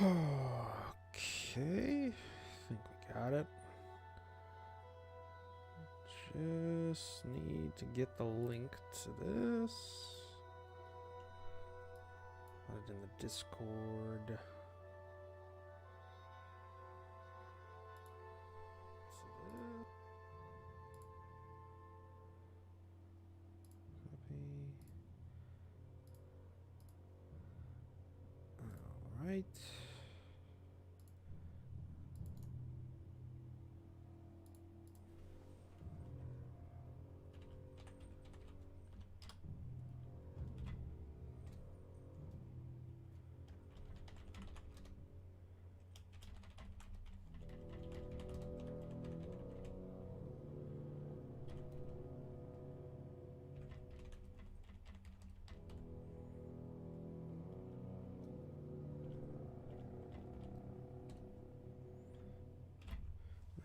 Okay, I think we got it. Just need to get the link to this. Put it in the Discord. Copy. All right.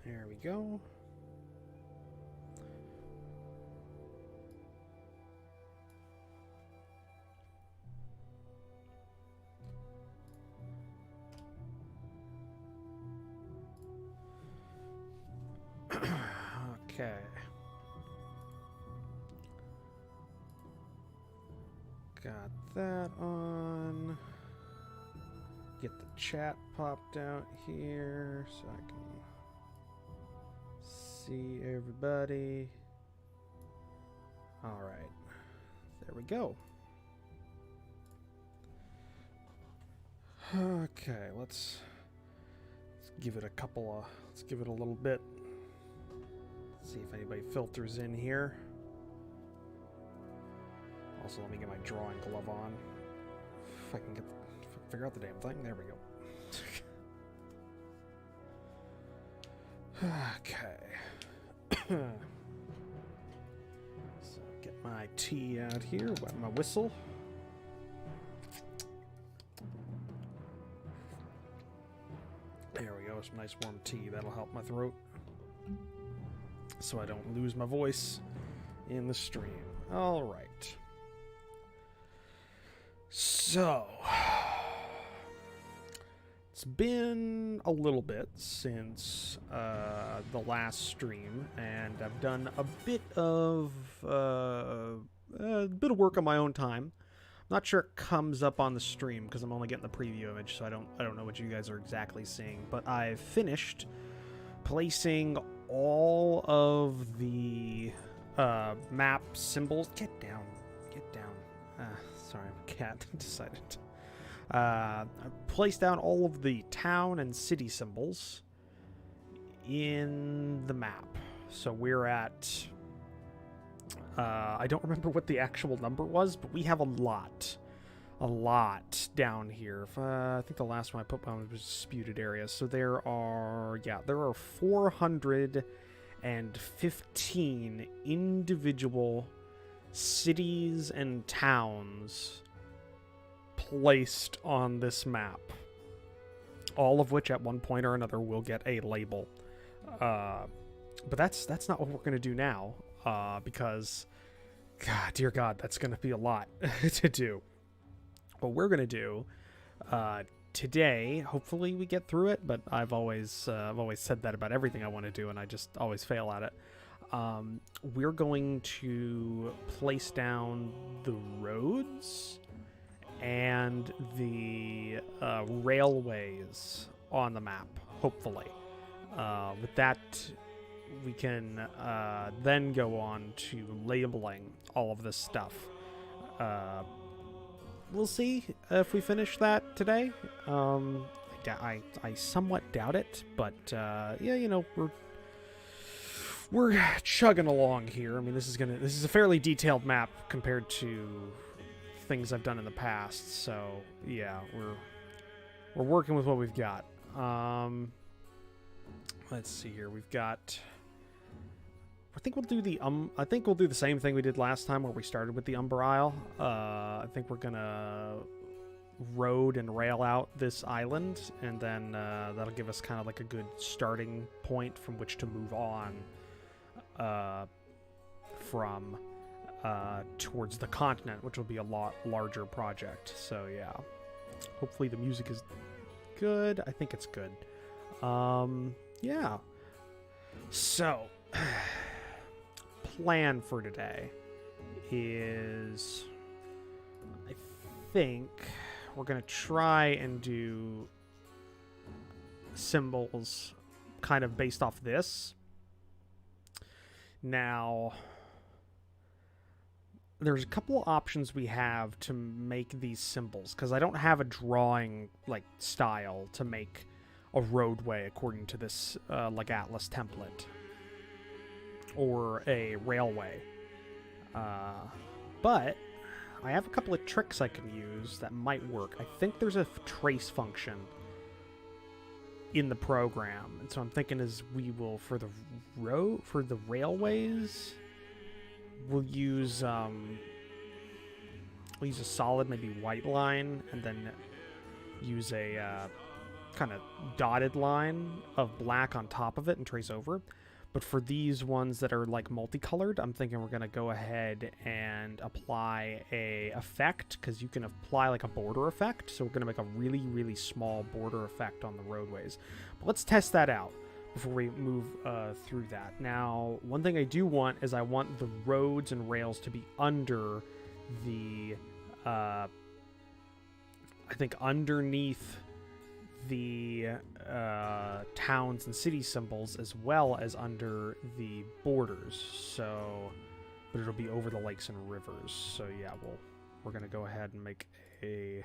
There we go. Okay. Got that on. Get the chat popped out here so I can see everybody. All right. There we go. Okay, let's give it a couple of, let's give it a little bit. See if anybody filters in here. Also, let me get my drawing glove on. If I can get, figure out the damn thing. There we go. Okay. So get my tea out here, wet my whistle. There we go, some nice warm tea. That'll help my throat, so I don't lose my voice in the stream. All right. So, it's been a little bit since the last stream, and I've done a bit of work on my own time. I'm not sure it comes up on the stream because I'm only getting the preview image, so I don't know what you guys are exactly seeing. But I've finished placing all of the map symbols. Get down. Sorry, my cat decided to. I placed down all of the town and city symbols in the map. So we're at, I don't remember what the actual number was, but we have a lot down here. I think the last one I put down was disputed areas. So there are 415 individual cities and towns placed on this map, all of which at one point or another will get a label. But that's not what we're going to do now, because, God, dear God, that's going to be a lot to do. What we're going to do today, hopefully we get through it, but I've always said that about everything I want to do, and I just always fail at it. We're going to place down the roads and the railways on the map, hopefully. With that, we can then go on to labeling all of this stuff. We'll see if we finish that today. I somewhat doubt it, but yeah, we're chugging along here. I mean, this is a fairly detailed map compared to things I've done in the past. So yeah, we're working with what we've got. Let's see here. We've got. I think we'll do the same thing we did last time, where we started with the Umber Isle. I think we're gonna road and rail out this island, and then that'll give us kind of like a good starting point from which to move on from towards the continent, which will be a lot larger project. So yeah, hopefully the music is good? I think it's good. Yeah. So, plan for today is, I think we're going to try and do symbols kind of based off this. Now, there's a couple of options we have to make these symbols, because I don't have a drawing like style to make a roadway according to this like Atlas template or a railway. But I have a couple of tricks I can use that might work. I think there's a trace function in the program, and so I'm thinking is we will for the railways we'll use a solid maybe white line, and then use a kind of dotted line of black on top of it and trace over. But for these ones that are like multicolored, I'm thinking we're going to go ahead and apply a effect, because you can apply like a border effect. So we're going to make a really, really small border effect on the roadways. But let's test that out before we move through that. Now, one thing I do want is I want the roads and rails to be under the, I think underneath the towns and city symbols, as well as under the borders. So, but it'll be over the lakes and rivers. So yeah, we're gonna go ahead and make a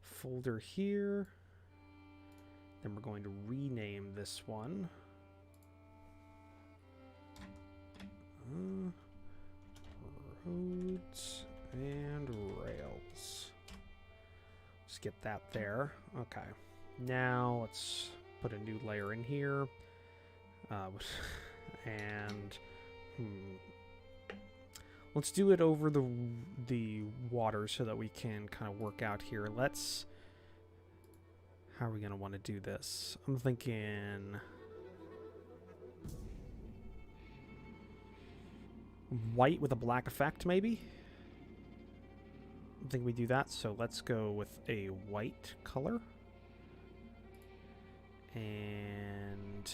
folder here. Then we're going to rename this one. Roads and rails. Let's get that there. Okay. Now let's put a new layer in here, and let's do it over the water so that we can kind of work out here. How are we gonna want to do this? I'm thinking white with a black effect, maybe. I think we do that. So let's go with a white color. And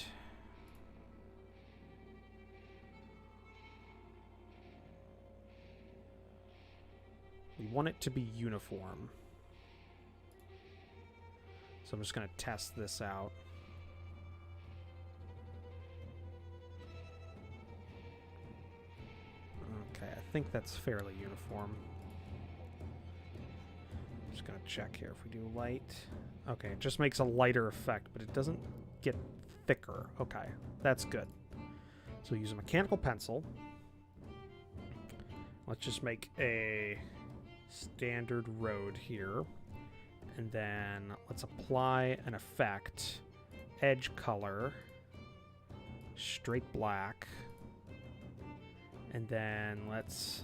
we want it to be uniform. So I'm just going to test this out. Okay, I think that's fairly uniform. Just going to check here if we do light. Okay, it just makes a lighter effect, but it doesn't get thicker. Okay, that's good. So we use a mechanical pencil. Let's just make a standard road here. And then let's apply an effect. Edge color. Straight black. And then let's...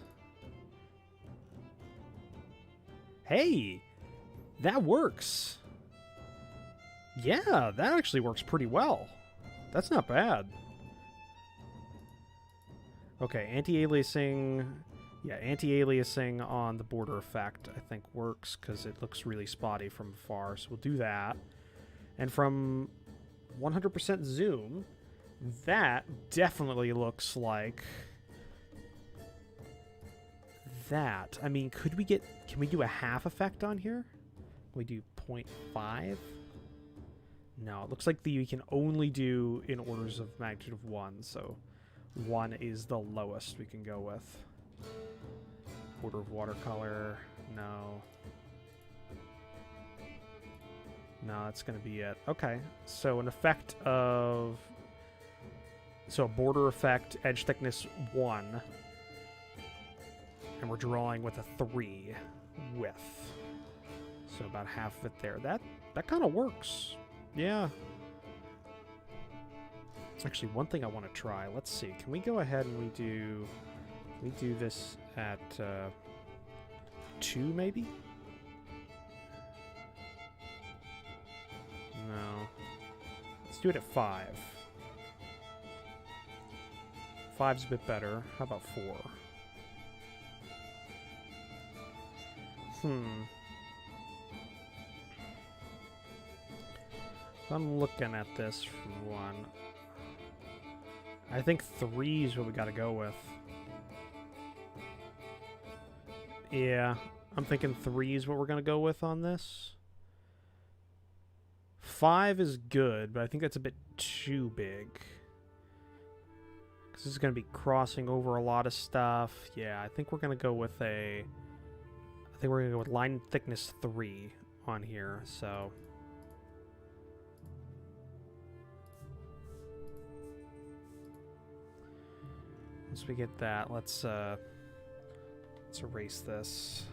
Hey! That works! Yeah, that actually works pretty well. That's not bad. Okay, anti-aliasing... Yeah, anti-aliasing on the border effect, I think, works, because it looks really spotty from afar, so we'll do that. And from 100% zoom, that definitely looks like... that. I mean, can we do a half effect on here? Can we do 0.5? No, it looks like we can only do in orders of magnitude of 1, so 1 is the lowest we can go with. Border of watercolor, no. No, that's going to be it. Okay, so an effect of... So a border effect, edge thickness 1. And we're drawing with a 3 width. So about half of it there. That kind of works. Yeah. Actually, one thing I want to try. Let's see. Can we go ahead and we do this at 2 maybe? No. Let's do it at 5. 5's a bit better. How about 4? I'm looking at this for one, I think 3 is what we gotta go with. Yeah, I'm thinking 3 is what we're gonna go with on this. 5 is good, but I think that's a bit too big. Because this is going to be crossing over a lot of stuff. Yeah, I think we're going to go with I think we're going to go with line thickness 3 on here, so... Once we get that, let's erase this.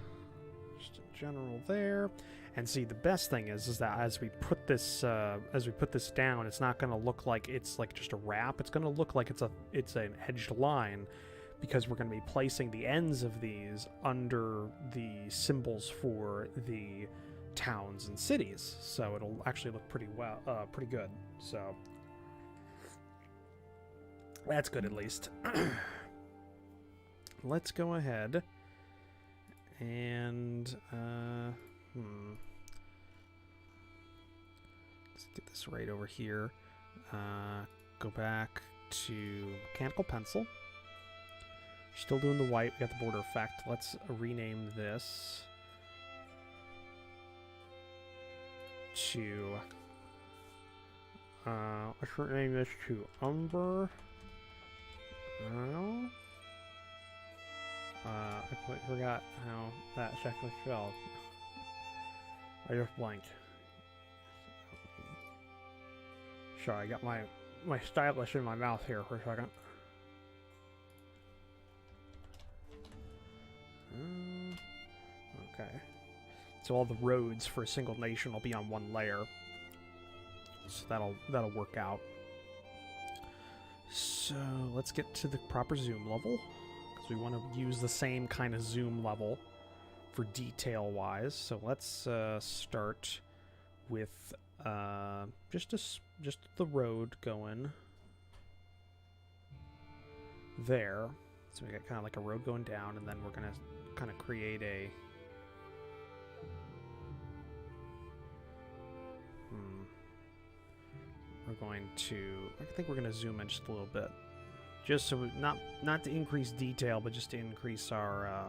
Just a general there. And see, the best thing is that as we put this down, it's not going to look like it's like just a wrap. It's going to look like it's an edged line, because we're going to be placing the ends of these under the symbols for the towns and cities. So it'll actually look pretty good. So that's good, at least. Let's go ahead and let's get this right over here. Go back to mechanical pencil. Still doing the white. We got the border effect. Let's rename this to let's rename this to Umber. I forgot how that second spelled. I just blanked. Sorry, I got my stylus in my mouth here for a second. Okay. So all the roads for a single nation will be on one layer. So that'll work out. So let's get to the proper zoom level, because we want to use the same kind of zoom level for detail wise. So let's start with just the road going there. So we got kind of like a road going down, and then we're gonna kind of create a we're going to, I think we're going to zoom in just a little bit, just so we, not to increase detail, but just to increase our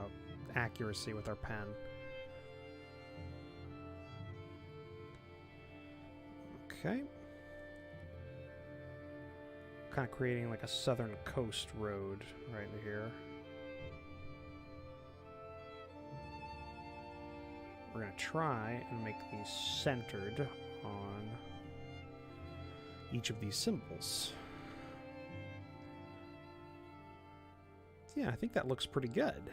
accuracy with our pen. Okay. Kind of creating like a southern coast road right here. We're going to try and make these centered on each of these symbols. Yeah, I think that looks pretty good.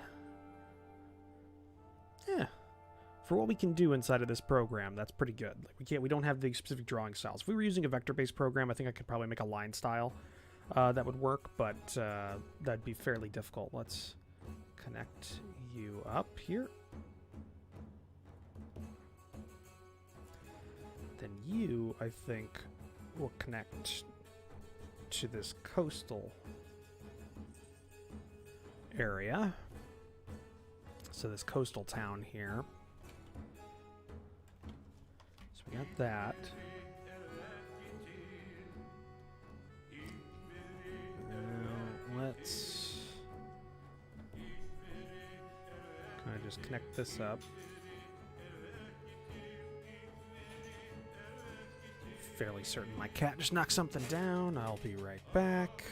Yeah. For what we can do inside of this program, that's pretty good. Like we don't have the specific drawing styles. If we were using a vector-based program, I think I could probably make a line style that would work, but that'd be fairly difficult. Let's connect you up here. Then you, I think, will connect to this coastal area. So this coastal town here. So we got that. Let's kind of just connect this up. Fairly certain my cat just knocked something down. I'll be right back.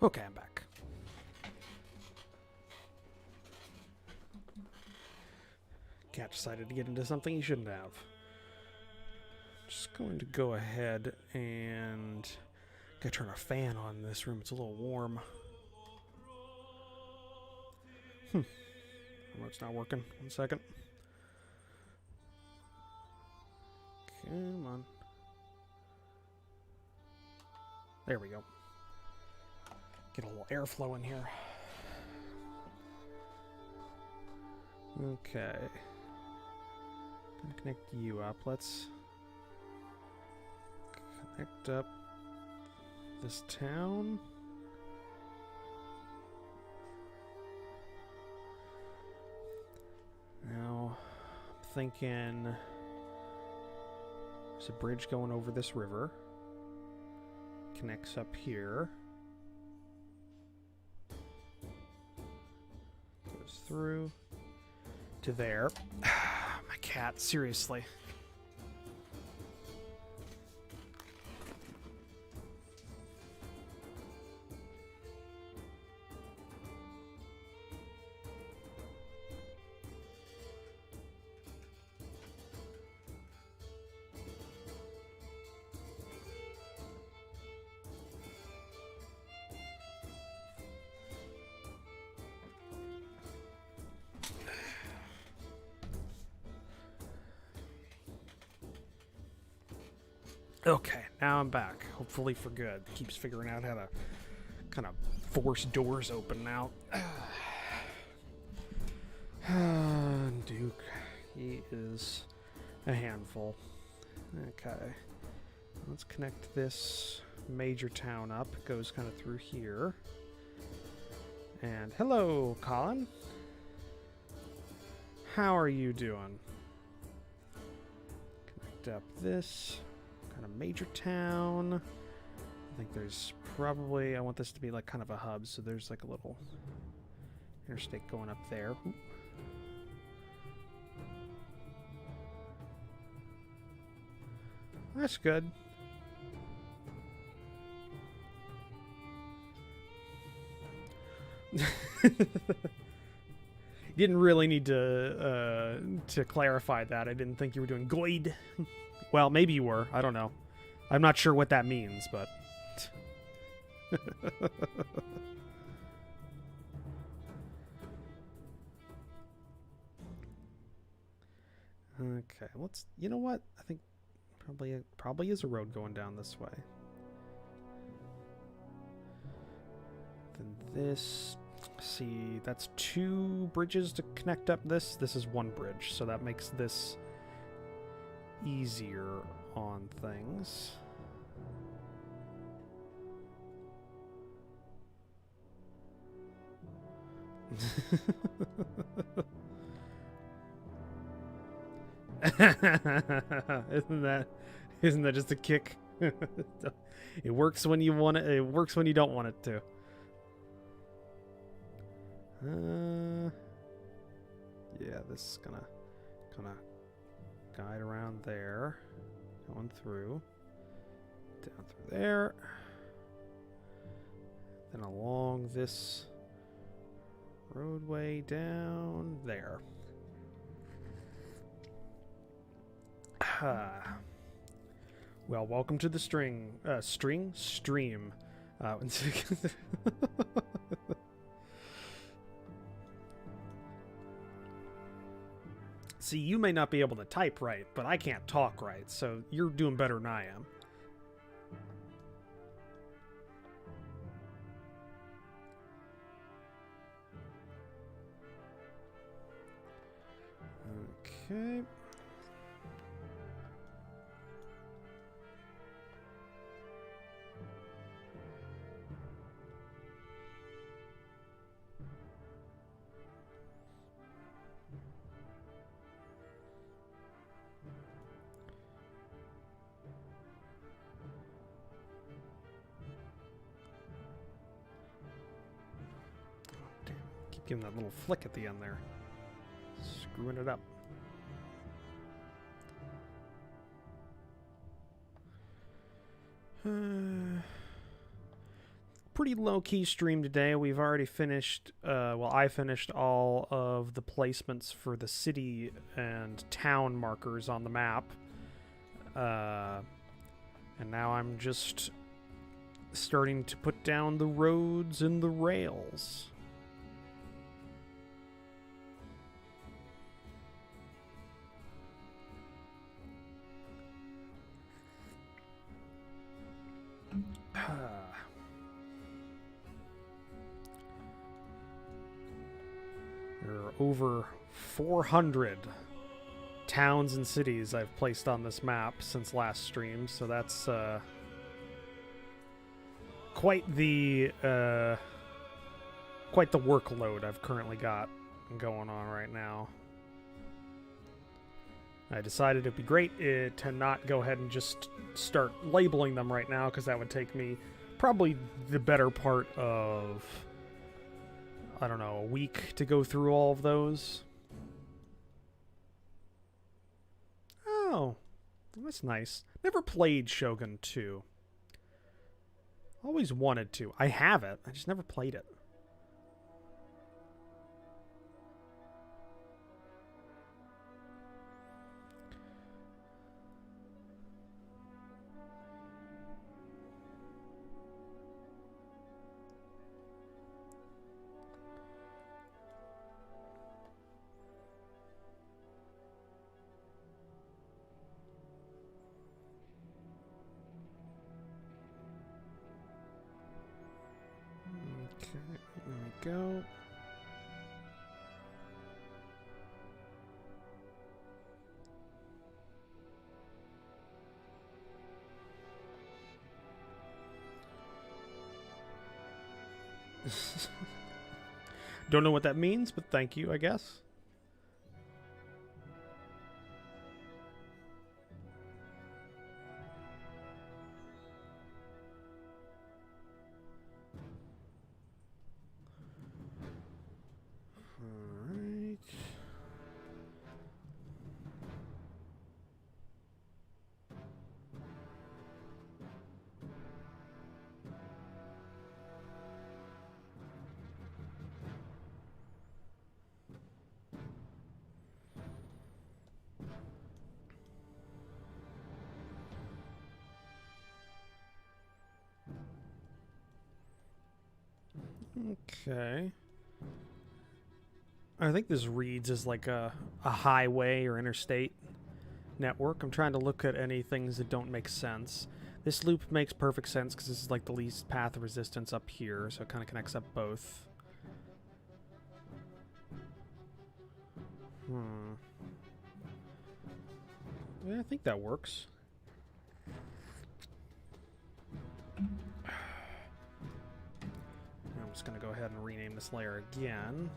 Okay, I'm back. Cat decided to get into something he shouldn't have. Just going to go ahead and gotta turn a fan on in this room. It's a little warm. It's not working. 1 second. Come on. There we go. Get a little airflow in here. Okay. Gonna connect you up. Let's connect up this town. Now, I'm thinking there's a bridge going over this river. Connects up here. Goes through to there. My cat, seriously. Okay, now I'm back. Hopefully for good. Keeps figuring out how to kind of force doors open now. Duke, he is a handful. Okay, let's connect this major town up. It goes kind of through here. And hello, Colin. How are you doing? Connect up this kind of major town. I think there's probably, I want this to be like kind of a hub, so there's like a little interstate going up there. Oop. That's good. Didn't really need to clarify that. I didn't think you were doing good. Well, maybe you were. I don't know. I'm not sure what that means, but... Okay, let's... You know what? I think probably is a road going down this way. Then this... See, that's 2 bridges to connect up this. This is 1 bridge, so that makes this easier on things. Isn't that just a kick? It works when you want it. It works when you don't want it to. Yeah, this is gonna kind of guide around there, going through, down through there, then along this roadway down there. Well, welcome to the stream. See, you may not be able to type right, but I can't talk right, so you're doing better than I am. Okay. Give him that little flick at the end there. Screwing it up. Pretty low-key stream today. We've already finished, well, I finished all of the placements for the city and town markers on the map. And now I'm just starting to put down the roads and the rails. There are over 400 towns and cities I've placed on this map since last stream, so that's quite the workload I've currently got going on right now. I decided it'd be great to not go ahead and just start labeling them right now, because that would take me probably the better part of, I don't know, a week to go through all of those. Oh, that's nice. Never played Shogun 2. Always wanted to. I have it. I just never played it. Okay, there we go. Don't know what that means, but thank you, I guess. Alright. Okay. I think this reads as like a highway or interstate network. I'm trying to look at any things that don't make sense. This loop makes perfect sense because this is like the least path of resistance up here, so it kind of connects up both. Yeah, I think that works. I'm just going to go ahead and rename this layer again.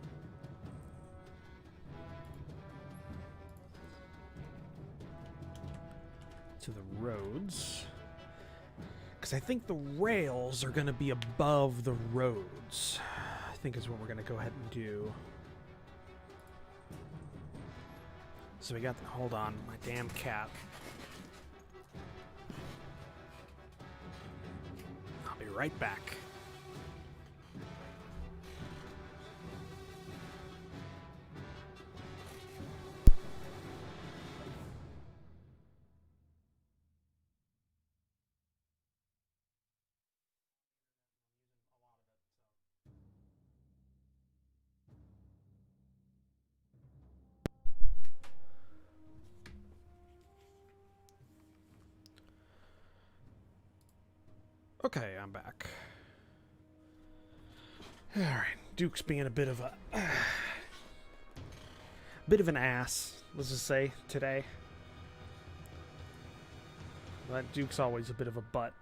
To the roads. Because I think the rails are going to be above the roads. I think is what we're going to go ahead and do. So we got the, hold on, my damn cat. I'll be right back. Okay, I'm back. Alright, Duke's being a bit of an ass, let's just say, today. But Duke's always a bit of a butt.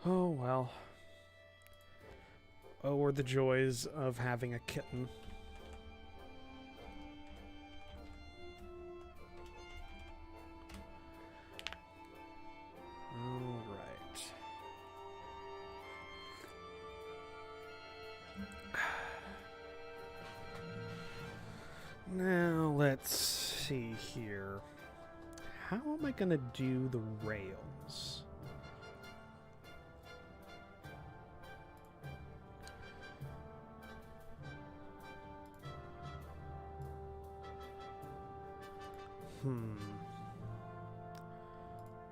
Oh well. Oh, are the joys of having a kitten. Now, let's see here. How am I going to do the rails?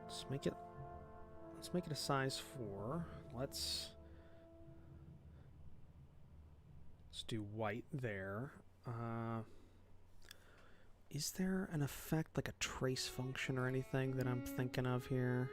Let's make it a size 4. Let's do white there. Is there an effect, like a trace function or anything that I'm thinking of here?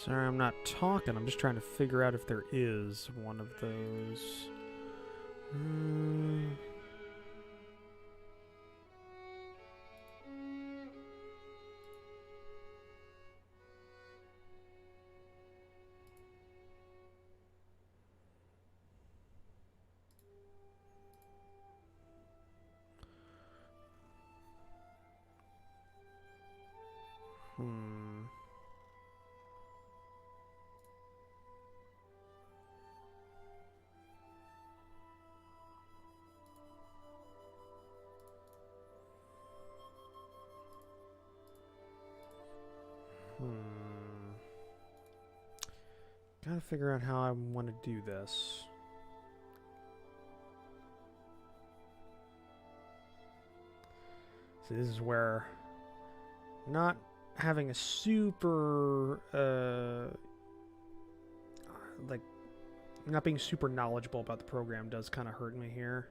Sorry, I'm not talking. I'm just trying to figure out if there is one of those. Gotta figure out how I want to do this. So this is where not having a super like not being super knowledgeable about the program does kind of hurt me here.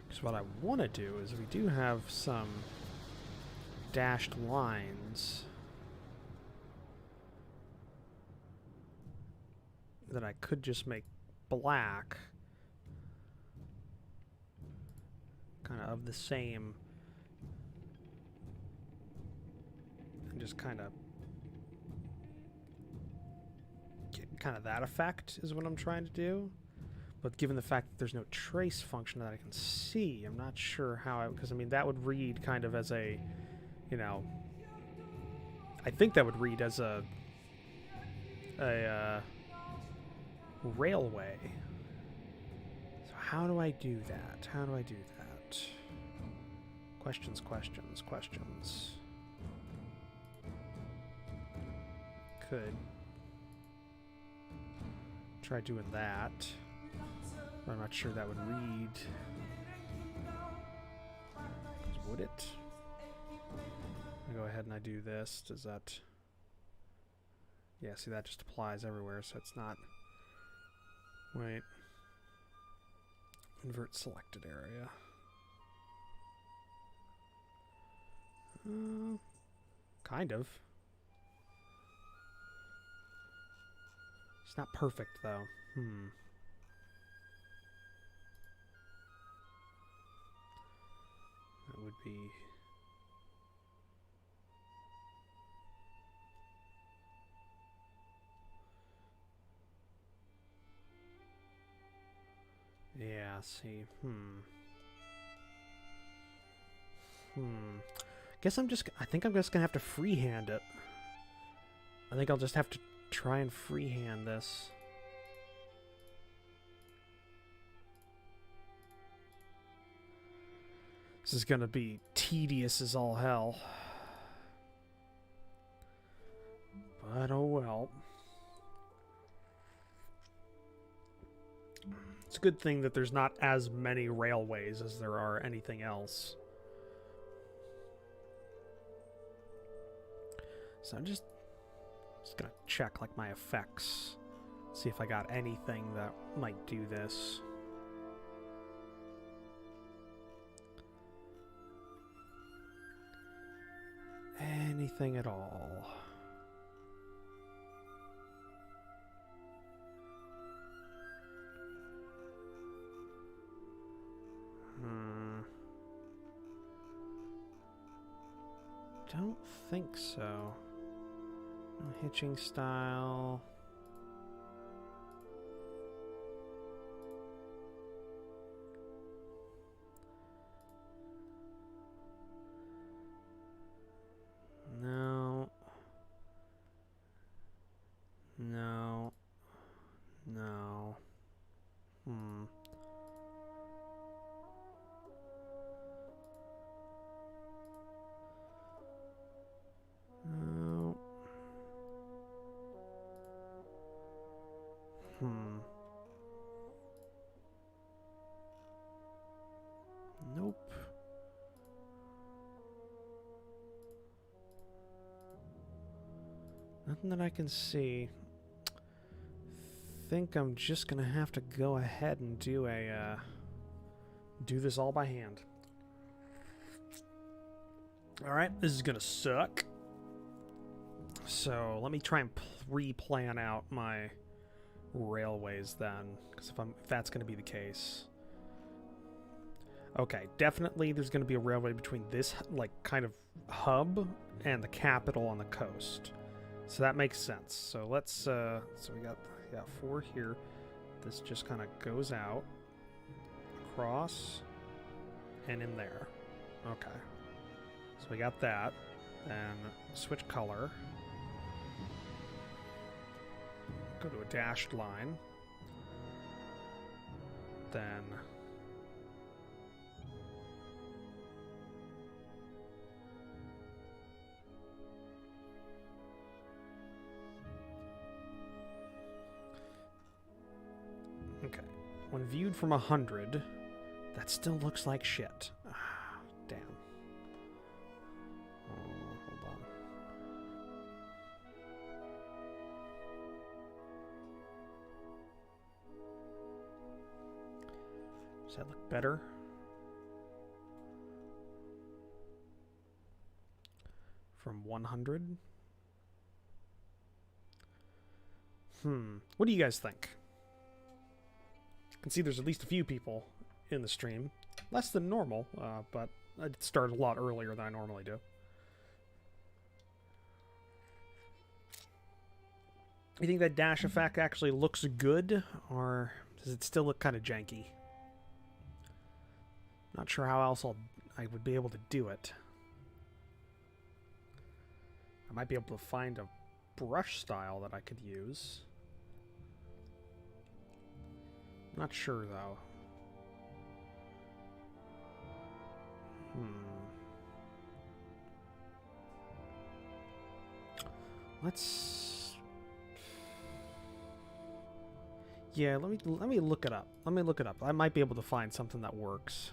Because what I want to do is we do have some dashed lines that I could just make black, kind of the same, and just kind of get that effect is what I'm trying to do. But given the fact that there's no trace function that I can see, I'm not sure how because I mean that would read kind of as a, you know, I think that would read as a railway. So how do I do that? How do I do that? Questions, questions, questions. Could try doing that. But I'm not sure that would read. Would it? I go ahead and I do this. Does that... Yeah, see, that just applies everywhere, so it's not... Wait. Invert selected area. Kind of. It's not perfect, though. That would be... Yeah, see. I think I'm just gonna have to freehand it. I think I'll just have to try and freehand this. This is gonna be tedious as all hell. But oh well. It's a good thing that there's not as many railways as there are anything else. So I'm just gonna check like my effects. See if I got anything that might do this. Anything at all. don't think so. No hitching style. No. No. No. No. Nope. Nothing that I can see. Think I'm just gonna have to go ahead and do a do this all by hand. Alright, this is gonna suck. So let me try and pre-plan out my railways then, because if that's gonna be the case. Okay, definitely there's gonna be a railway between this like kind of hub and the capital on the coast. So that makes sense. So let's so we got 4 here. This just kind of goes out across and in there. Okay. So we got that. Then switch color. Go to a dashed line. Then okay. When viewed from 100, that still looks like shit. Ah, damn. Hold on. Does that look better? From 100? What do you guys think? I can see there's at least a few people in the stream. Less than normal, but I started a lot earlier than I normally do. You think that dash effect actually looks good, or does it still look kind of janky? Not sure how else I would be able to do it. I might be able to find a brush style that I could use. Not sure, though. Let's... Yeah, let me look it up. Let me look it up. I might be able to find something that works.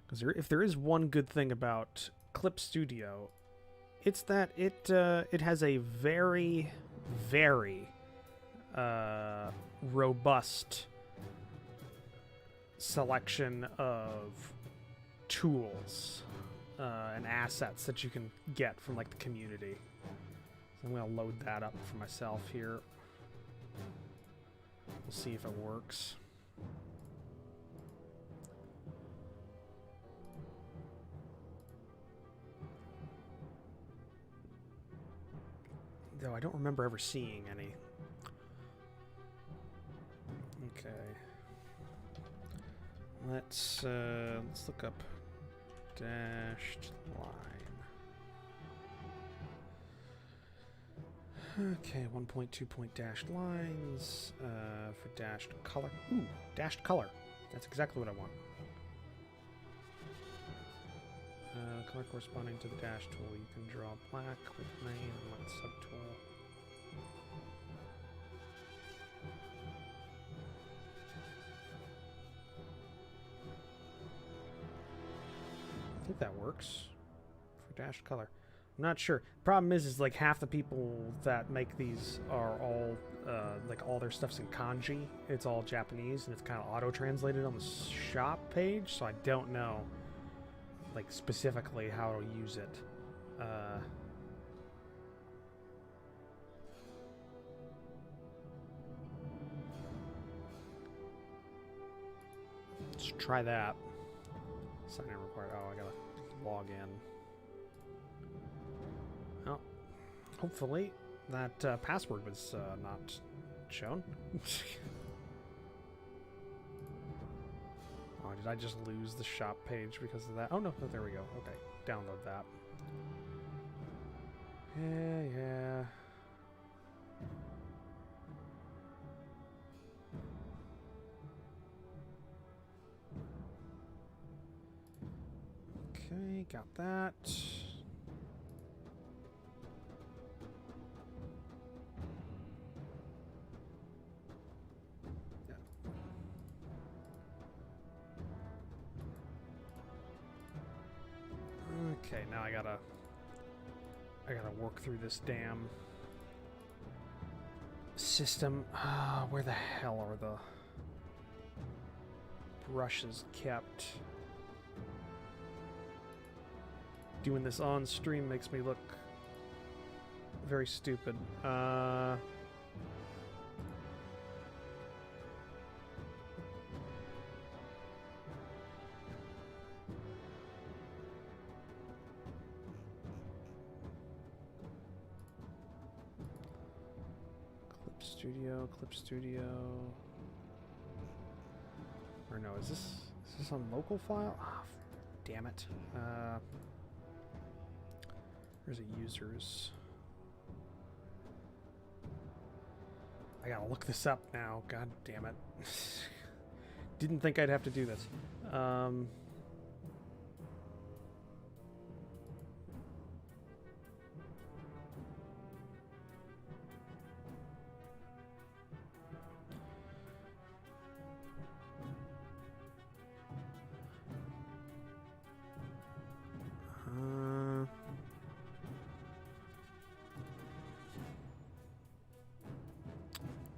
Because if there is one good thing about Clip Studio, it's that it has a very, very robust selection of tools and assets that you can get from like the community. So I'm gonna load that up for myself here. We'll see if it works. Though I don't remember ever seeing any. Okay. Let's look up dashed line. Okay, 1.2 point dashed lines for dashed color. Ooh, dashed color. That's exactly what I want. Color corresponding to the dash tool. You can draw black with main and one subtool. I think that works for dashed color. I'm not sure. Problem is like half the people that make these are all like all their stuff's in kanji. It's all Japanese and it's kind of auto-translated on the shop page, so I don't know like specifically how to use it. Let's try that. Sign in required. Oh, I gotta log in. Oh, hopefully that password was not shown. Oh, did I just lose the shop page because of that? Oh, no, there we go. Okay, download that. Yeah. Okay, got that. Okay, now I gotta work through this damn system. Where the hell are the brushes kept? Doing this on stream makes me look very stupid. Clip Studio. Or no, is this on local file? Oh, damn it. There's a users. I gotta look this up now. God damn it. Didn't think I'd have to do this.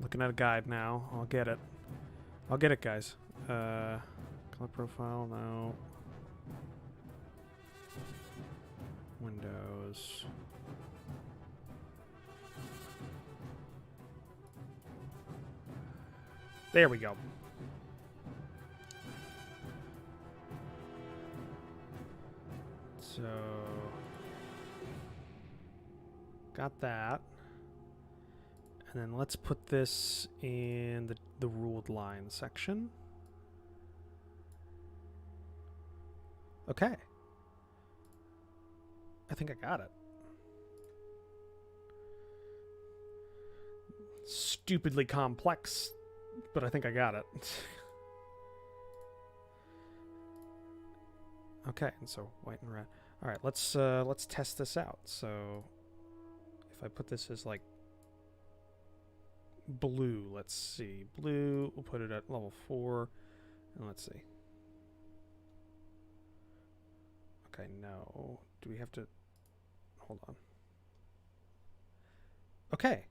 Looking at a guide now. I'll get it. I'll get it, guys. Color profile, no. Windows. There we go. So, got that. And then let's put this in the ruled line section. Okay. I think I got it. Stupidly complex, but I think I got it. Okay, and so white and red. All right, let's test this out. So if I put this as like blue, let's see. Blue, we'll put it at level 4, and let's see. Okay, no. Do we have to... Hold on. Okay.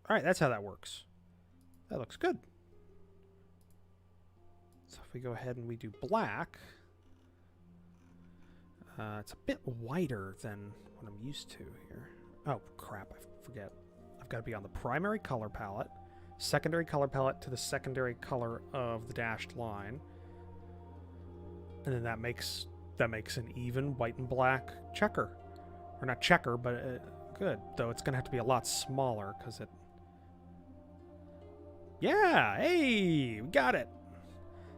All right, that's how that works. That looks good. So if we go ahead and we do black, it's a bit whiter than what I'm used to here. Oh, crap, I forget. I've got to be on the primary color palette, secondary color palette to the secondary color of the dashed line. And then that makes an even white and black checker. Or not checker, but good. Though it's going to have to be a lot smaller because it... Yeah! Hey! We got it!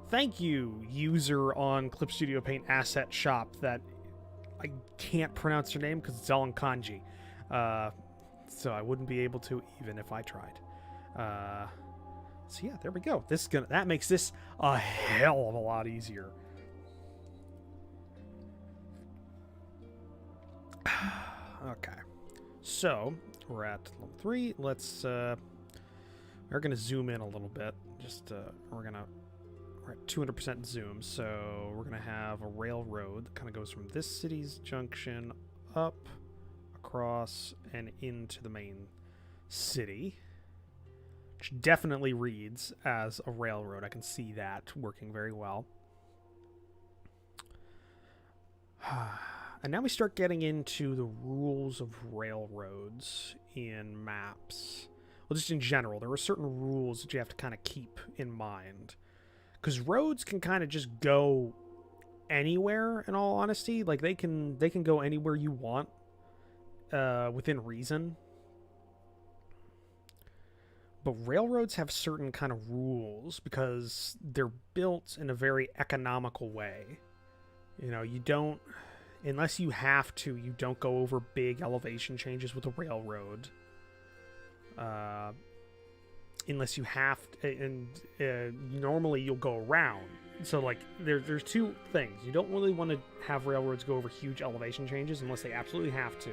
Thank you, user on Clip Studio Paint Asset Shop that I can't pronounce your name because it's all in kanji. So I wouldn't be able to even if I tried. So yeah, there we go. That makes this a hell of a lot easier. Okay, so we're at level 3. We're gonna zoom in a little bit. We're at 200% zoom, so we're gonna have a railroad that kind of goes from this city's junction up, across, and into the main city, which definitely reads as a railroad. I can see that working very well. And now we start getting into the rules of railroads in maps. Well, just in general, there are certain rules that you have to kind of keep in mind. Because roads can kind of just go anywhere, in all honesty. Like, they can go anywhere you want within reason. But railroads have certain kind of rules because they're built in a very economical way. You know, you don't, unless you have to, you don't go over big elevation changes with a railroad. Unless you have to, and normally you'll go around. So, like, there's two things. You don't really want to have railroads go over huge elevation changes unless they absolutely have to.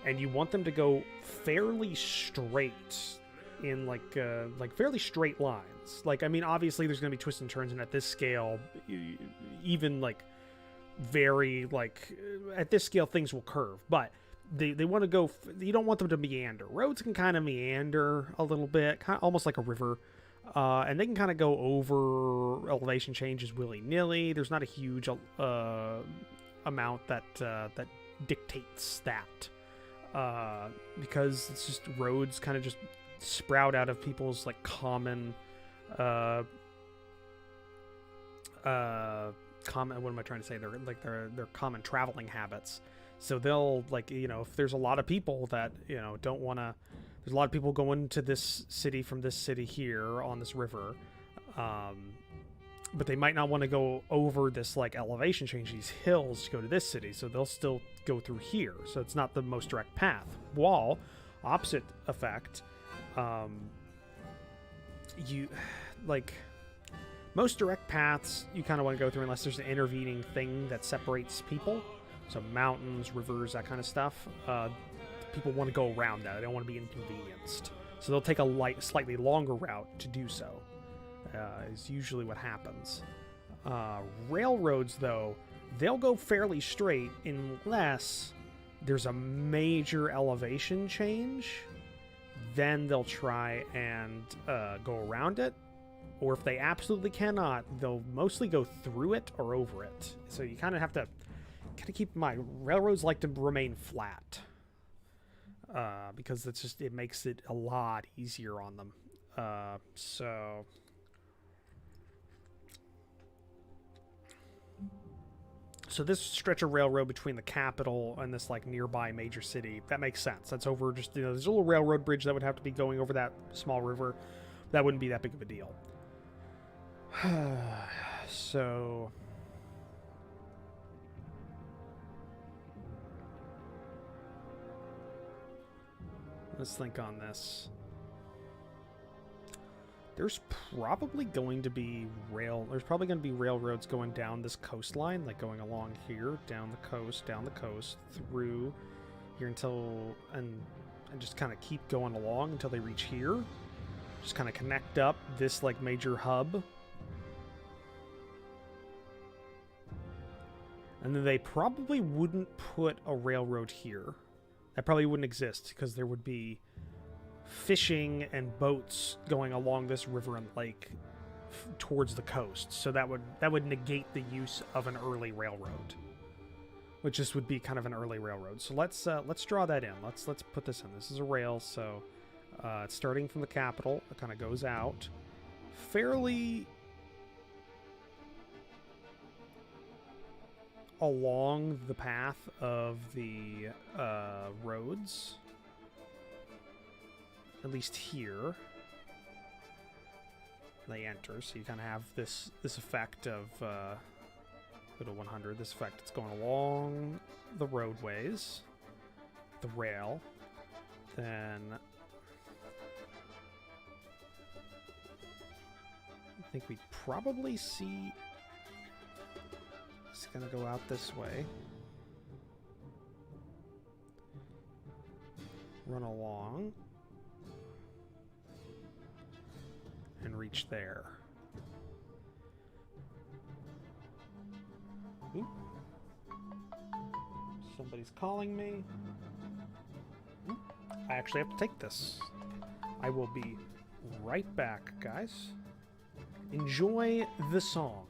And you want them to go fairly straight in, like fairly straight lines. Like, I mean, obviously there's going to be twists and turns, and at this scale, even, like, very, like, at this scale, things will curve. But they want to go, you don't want them to meander. Roads can kind of meander a little bit, kind of almost like a river. And they can kind of go over elevation changes willy-nilly. There's not a huge amount that dictates that. Because it's just roads kind of just sprout out of people's, like, common what am I trying to say? They're common traveling habits. So they'll, like, you know, if there's a lot of people that, you know, don't want to, there's a lot of people going to this city from this city here on this river, but they might not want to go over this, like, elevation change, these hills, to go to this city, so they'll still go through here. So it's not the most direct path. Wall, opposite effect. You, like, most direct paths you kind of want to go through unless there's an intervening thing that separates people. So mountains, rivers, that kind of stuff. People want to go around that. They don't want to be inconvenienced. So they'll take a slightly longer route to do so. Is usually what happens. Railroads, though, they'll go fairly straight unless there's a major elevation change. Then they'll try and go around it. Or if they absolutely cannot, they'll mostly go through it or over it. So you kind of have to keep in mind, railroads like to remain flat. Because it makes it a lot easier on them. So this stretch of railroad between the capital and this, like, nearby major city, that makes sense. That's over just, you know, there's a little railroad bridge that would have to be going over that small river. That wouldn't be that big of a deal. So let's think on this. There's probably going to be railroads going down this coastline, like going along here, down the coast, through here until, and just kind of keep going along until they reach here. Just kind of connect up this, like, major hub. And then they probably wouldn't put a railroad here. That probably wouldn't exist because there would be fishing and boats going along this river and lake towards the coast. So that would negate the use of an early railroad, which just would be kind of an early railroad. So let's draw that in. Let's put this in. This is a rail, so it's starting from the capital. It kind of goes out fairly along the path of the roads, at least here. They enter, so you kind of have this effect of go to 100. This effect, it's going along the roadways, the rail, then I think we probably see. It's gonna go out this way. Run along. And reach there. Oop. Somebody's calling me. Oop. I actually have to take this. I will be right back, guys. Enjoy the songs.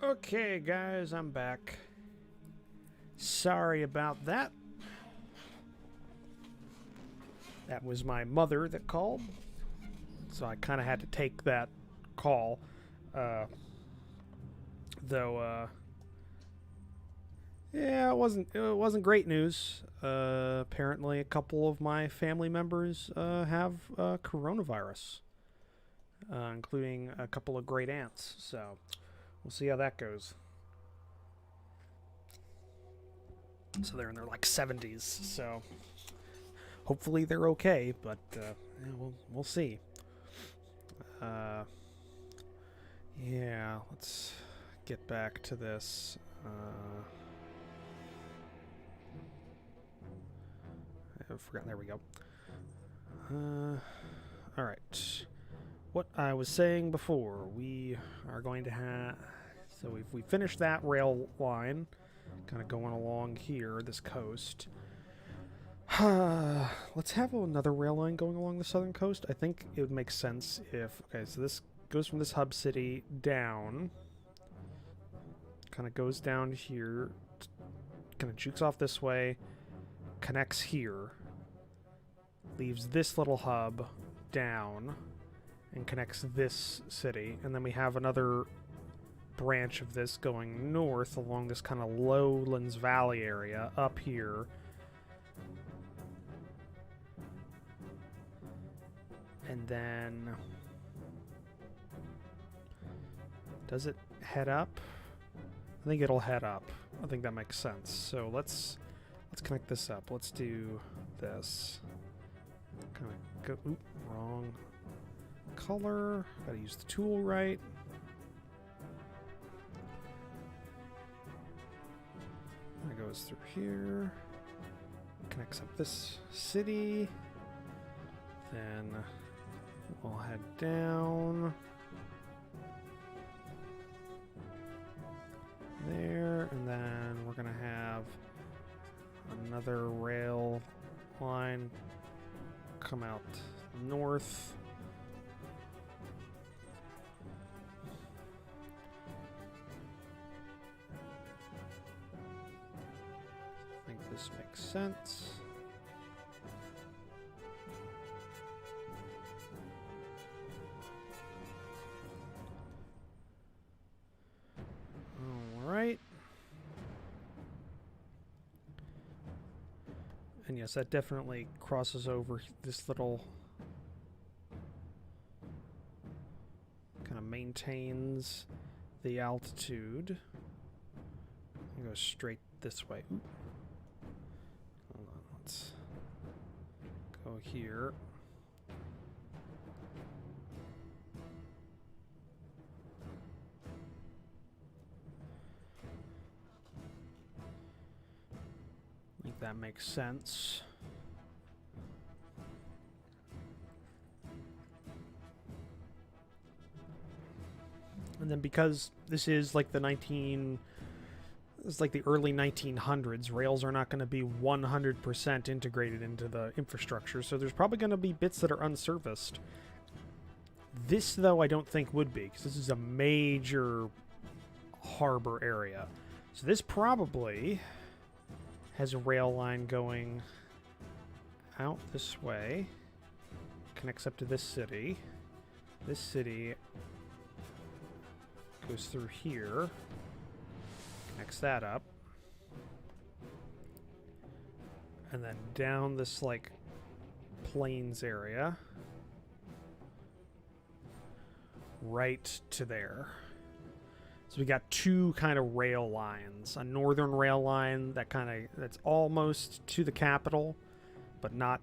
Okay, guys, I'm back. Sorry about that. That was my mother that called, so I kind of had to take that call. Uh, though, yeah, it wasn't great news. Apparently, a couple of my family members have coronavirus, including a couple of great aunts. So we'll see how that goes. So they're in their like 70s. So hopefully they're okay, but yeah, we'll see. Uh, yeah, let's get back to this. I've forgotten. There we go. All right. What I was saying before, we are going to have So if we finish that rail line, kind of going along here, this coast, let's have another rail line going along the southern coast. I think it would make sense if... Okay, so this goes from this hub city down. Kind of goes down here. Kind of jukes off this way. Connects here. Leaves this little hub down. And connects this city. And then we have another branch of this going north along this kind of lowlands valley area up here. And then... Does it head up? I think it'll head up. I think that makes sense. So let's connect this up. Let's do this. Kind of go... Oop, wrong color. Gotta use the tool right. That goes through here. Connects up this city. Then we'll head down. There, and then we're gonna have another rail line come out north. I think this makes sense. Right. And yes, that definitely crosses over this little... kind of maintains the altitude. And goes straight this way. Oop. Hold on, let's go here. I think that makes sense. And then because this is like the early 1900s, rails are not going to be 100% integrated into the infrastructure, so there's probably going to be bits that are unserviced. This, though, I don't think would be, because this is a major harbor area. So this probably has a rail line going out this way, connects up to this city. This city goes through here, connects that up, and then down this like plains area right to there. So we got two kind of rail lines. A northern rail line that's almost to the capital, but not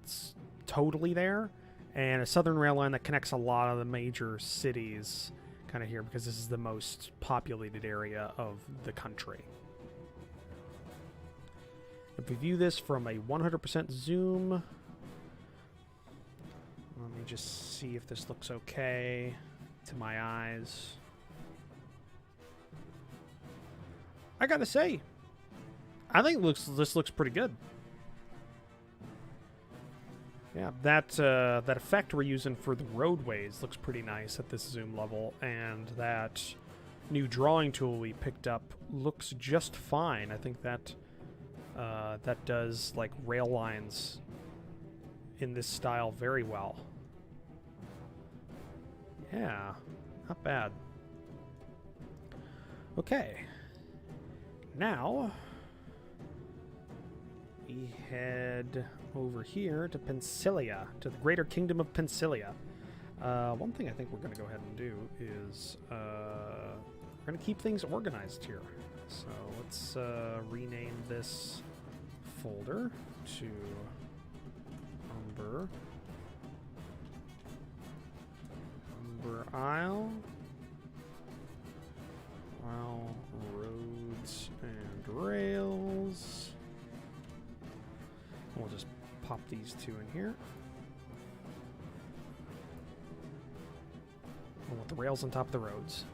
totally there. And a southern rail line that connects a lot of the major cities kind of here, because this is the most populated area of the country. If we view this from a 100% zoom, let me just see if this looks okay to my eyes. I gotta say, I think this looks pretty good. Yeah, that effect we're using for the roadways looks pretty nice at this zoom level, and that new drawing tool we picked up looks just fine. I think that that does like rail lines in this style very well. Yeah, not bad. Okay. Now, we head over here to Pensilia, to the Greater Kingdom of Pensilia. One thing I think we're going to go ahead and do is we're going to keep things organized here. So let's rename this folder to Umber Isle. Roads and rails. We'll just pop these two in here. We'll want the rails on top of the roads.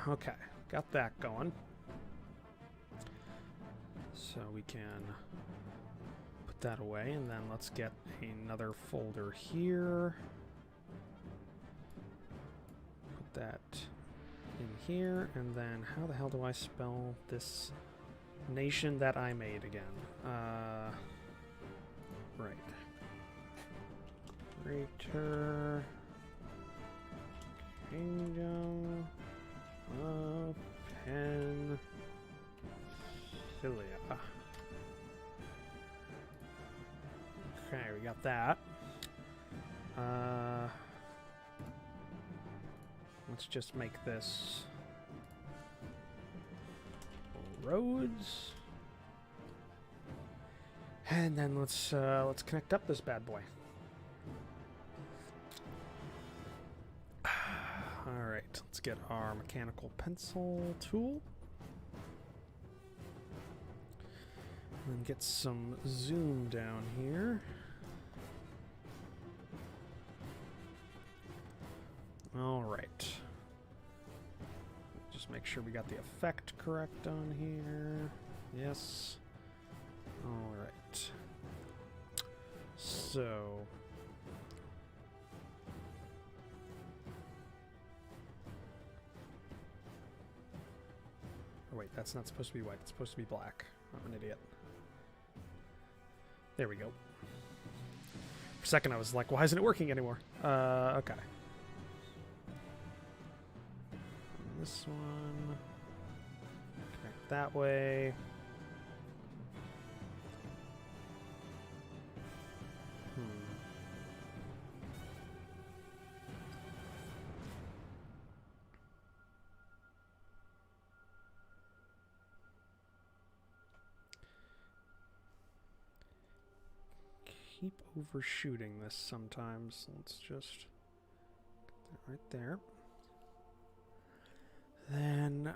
Okay, got that going. So we can put that away, and then let's get another folder here. Put that in here, and then how the hell do I spell this nation that I made again? Right. Greater Kingdom of Pensilia. Okay, we got that. Let's just make this roads. And then let's connect up this bad boy. All right, let's get our mechanical pencil tool. And get some zoom down here. All right. Just make sure we got the effect correct on here. Yes. All right. So. Oh, wait, that's not supposed to be white. It's supposed to be black. I'm an idiot. There we go. For a second, I was like, why isn't it working anymore? Okay. This one. Connect that way. Keep overshooting this sometimes. Let's just get that right there. Then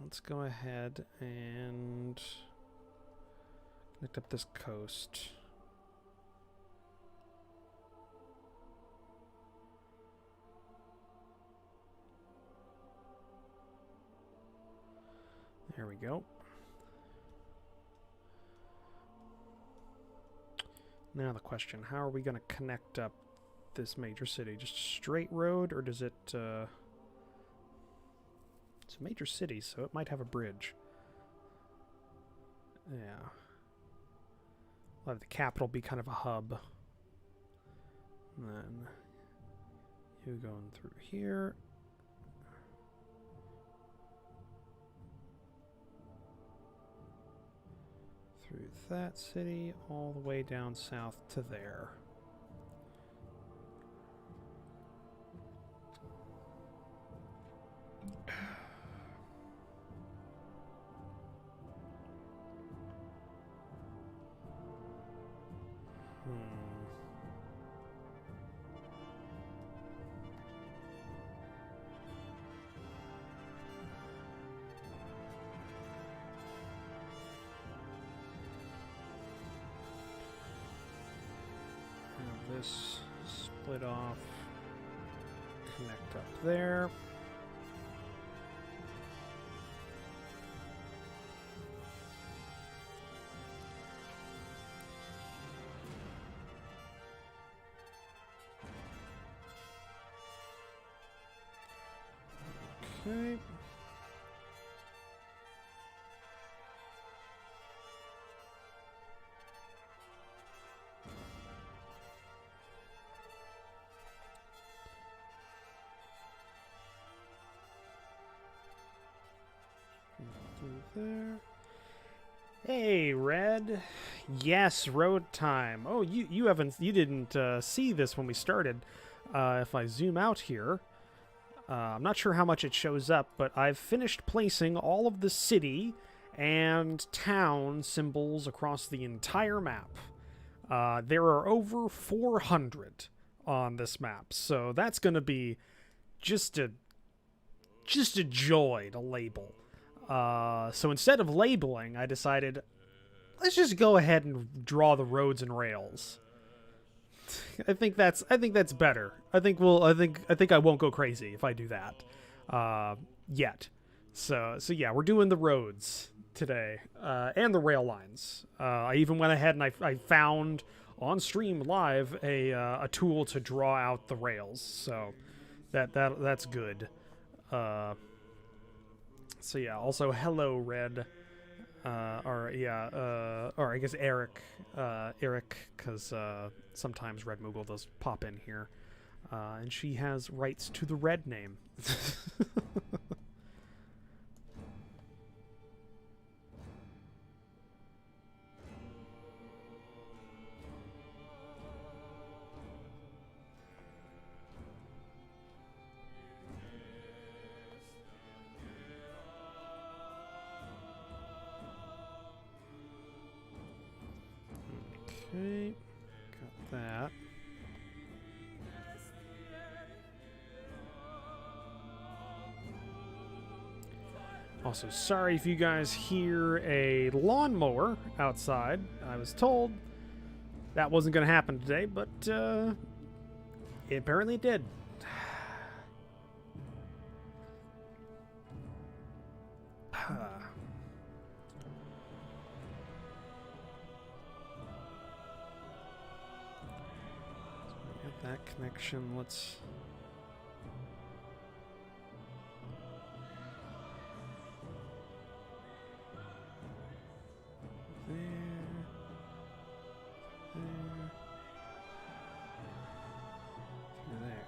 let's go ahead and connect up this coast. There we go. Now the question, how are we going to connect up this major city? Just a straight road, or does it... It's a major city, so it might have a bridge. Yeah. We'll have the capital be kind of a hub. And then you going through here. Through that city, all the way down south to there. This split off, connect up there. Okay. There. Hey, Red. Yes, road time. Oh, you didn't see this when we started. If I zoom out here, I'm not sure how much it shows up, but I've finished placing all of the city and town symbols across the entire map. There are over 400 on this map, so that's going to be just a joy to label. So instead of labeling, I decided, let's just go ahead and draw the roads and rails. I think that's better. I think I won't go crazy if I do that. yet. So yeah, we're doing the roads today, and the rail lines. I even went ahead and I found on stream live a tool to draw out the rails. So that's good. So yeah. Also, hello, Red. Or I guess Eric, because sometimes Red Moogle does pop in here, and she has rights to the Red name. Okay, got that. Also, sorry if you guys hear a lawnmower outside. I was told that wasn't going to happen today, but apparently it did. That connection, let's...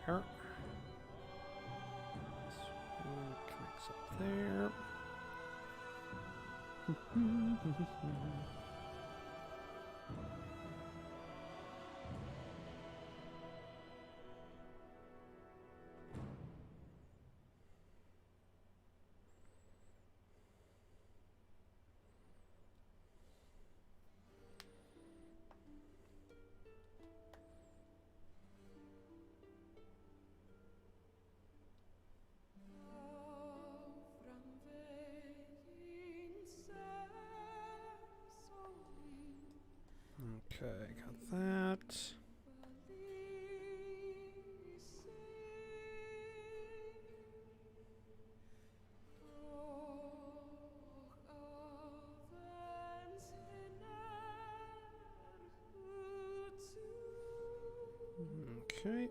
There. This one connects up there. Okay, got that. Okay.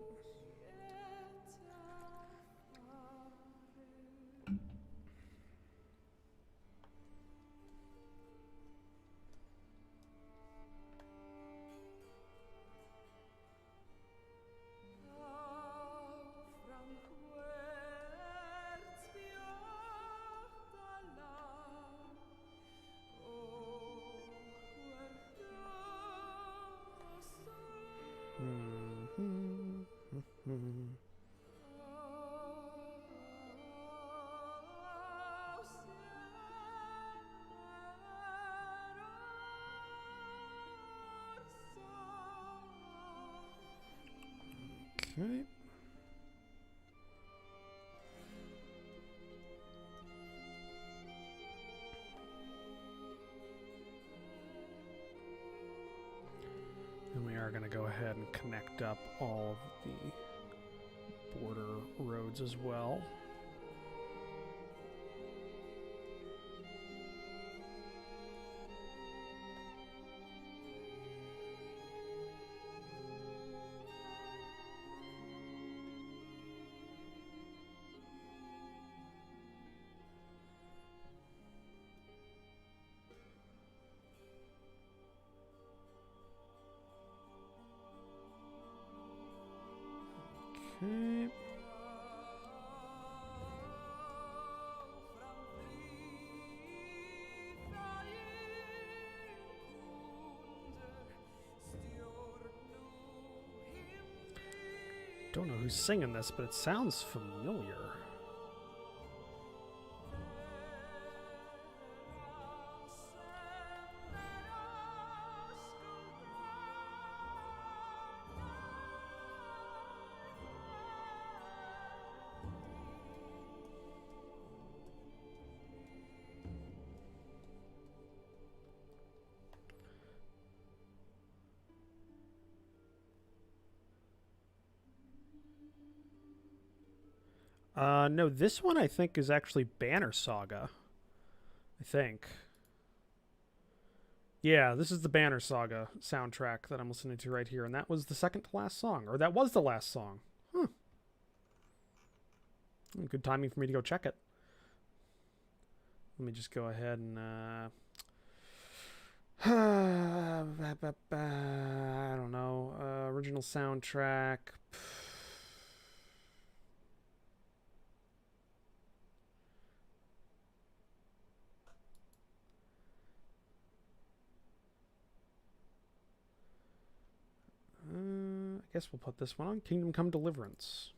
Okay. And we are going to go ahead and connect up all of the border roads as well. Okay. Don't know who's singing this, but it sounds familiar. No, this one I think is actually Banner Saga. I think. Yeah, this is the Banner Saga soundtrack that I'm listening to right here, and that was the second to last song, or that was the last song. Huh. Good timing for me to go check it. Let me just go ahead and I don't know. Original soundtrack. I guess we'll put this one on. Kingdom Come Deliverance.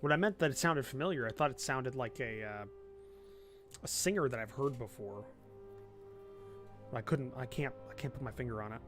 When I meant that it sounded familiar, I thought it sounded like a singer that I've heard before. I can't put my finger on it.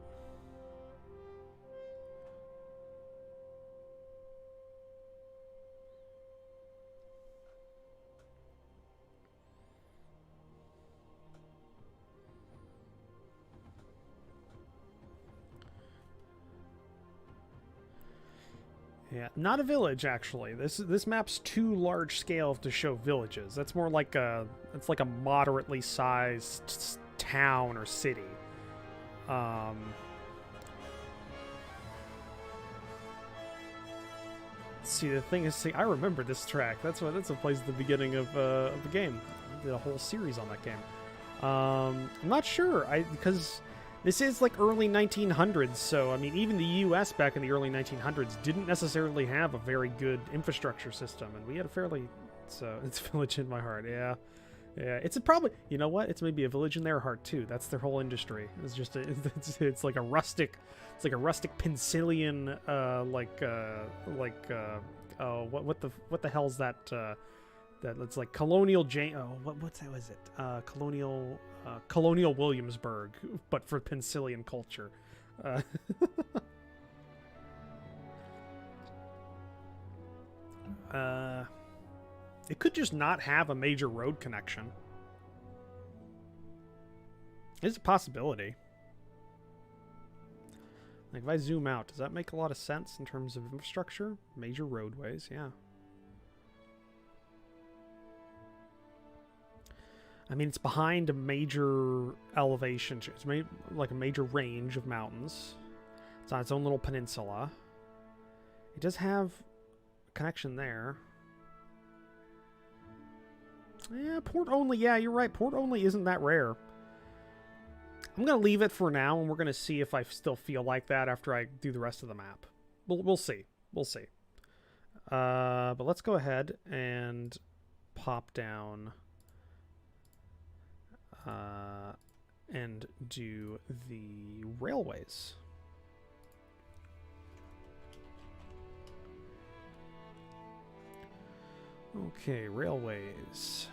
Yeah, not a village actually. This map's too large scale to show villages. That's more like it's like a moderately sized town or city. See, the thing is, I remember this track. That's a place at the beginning of the game. I did a whole series on that game. I'm not sure. Because this is like early 1900s, so I mean, even the U.S. back in the early 1900s didn't necessarily have a very good infrastructure system, and we had a fairly. So it's Village in My Heart, yeah. It's probably, you know what? It's maybe a village in their heart too. That's their whole industry. It's just it's like a rustic, Pensilian what the hell's that? That it's like colonial what's that? Was it colonial Williamsburg, but for Pensilian culture. It could just not have a major road connection. It's a possibility. Like, if I zoom out, does that make a lot of sense in terms of infrastructure? Major roadways, yeah. I mean, it's behind a major elevation. It's like a major range of mountains. It's on its own little peninsula. It does have a connection there. Yeah, port only. Yeah, you're right. Port only isn't that rare. I'm going to leave it for now, and we're going to see if I still feel like that after I do the rest of the map. We'll see. We'll see. But let's go ahead and pop down and do the railways. Okay, railways.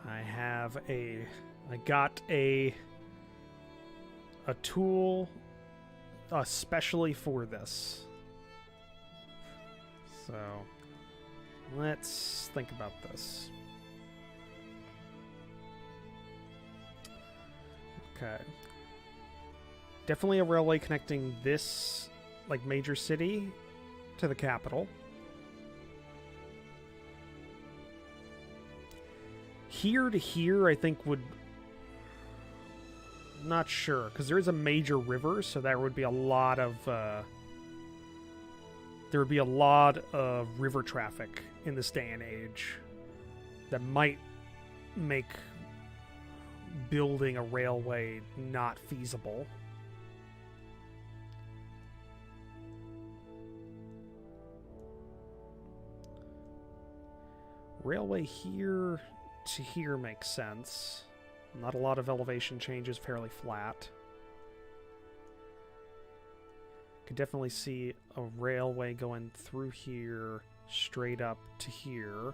I got a tool especially for this. So let's think about this. Okay. Definitely a railway connecting this like major city to the capital. Here to here, I think would... Not sure, because there is a major river, so there would be a lot of... there would be a lot of river traffic in this day and age that might make building a railway not feasible. Railway here to here makes sense. Not a lot of elevation changes, fairly flat. Could definitely see a railway going through here, straight up to here,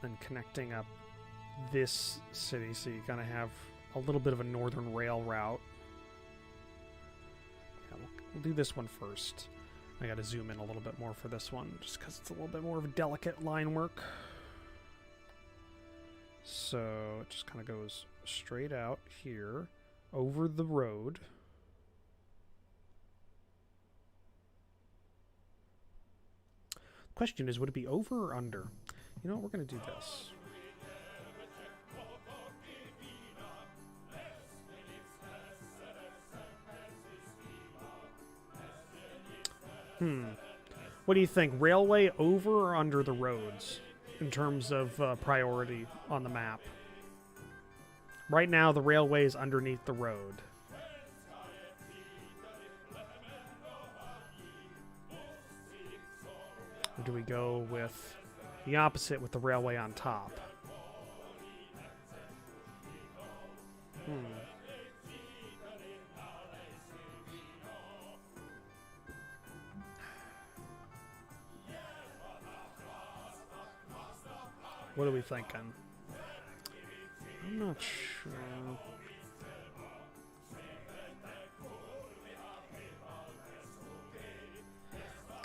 then connecting up this city, so you kind of have a little bit of a northern rail route. Yeah, we'll do this one first. I gotta zoom in a little bit more for this one, just because it's a little bit more of a delicate line work. So it just kind of goes straight out here, over the road. question is, would it be over or under? You know what? We're going to do this. What do you think? Railway over or under the roads in terms of priority on the map? Right now, the railway is underneath the road. Or do we go with the opposite with the railway on top? What are we thinking? I'm not sure.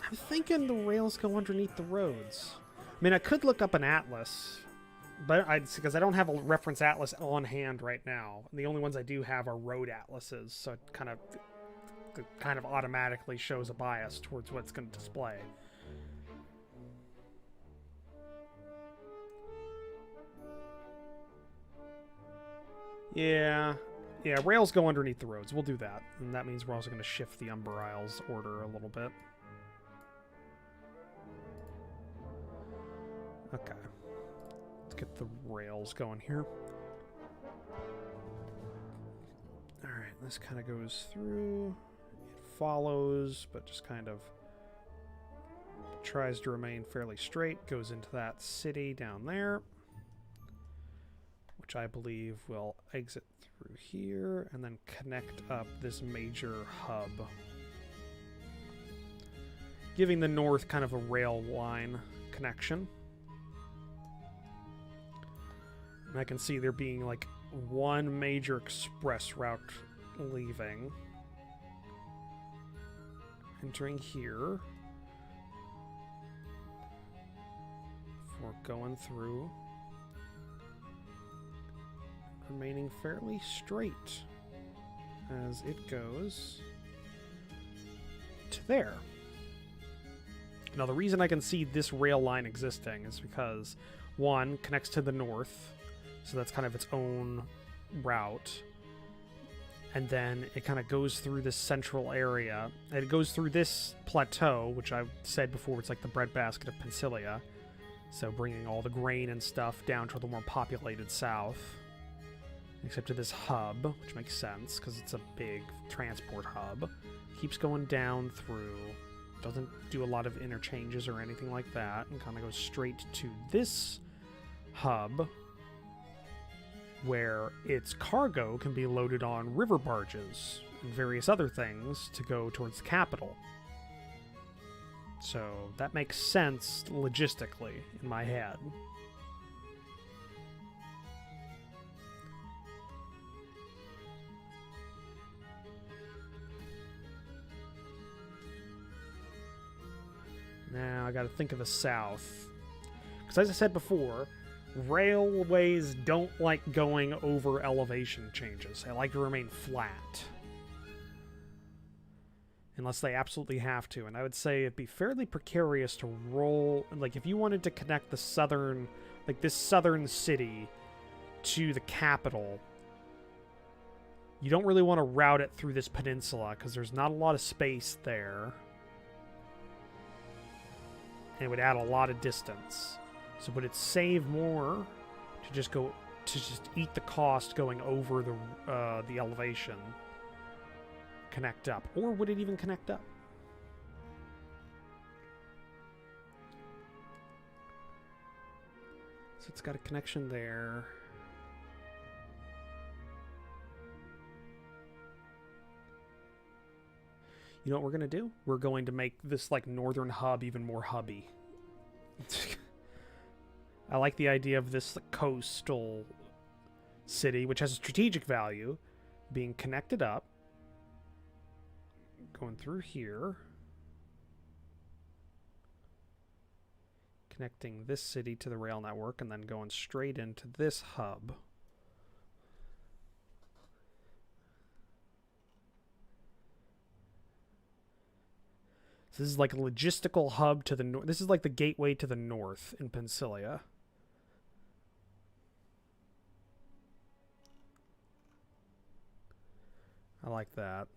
I'm thinking the rails go underneath the roads. I mean, I could look up an atlas, but because I don't have a reference atlas on hand right now. The only ones I do have are road atlases, so it kind of automatically shows a bias towards what's going to display. Yeah, rails go underneath the roads. We'll do that, and that means we're also going to shift the Umber Isles order a little bit. Okay. Let's get the rails going here. Alright, this kind of goes through. It follows, but just kind of tries to remain fairly straight. Goes into that city down there, which I believe will exit through here and then connect up this major hub, giving the north kind of a rail line connection. And I can see there being like one major express route leaving, entering here, before going through, remaining fairly straight as it goes to there. Now, the reason I can see this rail line existing is because, one, connects to the north, so that's kind of its own route, and then it kind of goes through this central area, and it goes through this plateau, which I've said before, it's like the breadbasket of Pensilia, so bringing all the grain and stuff down to the more populated south, except to this hub, which makes sense, because it's a big transport hub. Keeps going down through, doesn't do a lot of interchanges or anything like that, and kind of goes straight to this hub, where its cargo can be loaded on river barges and various other things to go towards the capital. So that makes sense logistically in my head. Now I gotta think of the south. Because as I said before, railways don't like going over elevation changes. They like to remain flat. Unless they absolutely have to. And I would say it'd be fairly precarious to roll... Like, if you wanted to connect the southern... Like, this southern city to the capital, you don't really want to route it through this peninsula, because there's not a lot of space there. And it would add a lot of distance. So would it save more to just go to just eat the cost going over the elevation, connect up, or would it even connect up? So it's got a connection there. You know what we're gonna do? We're going to make this like northern hub even more hubby. I like the idea of this coastal city, which has a strategic value, being connected up, going through here, connecting this city to the rail network, and then going straight into this hub. So this is like a logistical hub to the north. This is like the gateway to the north in Pensilia. I like that.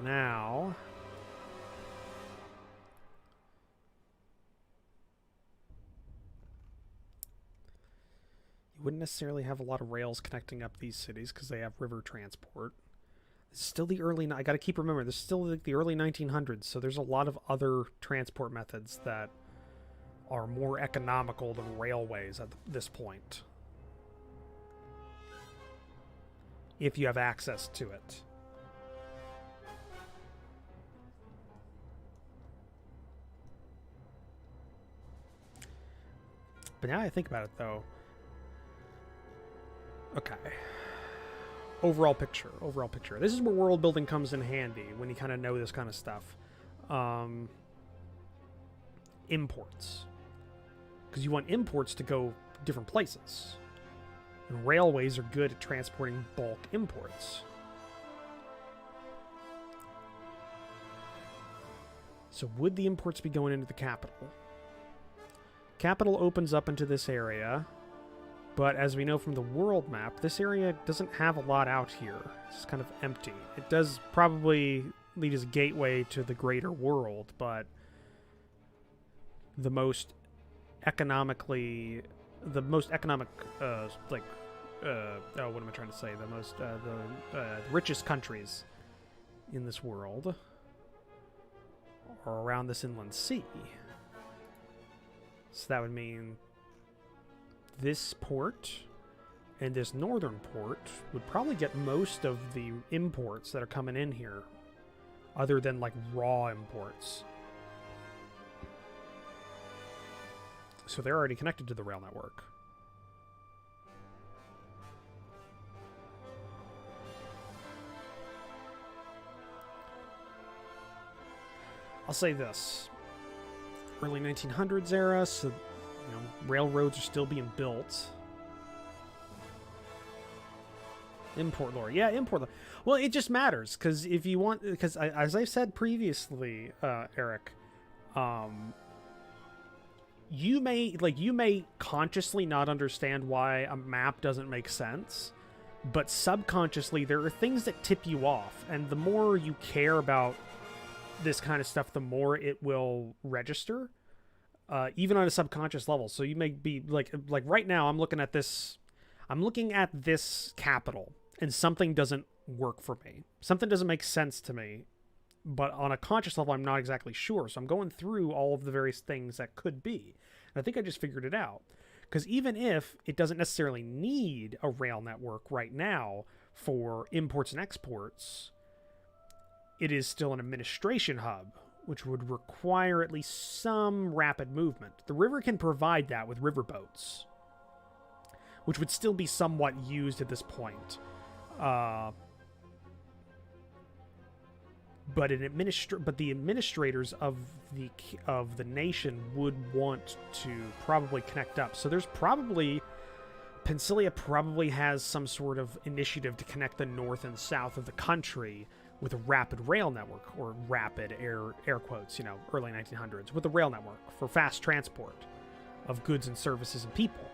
Now, you wouldn't necessarily have a lot of rails connecting up these cities because they have river transport. It's still the early... I got to keep remembering, this is still the early 1900s, so there's a lot of other transport methods that are more economical than railways at this point, if you have access to it. But now I think about it, though. Okay. Overall picture. This is where world building comes in handy, when you kind of know this kind of stuff. Imports. Because you want imports to go different places. And railways are good at transporting bulk imports. So would the imports be going into the capital? Capital opens up into this area, but as we know from the world map, this area doesn't have a lot out here. It's kind of empty. It does probably lead as a gateway to the greater world, but the most economic, what am I trying to say? The richest countries in this world are around this inland sea. So that would mean this port and this northern port would probably get most of the imports that are coming in here, other than like raw imports. So they're already connected to the rail network. I'll say this. Early 1900s era, so railroads are still being built. Import lore. Yeah, import lore. Well, it just matters, because if you want... Because as I said previously, Eric, you may consciously not understand why a map doesn't make sense, but subconsciously there are things that tip you off, and the more you care about this kind of stuff, the more it will register, even on a subconscious level. So you may be like right now I'm looking at this capital, and something doesn't work for me. Something doesn't make sense to me, but on a conscious level I'm not exactly sure. So I'm going through all of the various things that could be, and I think I just figured it out. Because even if it doesn't necessarily need a rail network right now for imports and exports, it is still an administration hub, which would require at least some rapid movement. The river can provide that with riverboats, which would still be somewhat used at this point. But the administrators of the nation would want to probably connect up. So there's probably... Pensilia probably has some sort of initiative to connect the north and south of the country with a rapid rail network, or rapid air quotes, early 1900s, with a rail network for fast transport of goods and services and people.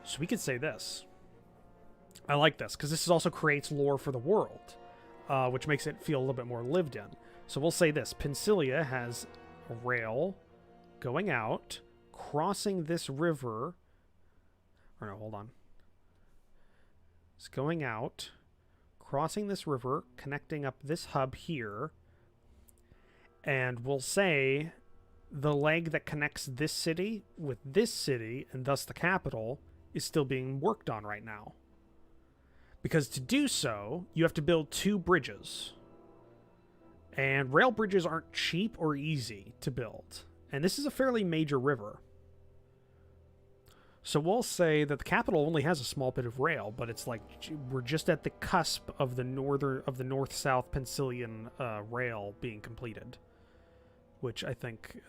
So we could say this. I like this, because this also creates lore for the world, which makes it feel a little bit more lived in. So we'll say this. Pensilia has a rail going out, crossing this river. Or no, hold on. It's going out, crossing this river, connecting up this hub here, and we'll say the leg that connects this city with this city, and thus the capital, is still being worked on right now. Because to do so, you have to build 2 bridges. And rail bridges aren't cheap or easy to build. And this is a fairly major river. So we'll say that the capital only has a small bit of rail, but it's like we're just at the cusp of the north-south Pensilian rail being completed, which I think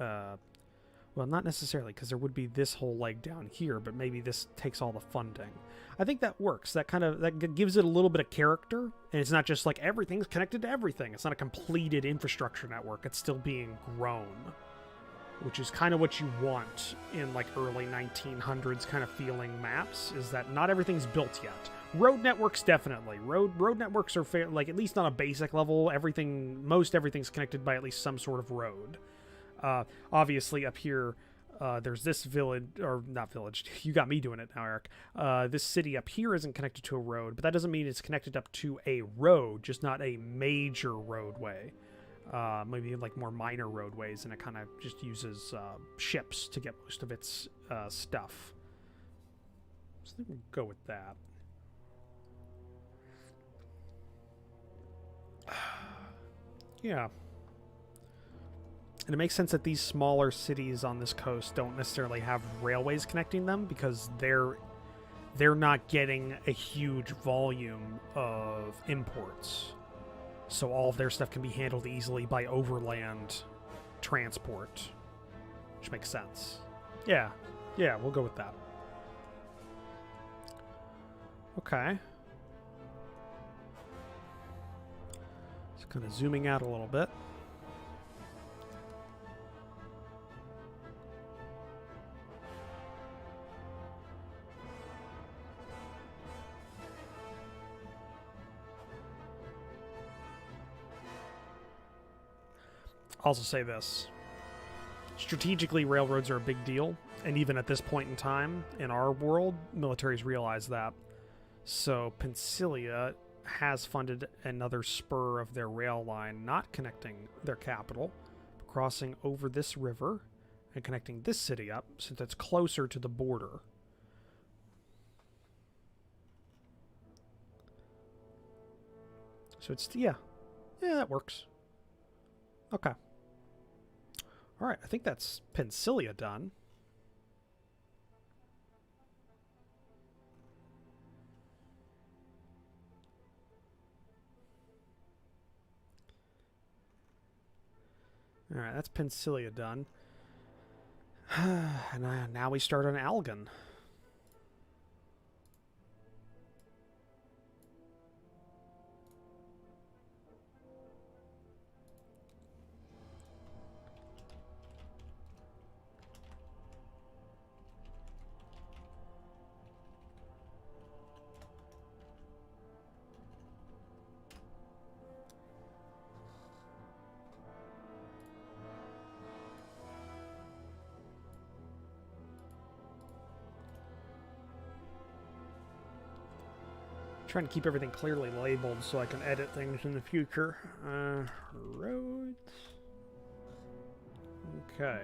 Well, not necessarily, because there would be this whole leg down here, but maybe this takes all the funding. I think that works. That gives it a little bit of character, and it's not just like everything's connected to everything. It's not a completed infrastructure network. It's still being grown, which is kind of what you want in like early 1900s kind of feeling maps, is that not everything's built yet. Road networks, definitely. Road networks are fair, like at least on a basic level, most everything's connected by at least some sort of road. Obviously, up here, there's this village, or not village, you got me doing it now, Eric. This city up here isn't connected to a road, but that doesn't mean it's connected up to a road, just not a major roadway. Maybe like more minor roadways, and it kind of just uses ships to get most of its stuff. So I think we'll go with that. Yeah. And it makes sense that these smaller cities on this coast don't necessarily have railways connecting them, because they're not getting a huge volume of imports. So all of their stuff can be handled easily by overland transport, which makes sense. Yeah, we'll go with that. Okay. So kind of zooming out a little bit. Also say this. Strategically, railroads are a big deal, and even at this point in time, in our world, militaries realize that. So Pensilia has funded another spur of their rail line, not connecting their capital, but crossing over this river and connecting this city up, since it's closer to the border. So it's, yeah, that works. Okay. Alright, I think that's Pensilia done. Alright, that's Pensilia done. And now we start on Algon. Trying to keep everything clearly labeled so I can edit things in the future. Roads. Okay.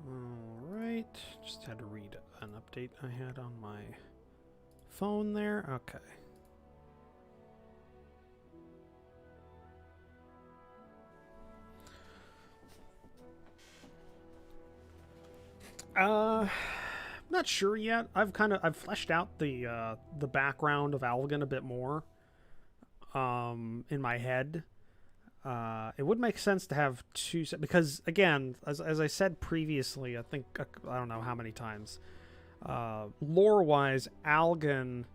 Alright. Just had to read an update I had on my phone there. Okay. Not sure yet. I've fleshed out the background of Algon a bit more in my head. It would make sense to have two, because again, as I said previously, I think I don't know how many times, lore-wise, Algon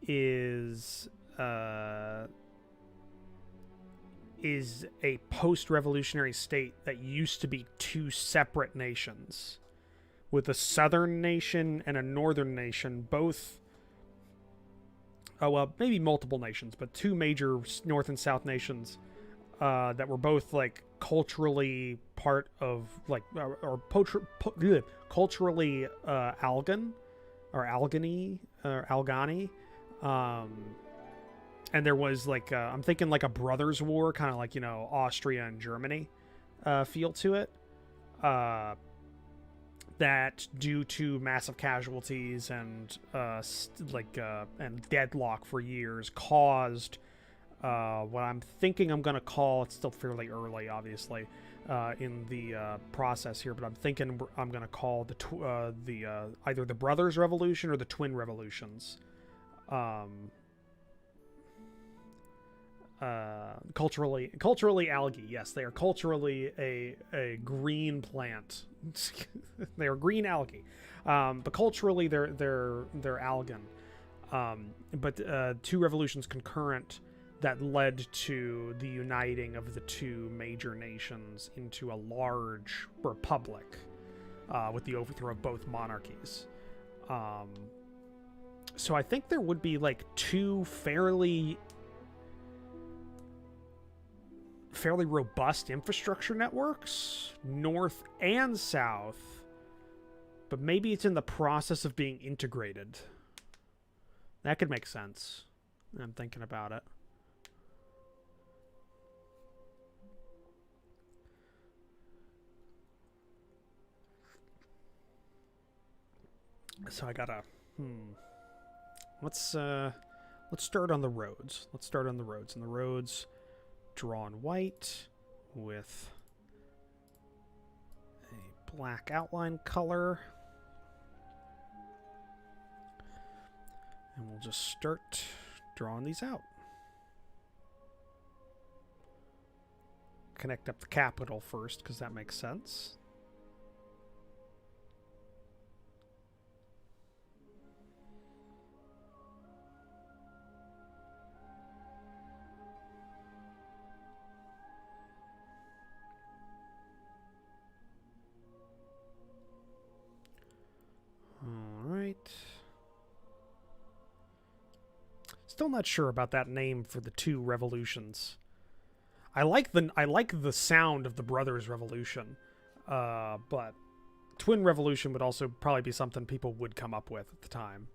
is a post-revolutionary state that used to be two separate nations, with a southern nation and a northern nation, both, maybe multiple nations, but two major north and south nations that were both like culturally part of like culturally Algon or Algany or Algani, and there was like I'm thinking like a brothers' war, kind of like, you know, Austria and Germany feel to it. That due to massive casualties and and deadlock for years caused What I'm thinking I'm going to call, it's still fairly early, obviously, in the process here, but I'm thinking I'm going to call either the Brothers Revolution or the Twin Revolutions. Culturally algae. Yes, they are culturally a green plant. They are green algae, but culturally they're algan. But two revolutions concurrent that led to the uniting of the two major nations into a large republic with the overthrow of both monarchies. So I think there would be like two fairly robust infrastructure networks, north and south, but maybe it's in the process of being integrated. That could make sense. I'm thinking about it. So I gotta let's start on the roads. And the roads drawn white with a black outline color. And we'll just start drawing these out. Connect up the capital first, because that makes sense. Still not sure about that name for the two revolutions. I like the sound of the Brothers Revolution, but Twin Revolution would also probably be something people would come up with at the time.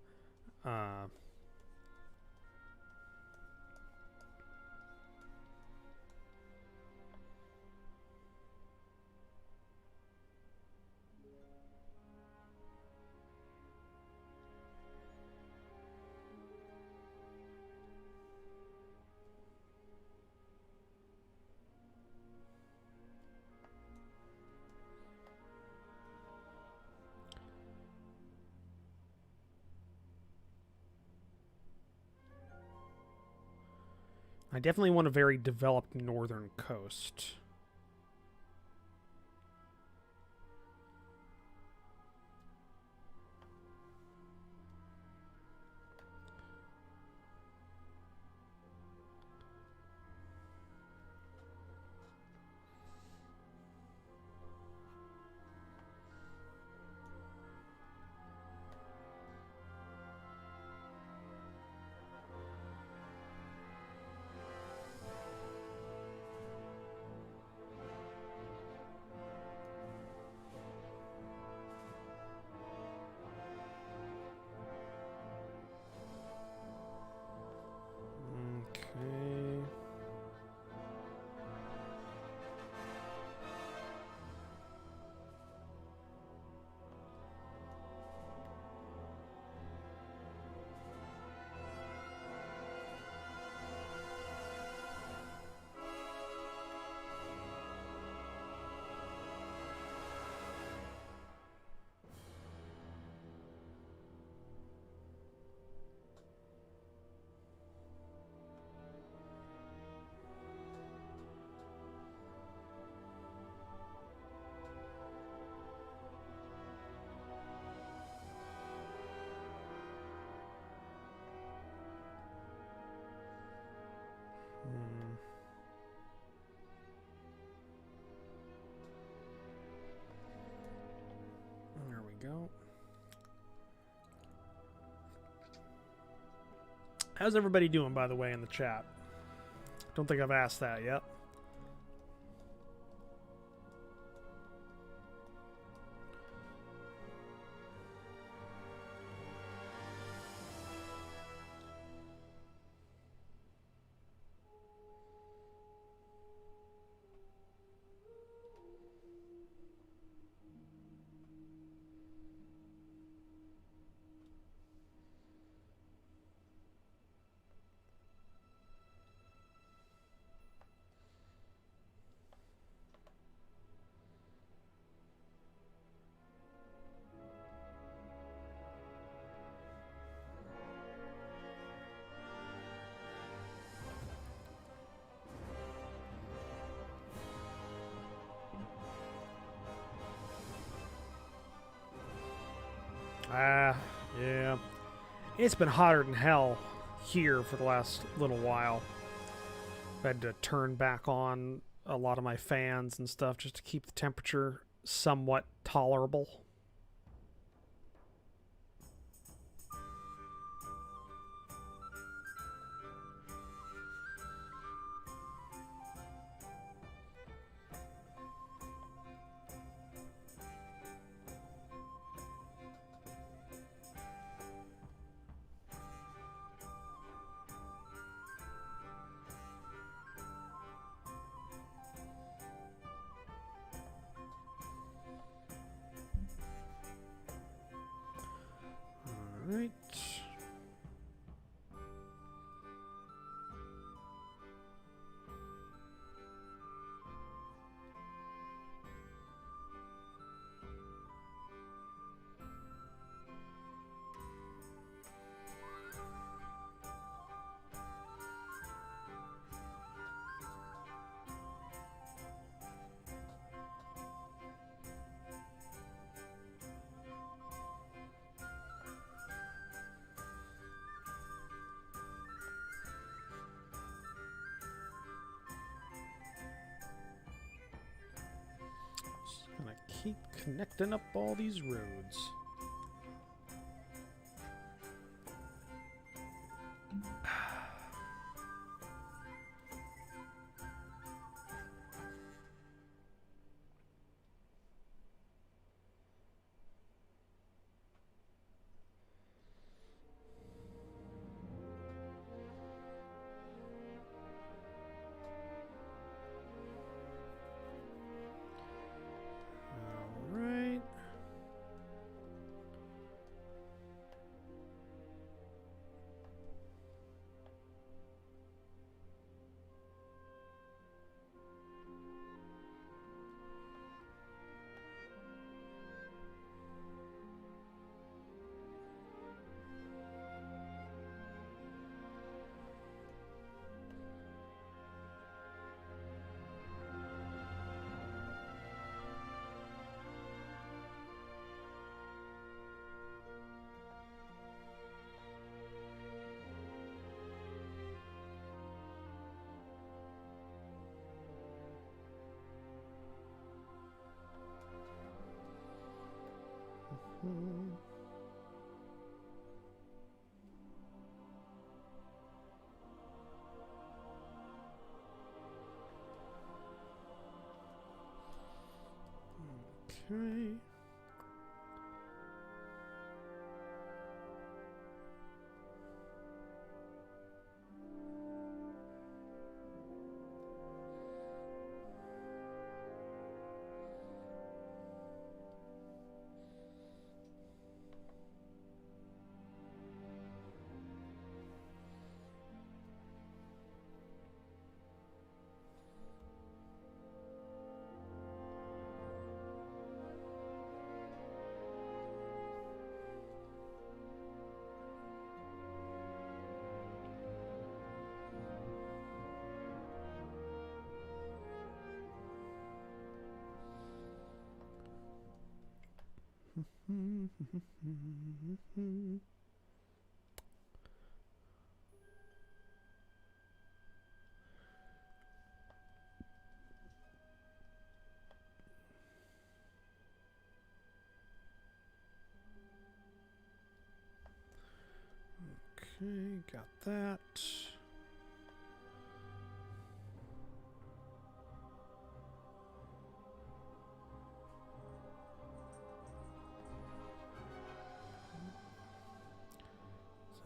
I definitely want a very developed northern coast. There we go. How's everybody doing, by the way, in the chat? Don't think I've asked that yet. It's been hotter than hell here for the last little while. I've had to turn back on a lot of my fans and stuff just to keep the temperature somewhat tolerable. Right. Gonna keep connecting up all these roads. All right. Okay. Okay, got that.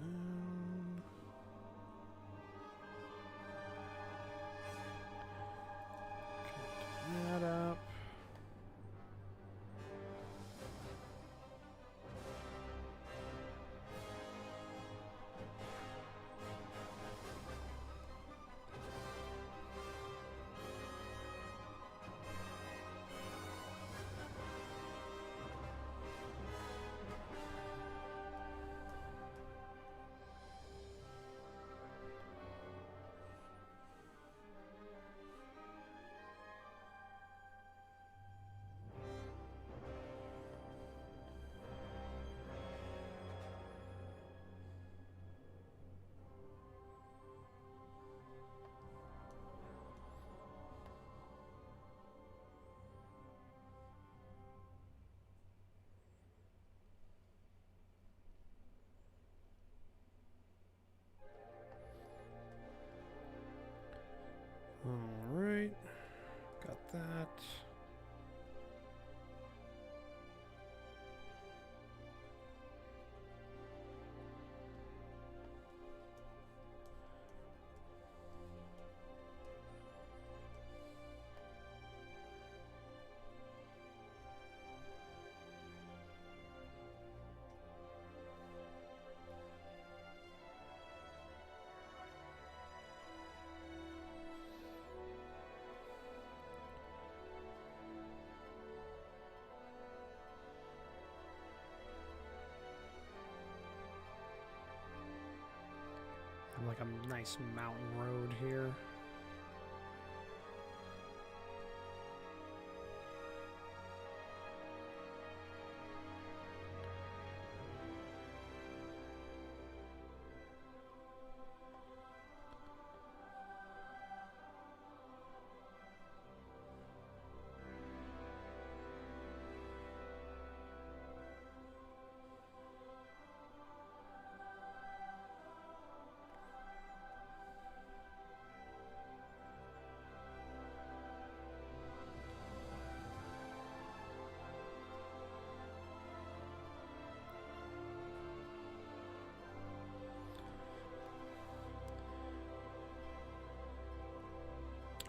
Down. Get that up. Alright. Got that. Like a nice mountain road here.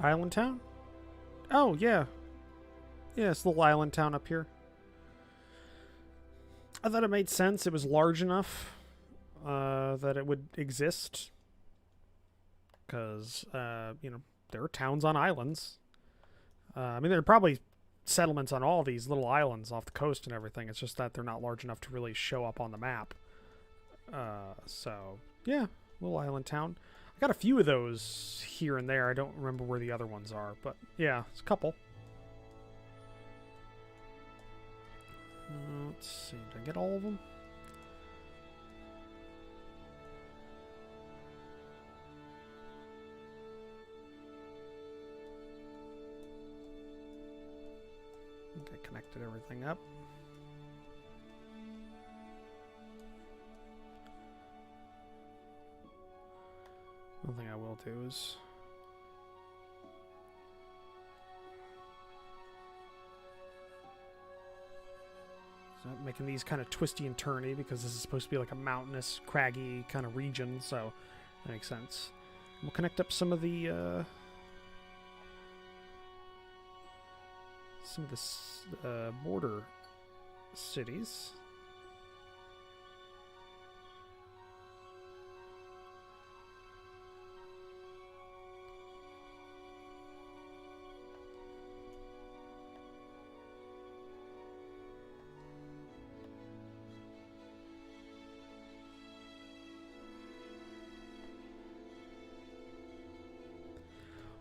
Island town? Oh, yeah. Yeah, it's a little island town up here. I thought it made sense. It was large enough that it would exist. Because, you know, there are towns on islands. I mean, there are probably settlements on all these little islands off the coast and everything. It's just that they're not large enough to really show up on the map. So, yeah, little island town. I got a few of those here and there. I don't remember where the other ones are, but yeah, it's a couple. Let's see, did I get all of them? I think I connected everything up. One thing I will do is making these kind of twisty and turny because this is supposed to be like a mountainous, craggy kind of region, so that makes sense. We'll connect up some of the border cities.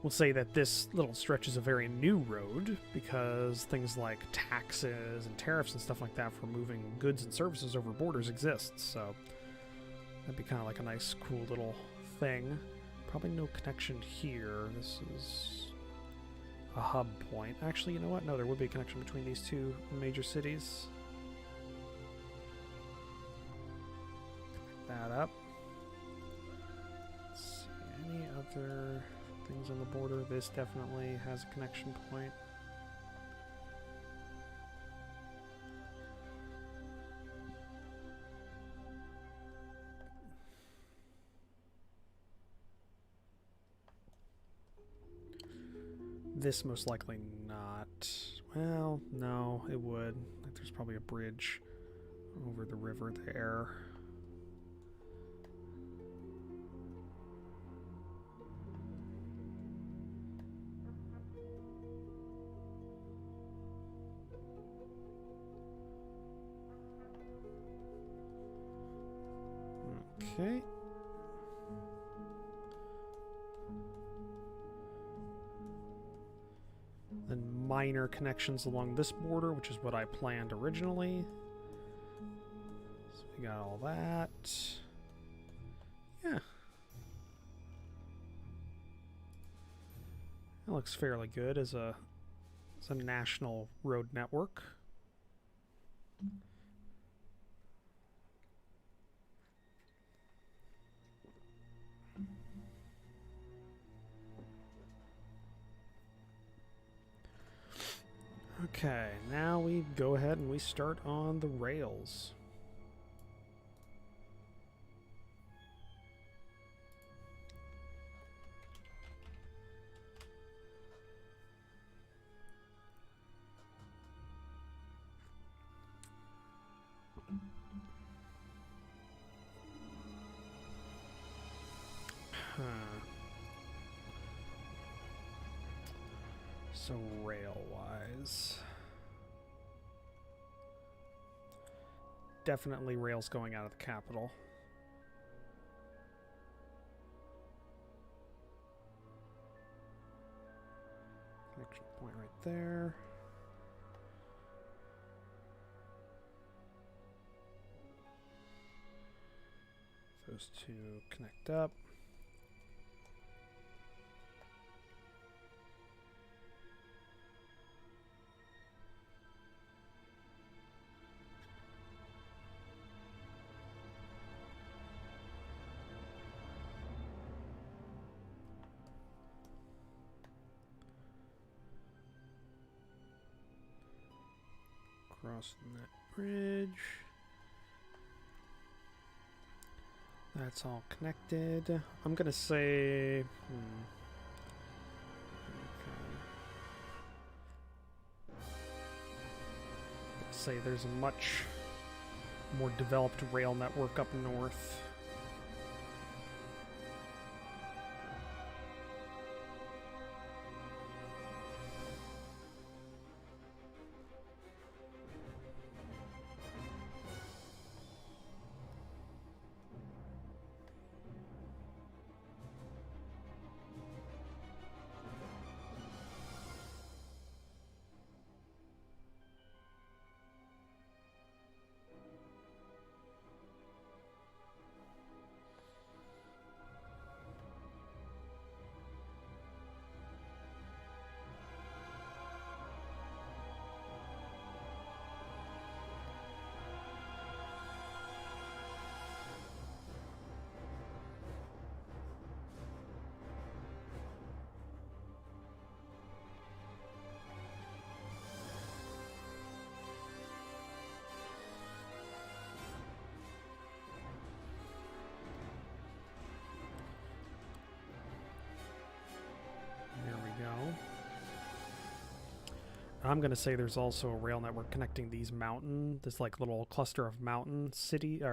We'll say that this little stretch is a very new road because things like taxes and tariffs and stuff like that for moving goods and services over borders exists. So that'd be kind of like a nice, cool little thing. Probably no connection here. This is a hub point. Actually, you know what? No, there would be a connection between these two major cities. Connect that up. Let's see, any other things on the border? This definitely has a connection point. This most likely not. Well, no, it would. Like, there's probably a bridge over the river there. Okay. Then minor connections along this border, which is what I planned originally. So we got all that. Yeah. That looks fairly good as a national road network. Okay, now we go ahead and we start on the rails. So rail-wise, definitely rails going out of the capital. Connection point right there. Those two connect up. Crossing that bridge. That's all connected. I'm gonna say... say there's a much more developed rail network up north. I'm going to say there's also a rail network connecting this like little cluster of mountain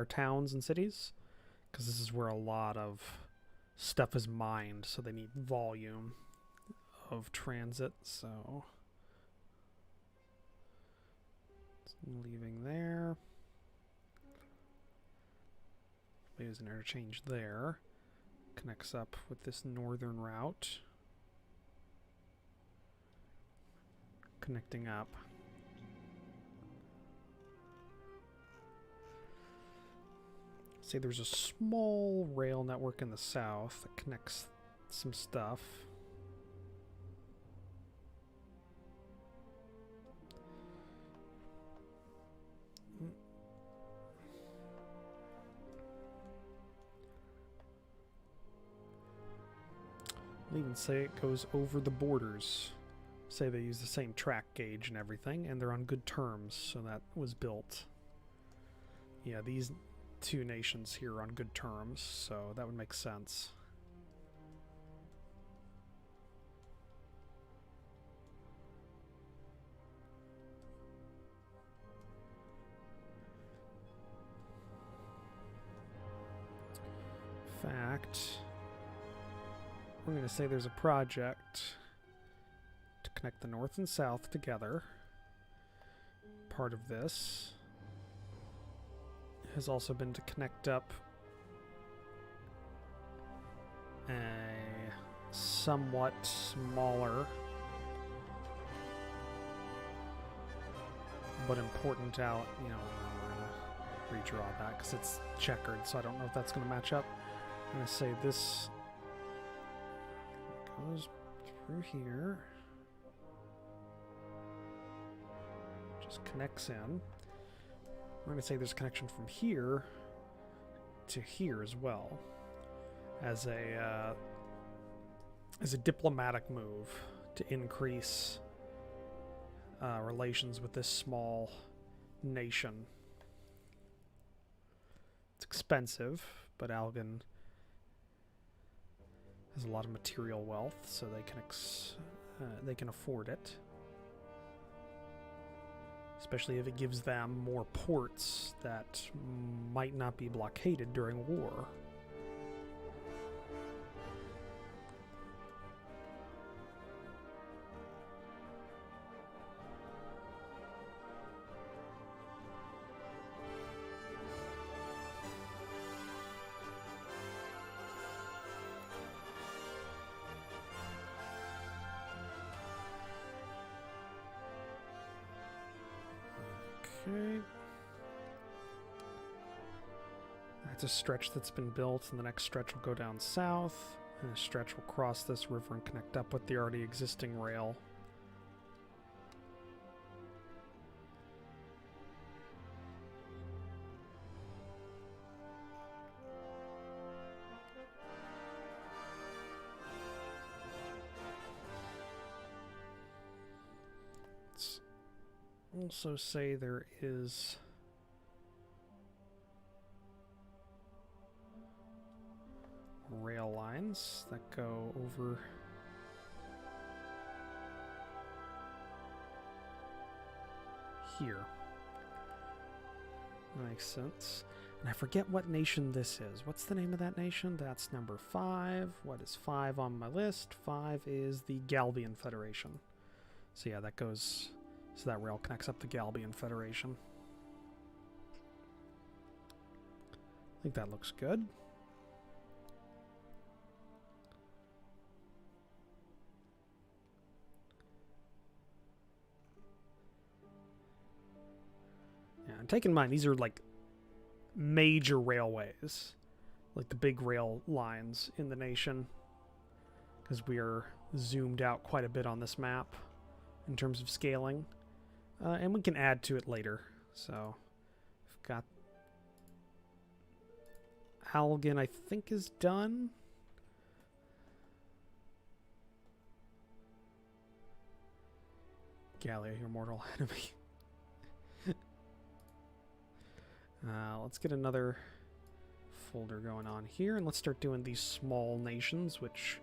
towns and cities, because this is where a lot of stuff is mined, so they need volume of transit. So leaving there. There's an interchange there. Connects up with this northern route. Connecting up. See, there's a small rail network in the south that connects some stuff. I'll even say it goes over the borders. Say they use the same track gauge and everything, and they're on good terms, so that was built. Yeah, these two nations here are on good terms, so that would make sense. In fact, we're going to say there's a project to connect the north and south together. Part of this has also been to connect up a somewhat smaller but important out, we're going to redraw that because it's checkered, so I don't know if that's going to match up. I'm going to say this goes through here. Just connects in. We're going to say there's a connection from here to here as well, as a diplomatic move to increase relations with this small nation. It's expensive, but Algon has a lot of material wealth, so they can afford it. Especially if it gives them more ports that might not be blockaded during war. Okay. That's a stretch that's been built, and the next stretch will go down south, and a stretch will cross this river and connect up with the already existing rail. Also say there is rail lines that go over here. Makes sense. And I forget what nation this is. What's the name of that nation? That's number 5. What is 5 on my list? 5 is the Galbian Federation. So yeah, that goes... So that rail connects up the Galbian Federation. I think that looks good. Yeah, and take in mind, these are like major railways. Like the big rail lines in the nation. Because we are zoomed out quite a bit on this map in terms of scaling. And we can add to it later. So, I've got Algon, I think, is done. Gallia, your mortal enemy. Let's get another folder going on here, and let's start doing these small nations, which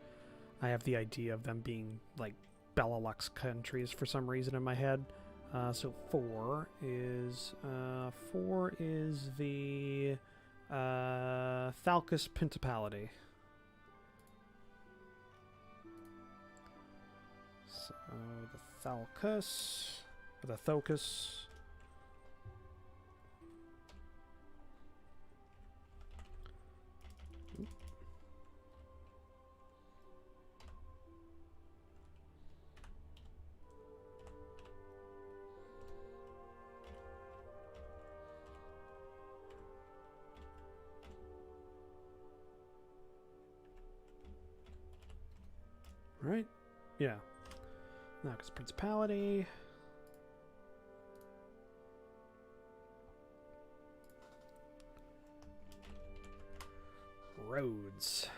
I have the idea of them being like Benelux countries for some reason in my head. So 4 is the Thalcus Principality. So the Thalcus, or the Thocus. Right? Yeah. Thalcus Principality. Roads.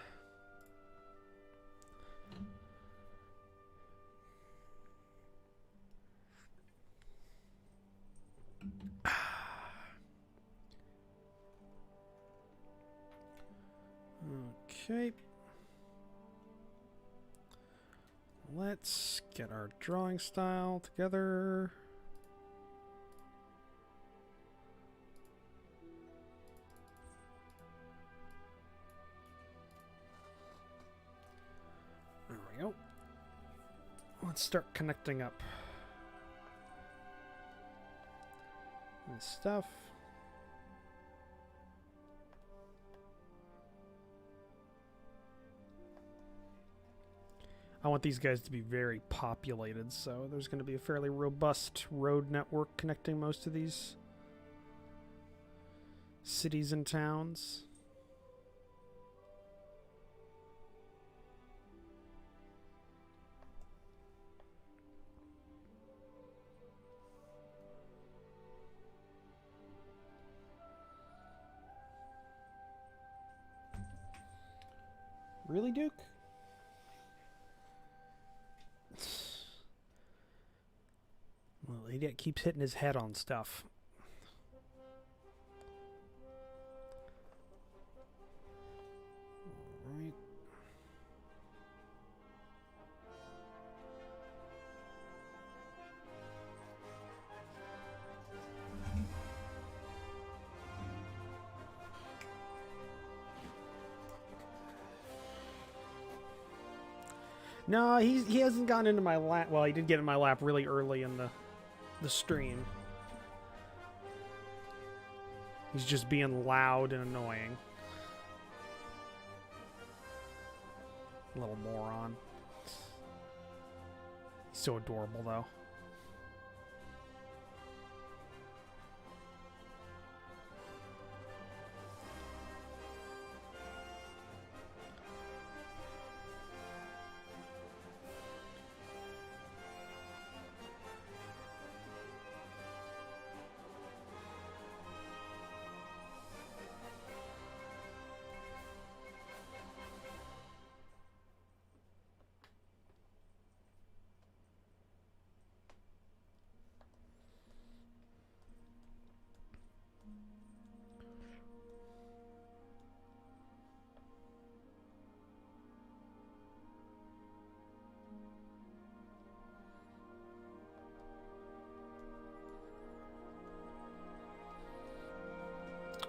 Okay. Let's get our drawing style together. There we go. Let's start connecting up this stuff. I want these guys to be very populated, so there's going to be a fairly robust road network connecting most of these cities and towns. Really, Duke? Well, idiot keeps hitting his head on stuff. Alright. No, he hasn't gotten into my lap. Well, he did get in my lap really early in the stream. He's just being loud and annoying. Little moron. He's so adorable, though.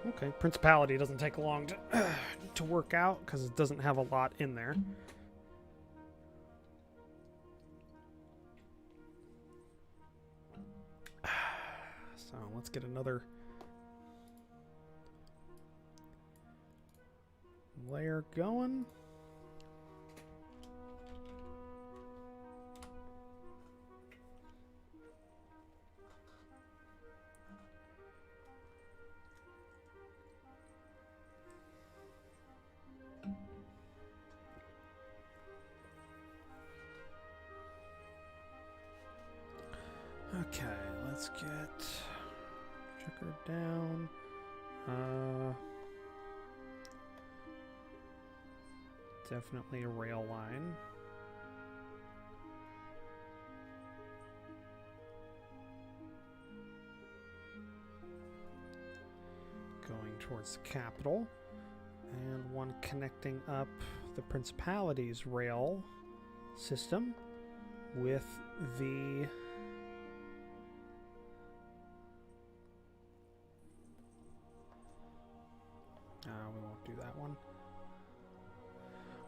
Okay, Principality doesn't take long to work out because it doesn't have a lot in there. So let's get another layer going. Okay, let's get checker down. Definitely a rail line. Going towards the capital. And one connecting up the Principality's rail system with the we won't do that one.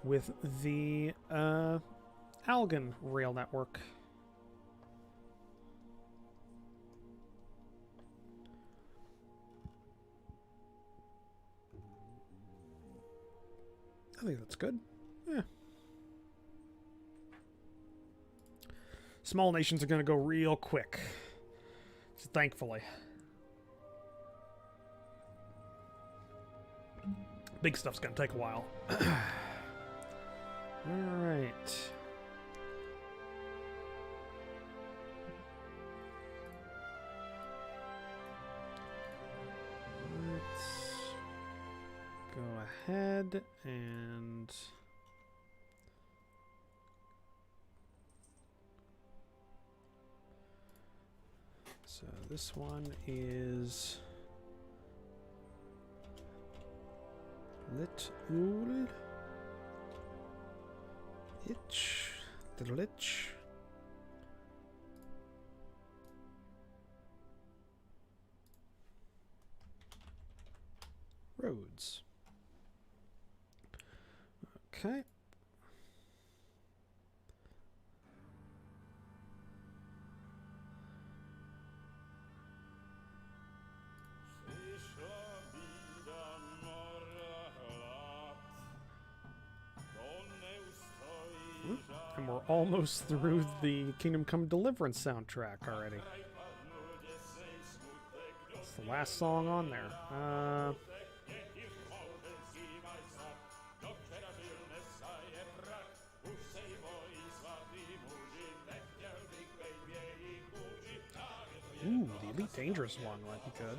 With the Algan rail network. I think that's good. Yeah. Small nations are going to go real quick. So thankfully. Big stuff's going to take a while. Alright. Let's go ahead and so this one is Litul Itch the Lich Roads. Okay. And we're almost through the Kingdom Come Deliverance soundtrack already. It's the last song on there. Ooh, the Elite Dangerous one might be good.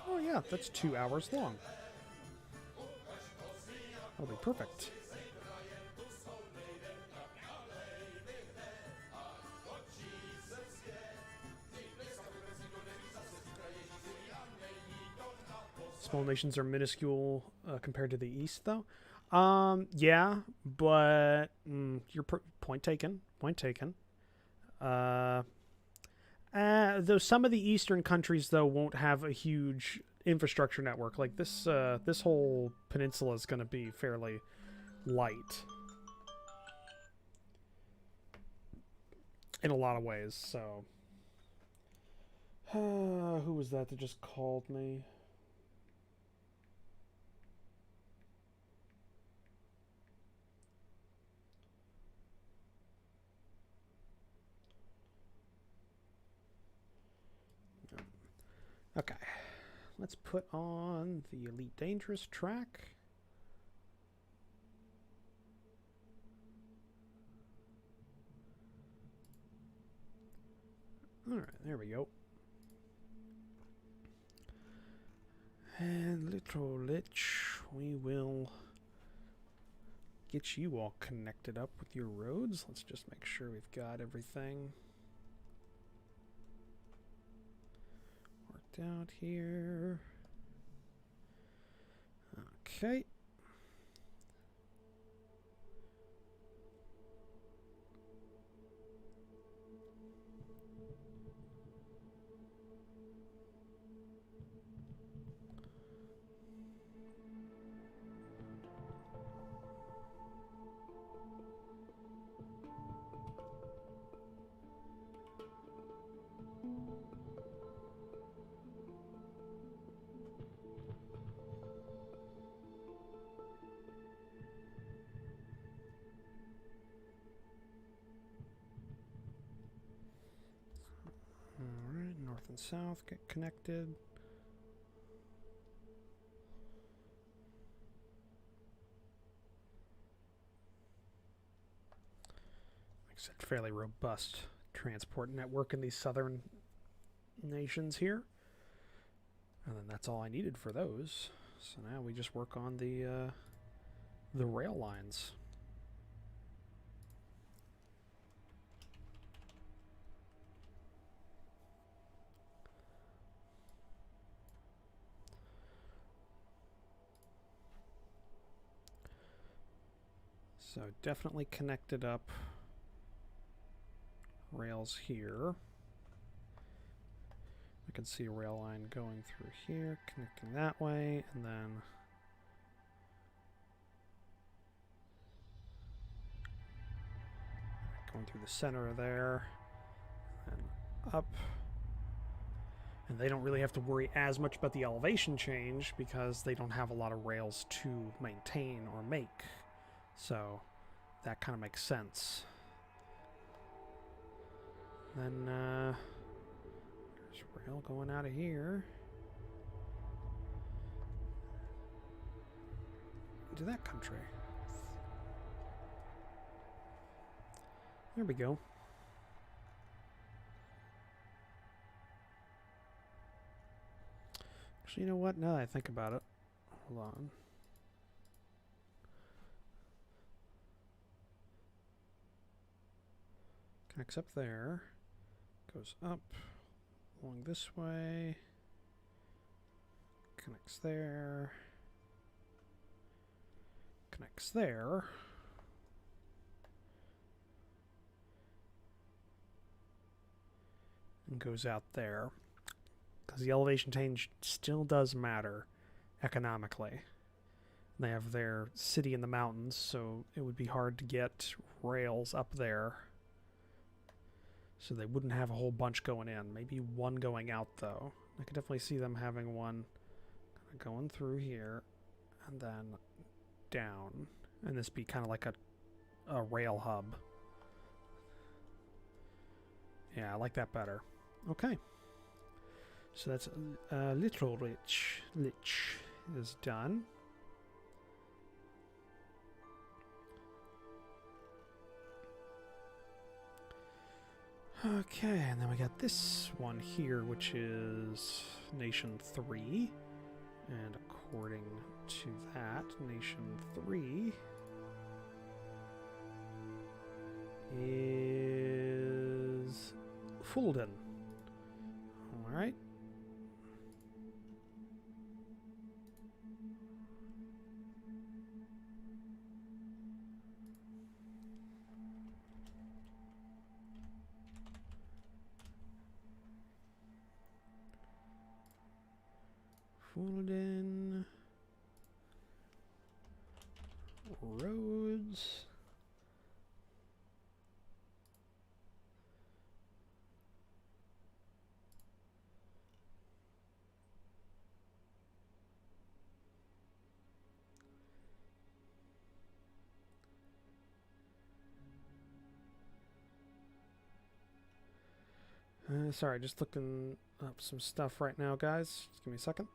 Oh yeah, that's 2 hours long. That'll be perfect. Small nations are minuscule compared to the East, though. Yeah, but your point taken. Point taken. Though some of the Eastern countries, though, won't have a huge infrastructure network. Like this, this whole peninsula is going to be fairly light in a lot of ways. So, who was that just called me? Okay, let's put on the Elite Dangerous track. Alright, there we go. And Little Lich, we will get you all connected up with your roads. Let's just make sure we've got everything worked out here. Okay. Alright, north and south get connected. Like I said, fairly robust transport network in these southern nations here. And then that's all I needed for those. So now we just work on the rail lines. So definitely connected up rails here. I can see a rail line going through here, connecting that way, and then going through the center there, and up. And they don't really have to worry as much about the elevation change because they don't have a lot of rails to maintain or make. So that kind of makes sense. Then there's rail going out of here into that country. There we go. Actually, you know what? Now that I think about it, hold on. Connects up there, goes up along this way, connects there, connects there, and goes out there. Because the elevation change still does matter economically. They have their city in the mountains, so it would be hard to get rails up there. So they wouldn't have a whole bunch going in. Maybe one going out, though. I could definitely see them having one going through here and then down. And this be kind of like a rail hub. Yeah, I like that better. Okay. So that's Little Lich. Lich is done. Okay, and then we got this one here, which is Nation 3. And according to that, Nation 3 is Fulden. Alright. Fulden. Roads. Sorry, just looking up some stuff right now, guys. Just give me a second.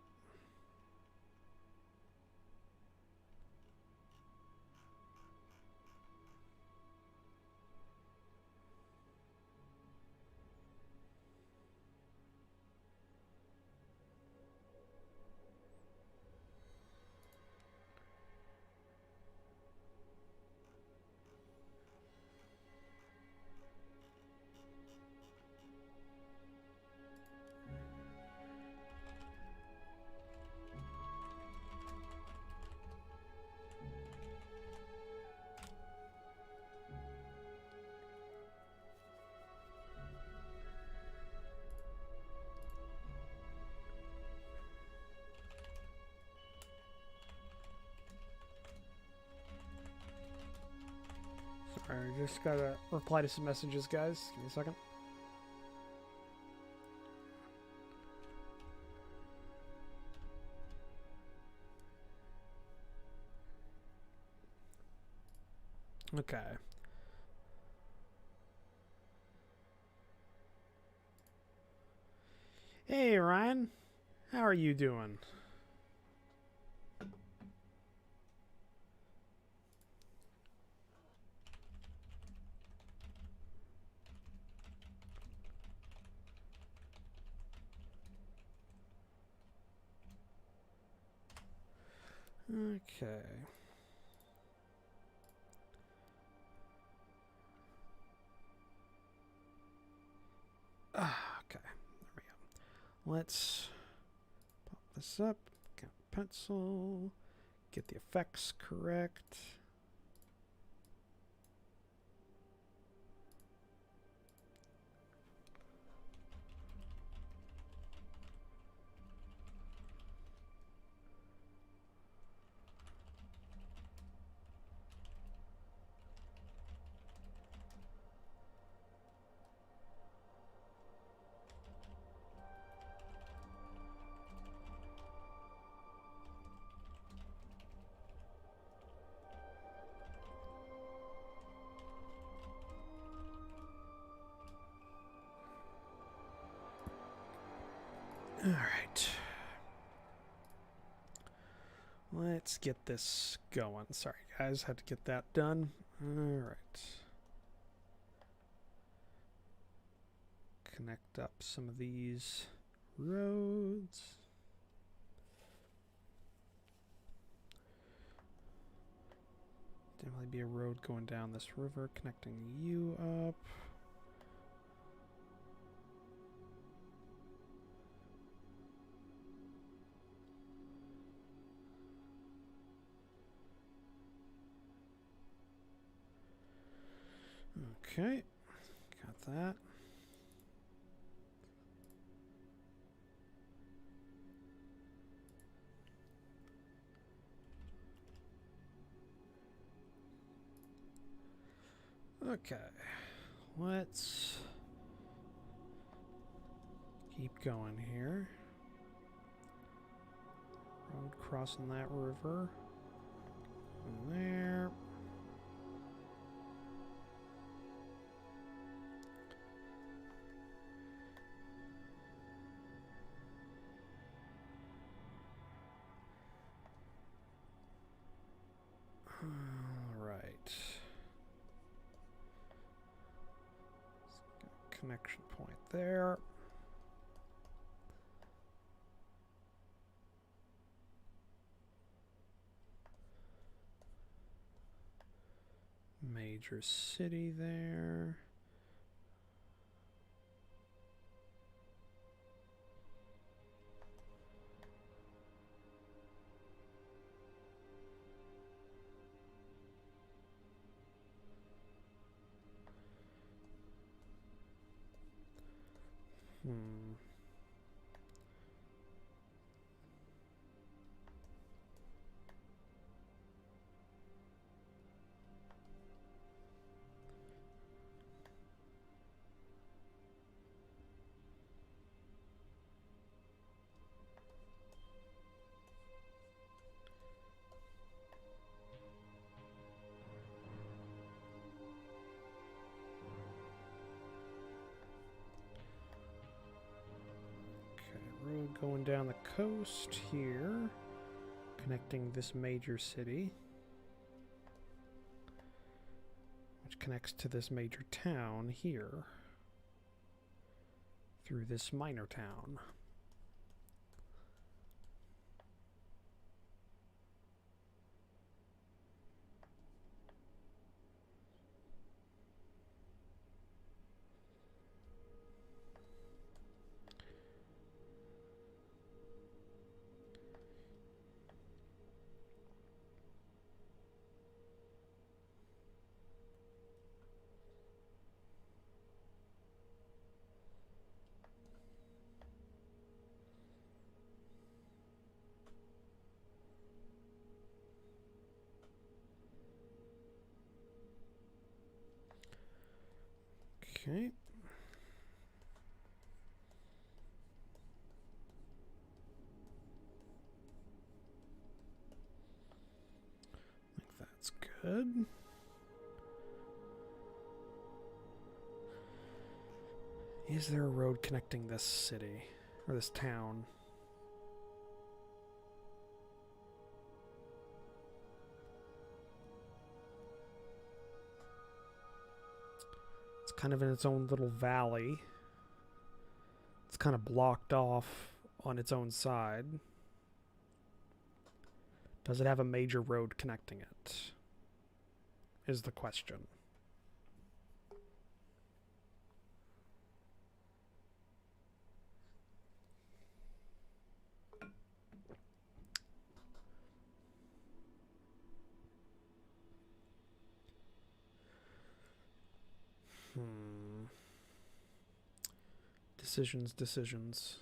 Sorry, just gotta reply to some messages, guys. Give me a second. Okay. Hey, Ryan. How are you doing? Okay. Okay. There we go. Let's pop this up. Got pencil. Get the effects correct. All right. Let's get this going. Sorry, guys. Had to get that done. All right. Connect up some of these roads. Definitely be a road going down this river, connecting you up. Okay, got that. Okay, let's keep going here. Road crossing that river. And there. All right. Connection point there. Major city there. Road going down the coast here, connecting this major city, which connects to this major town here through this minor town. Okay. I think that's good. Is there a road connecting this city or this town? It's kind of in its own little valley. It's kind of blocked off on its own side. Does it have a major road connecting it? Is the question. Decisions.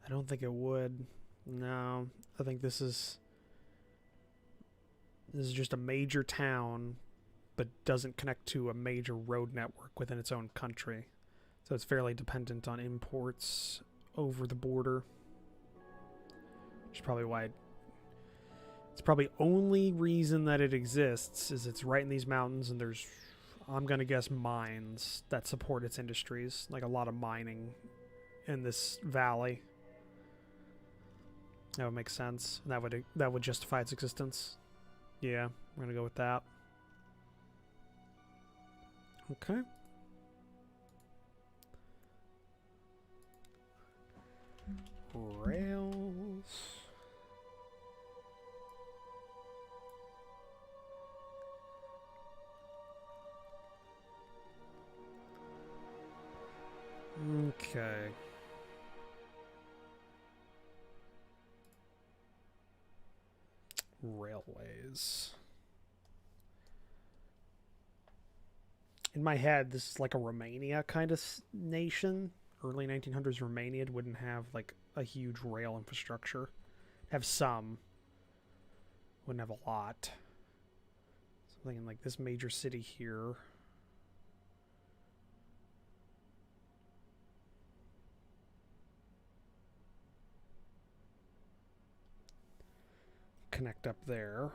I don't think it would. No, I think this is just a major town, but doesn't connect to a major road network within its own country. So it's fairly dependent on imports over the border. Which is probably why it's probably only reason that it exists is it's right in these mountains and there's, I'm going to guess, mines that support its industries. Like a lot of mining in this valley. That would make sense. That would justify its existence. Yeah, we're going to go with that. Okay. Rails. Okay. Railways. In my head, this is like a Romania kind of nation. Early 1900s Romania wouldn't have like a huge rail infrastructure. Have some. Wouldn't have a lot. Something in like this major city here. Connect up there.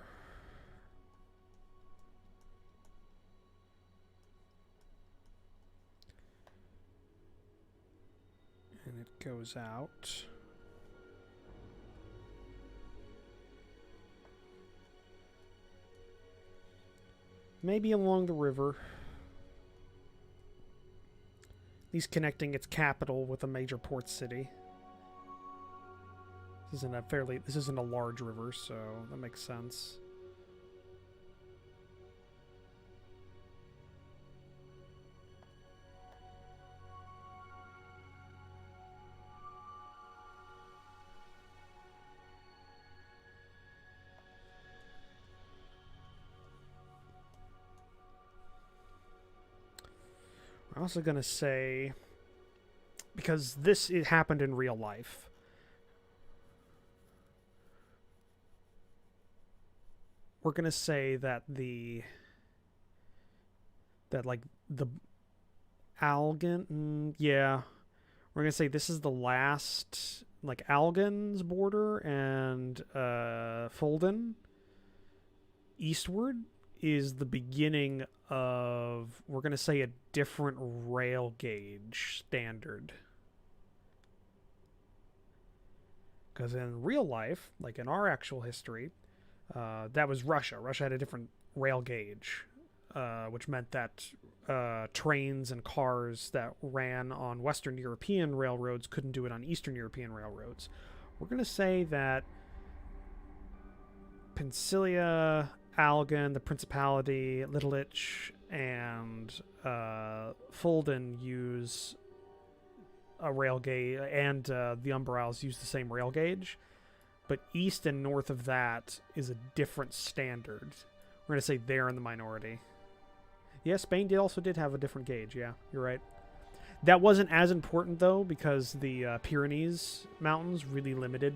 And it goes out. Maybe along the river. At least connecting its capital with a major port city. This isn't a large river, so that makes sense. I'm also going to say, because it happened in real life, we're going to say that the Algan, yeah, we're going to say this is the last, like, Algan's border, and Fulden eastward is the beginning of, we're going to say, a different rail gauge standard. Because in real life, like in our actual history, that was Russia. Russia had a different rail gauge, which meant that trains and cars that ran on Western European railroads couldn't do it on Eastern European railroads. We're going to say that Pensilia, Algan, the Principality, Littlich, and Fulden use a rail gauge, and the Umbrals use the same rail gauge, but east and north of that is a different standard. We're going to say they're in the minority. Yeah, Spain also did have a different gauge. Yeah, you're right. That wasn't as important, though, because the Pyrenees Mountains really limited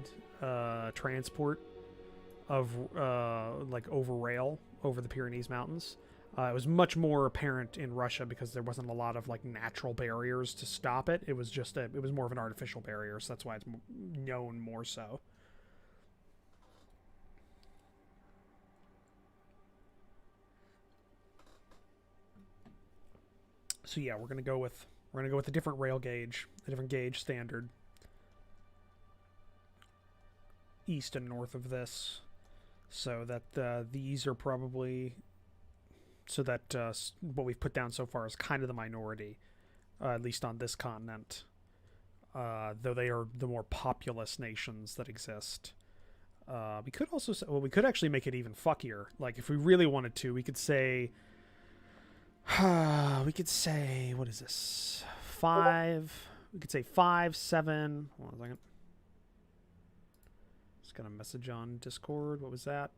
transport of over rail over the Pyrenees Mountains. It was much more apparent in Russia because there wasn't a lot of like natural barriers to stop it. It was just it was more of an artificial barrier, so that's why it's known more so. So yeah, we're gonna go with a different rail gauge, a different gauge standard, east and north of this, so that these are probably, so that what we've put down so far is kind of the minority, at least on this continent, though they are the more populous nations that exist. We could also say, well, we could actually make it even fuckier. Like, if we really wanted to, we could say, what is this? 5. We could say 5, 7. Hold on a second. Just got a message on Discord. What was that?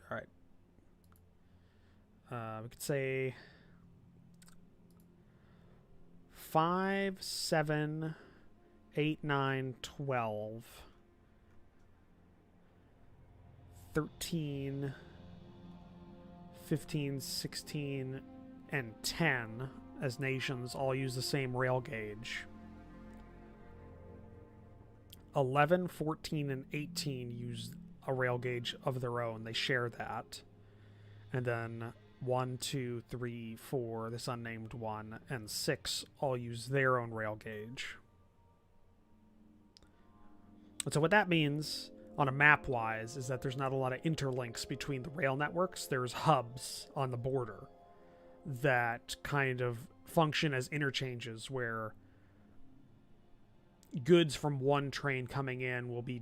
All right. We could say 5, 7, 8, 9, 12, 13, 15, 16, and 10 as nations all use the same rail gauge. 11, 14, and 18 use a rail gauge of their own. They share that. And then 1, 2, 3, 4, this unnamed one, and 6 all use their own rail gauge. And so what that means, on a map-wise, is that there's not a lot of interlinks between the rail networks. There's hubs on the border that kind of function as interchanges where goods from one train coming in will be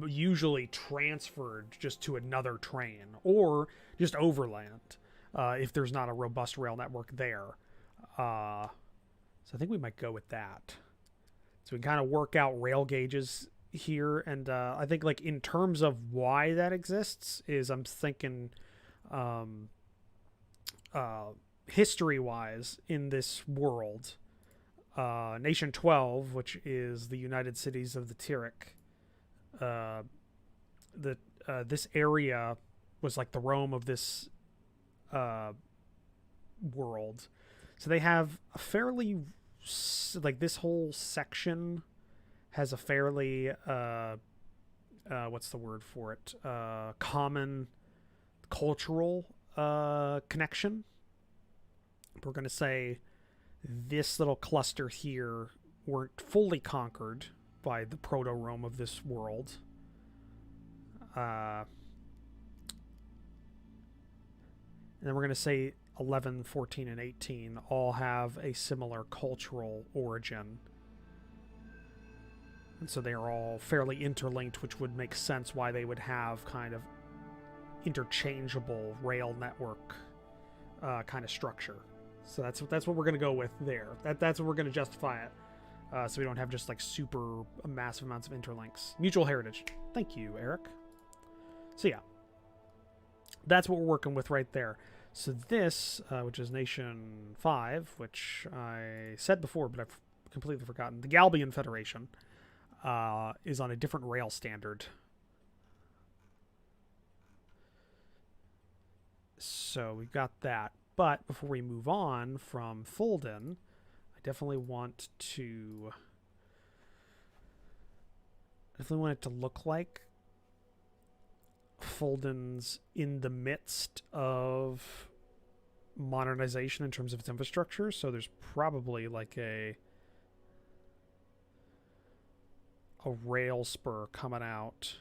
usually transferred just to another train or just overland if there's not a robust rail network there. So I think we might go with that. So we can kind of work out rail gauges here, and I think, like, in terms of why that exists is, I'm thinking history-wise in this world, Nation 12, which is the United Cities of the Tyrrhic, this area was like the Rome of this world. So they have a fairly, like, this whole section has a fairly what's the word for it, common cultural connection. We're going to say this little cluster here weren't fully conquered by the proto-Rome of this world. And then we're going to say 11, 14, and 18 all have a similar cultural origin. And so they are all fairly interlinked, which would make sense why they would have kind of interchangeable rail network kind of structure. So that's what we're going to go with there. That's what we're going to justify it. So we don't have just like super massive amounts of interlinks. Mutual heritage. Thank you, Eric. So yeah, that's what we're working with right there. So this, which is Nation 5, which I said before, but I've completely forgotten. The Galbian Federation is on a different rail standard. So we've got that. But before we move on from Fulden, I definitely want it to look like Fulden's in the midst of modernization in terms of its infrastructure. So there's probably like a rail spur coming out.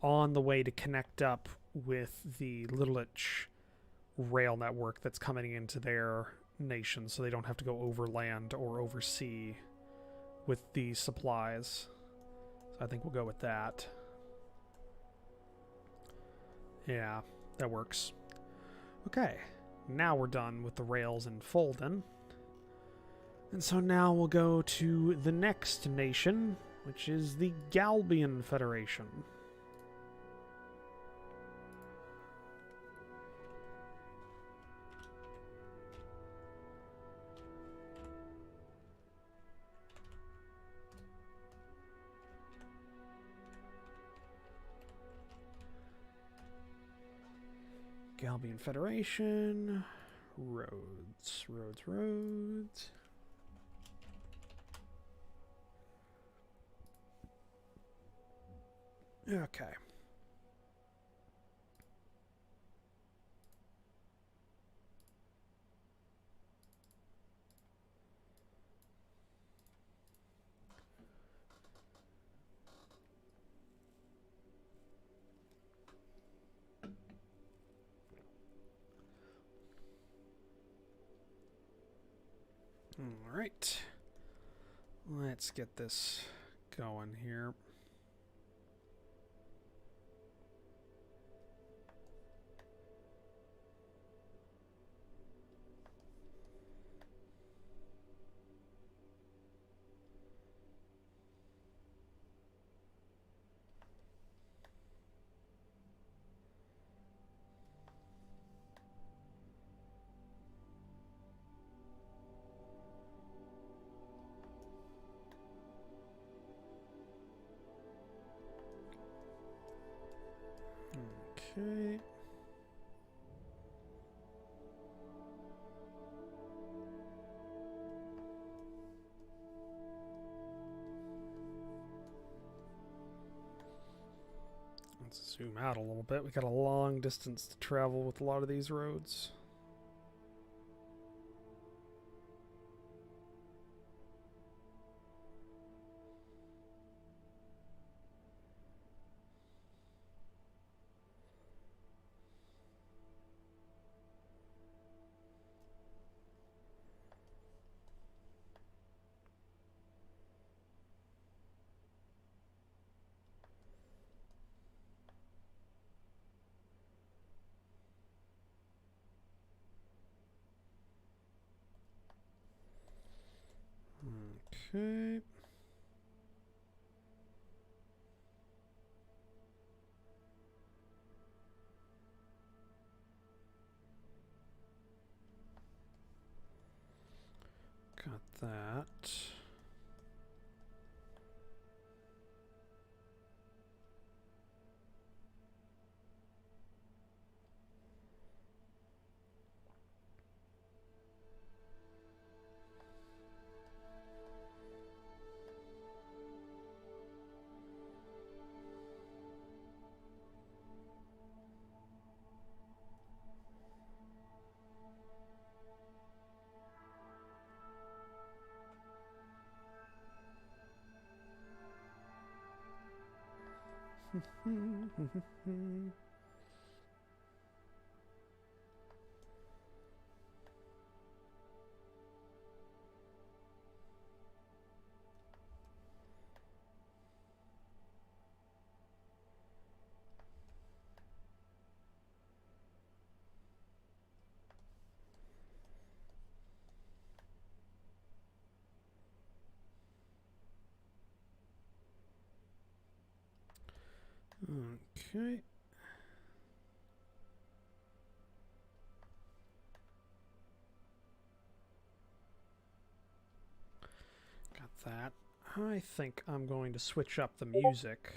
On the way to connect up with the Littlich rail network that's coming into their nation, so they don't have to go overland or oversea with the supplies. So I think we'll go with that. Yeah, that works. Okay, now we're done with the rails in Fulden. And so now we'll go to the next nation, which is the Galbian Federation. Galbian Federation. Roads. Okay. All right. Let's get this going here. Okay. Let's zoom out a little bit. We got a long distance to travel with a lot of these roads. Okay. Got that. Okay. Got that. I think I'm going to switch up the music.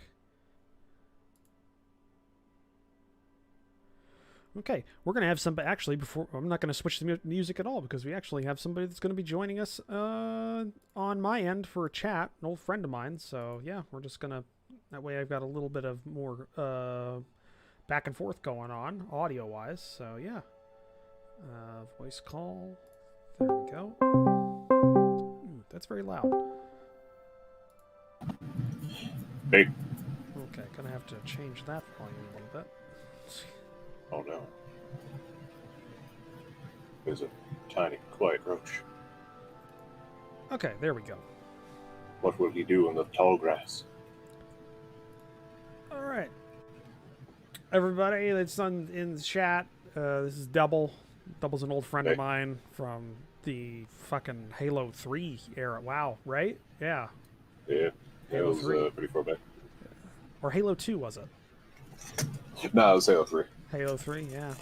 Okay, we're going to have somebody, actually, before, I'm not going to switch the music at all, because we actually have somebody that's going to be joining us on my end for a chat, an old friend of mine, so yeah, we're just going to, that way I've got a little bit of more back and forth going on, audio-wise, so yeah. Voice call, there we go. Ooh, that's very loud. Big. Okay, gonna have to change that volume a little bit. Oh no. There's a tiny, quiet roach. Okay, there we go. What will he do in the tall grass? Alright. Everybody that's in the chat, this is Double. Double's an old friend of mine from the fucking Halo 3 era. Wow, right? Yeah. Yeah, Halo it was 3. pretty far back. Or Halo 2, was it? No, it was Halo 3. Halo 3, yeah.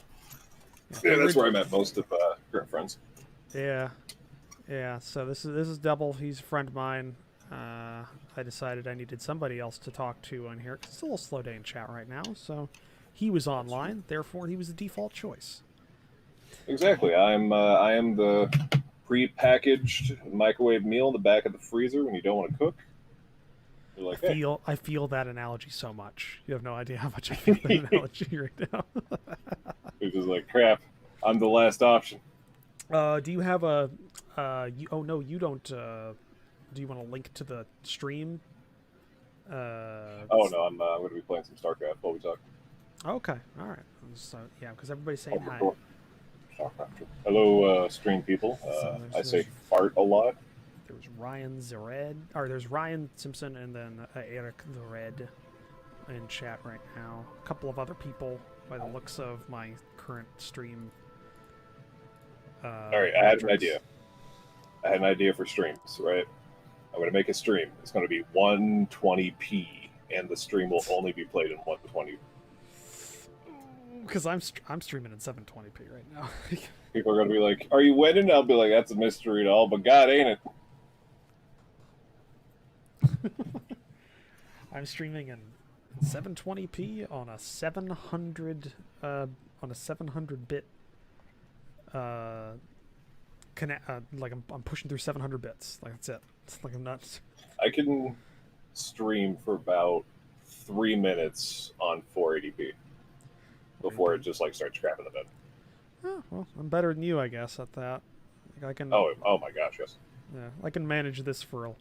Yeah, that's where I met most of current friends. Yeah. Yeah, so this is Double. He's a friend of mine. I decided I needed somebody else to talk to on here. It's a little slow day in chat right now, so he was online. Therefore, he was the default choice. Exactly. I am the pre-packaged microwave meal in the back of the freezer when you don't want to cook. You're like, I feel that analogy so much. You have no idea how much I feel that analogy right now. It's just like, crap, I'm the last option. Do you have a? Oh no, you don't. Do you want to link to the stream? Oh no, I'm going to be playing some StarCraft while we talk. Okay, all right. So yeah, because everybody's saying hi. Hello, stream people. I say fart a lot. There was Ryan Zered, or there's Ryan Simpson, and then Eric the Red in chat right now. A couple of other people by the looks of my current stream. All right, I had an idea. I had an idea for streams, right? I'm going to make a stream. It's going to be 120p, and the stream will only be played in 120. Because I'm streaming in 720p right now. People are going to be like, "Are you winning?" I'll be like, "That's a mystery to all, but God, ain't it?" I'm streaming in 720p on a 700-bit. Like I'm pushing through 700 bits. Like that's it. It's like I'm not. I can stream for about 3 minutes on 480p before it just like starts crapping the bed. Oh, well, I'm better than you, I guess, at that. Like, I can. Oh my gosh, yes. Yeah, I can manage this for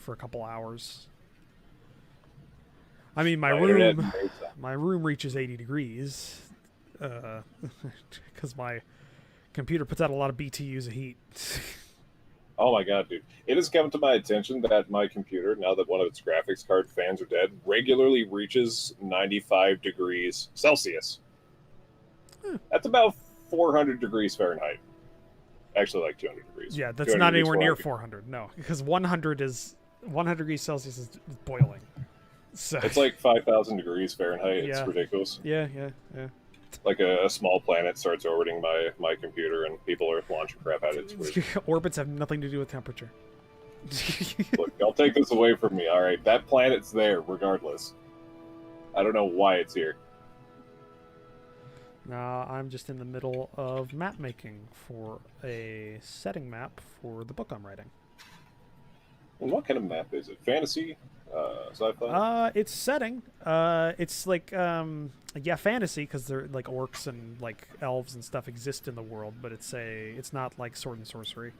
a couple hours. I mean, my room reaches 80 degrees, because my computer puts out a lot of BTUs of heat. Oh my god, dude. It has come to my attention that my computer, now that one of its graphics card fans are dead, regularly reaches 95 degrees Celsius. That's about 400 degrees Fahrenheit. Actually, like 200 degrees. Yeah, that's not anywhere near 400, no. Because 100 degrees Celsius is boiling. So. It's like 5,000 degrees Fahrenheit. It's ridiculous. Yeah. Like a small planet starts orbiting my computer and people are launching crap at it. Orbits have nothing to do with temperature. Look, don't take this away from me, alright? That planet's there, regardless. I don't know why it's here. Now, I'm just in the middle of map making for a setting map for the book I'm writing. And what kind of map is it? Fantasy? Sci-fi? It's setting. It's like, fantasy, because they're like orcs and like elves and stuff exist in the world, but it's not like sword and sorcery.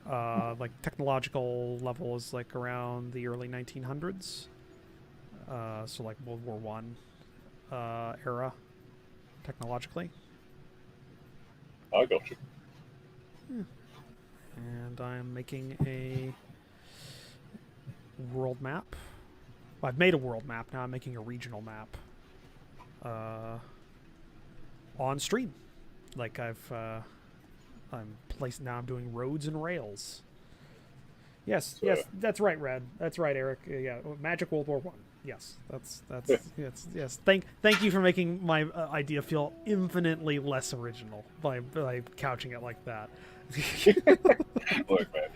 Like technological level is like around the early 1900s. So like World War I era, technologically. I got you. And I'm making a world map. Well, I've made a world map. Now I'm making a regional map on stream. Like I'm doing roads and rails. Yes, that's right, Red. That's right, Eric. Yeah, Magic World War Yes, that's yes. Thank you for making my idea feel infinitely less original by couching it like that. Look, man,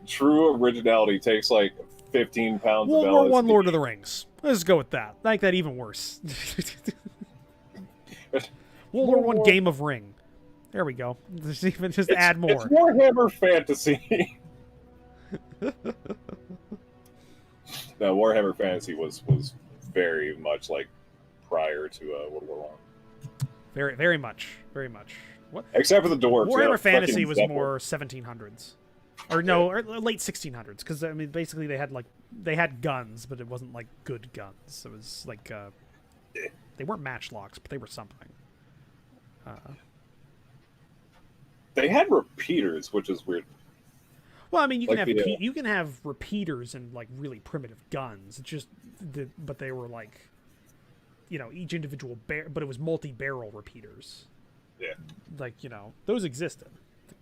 true originality takes like 15 pounds of World War One, LSD. Lord of the Rings. Let's go with that. Make that even worse. World War One, Game of Ring. There we go. Just add more. It's Warhammer Fantasy. No, Warhammer Fantasy was very much like prior to World War One. Very much. What? Except for the dwarves. Warhammer Fantasy was more 1700s, or no, or late 1600s. Because I mean, basically they had guns, but it wasn't like good guns. It was like they weren't matchlocks, but they were something. They had repeaters, which is weird. Well, I mean, you Like can have repeaters and like really primitive guns. It's just but they were like, each individual but it was multi-barrel repeaters. Yeah. Like, those existed.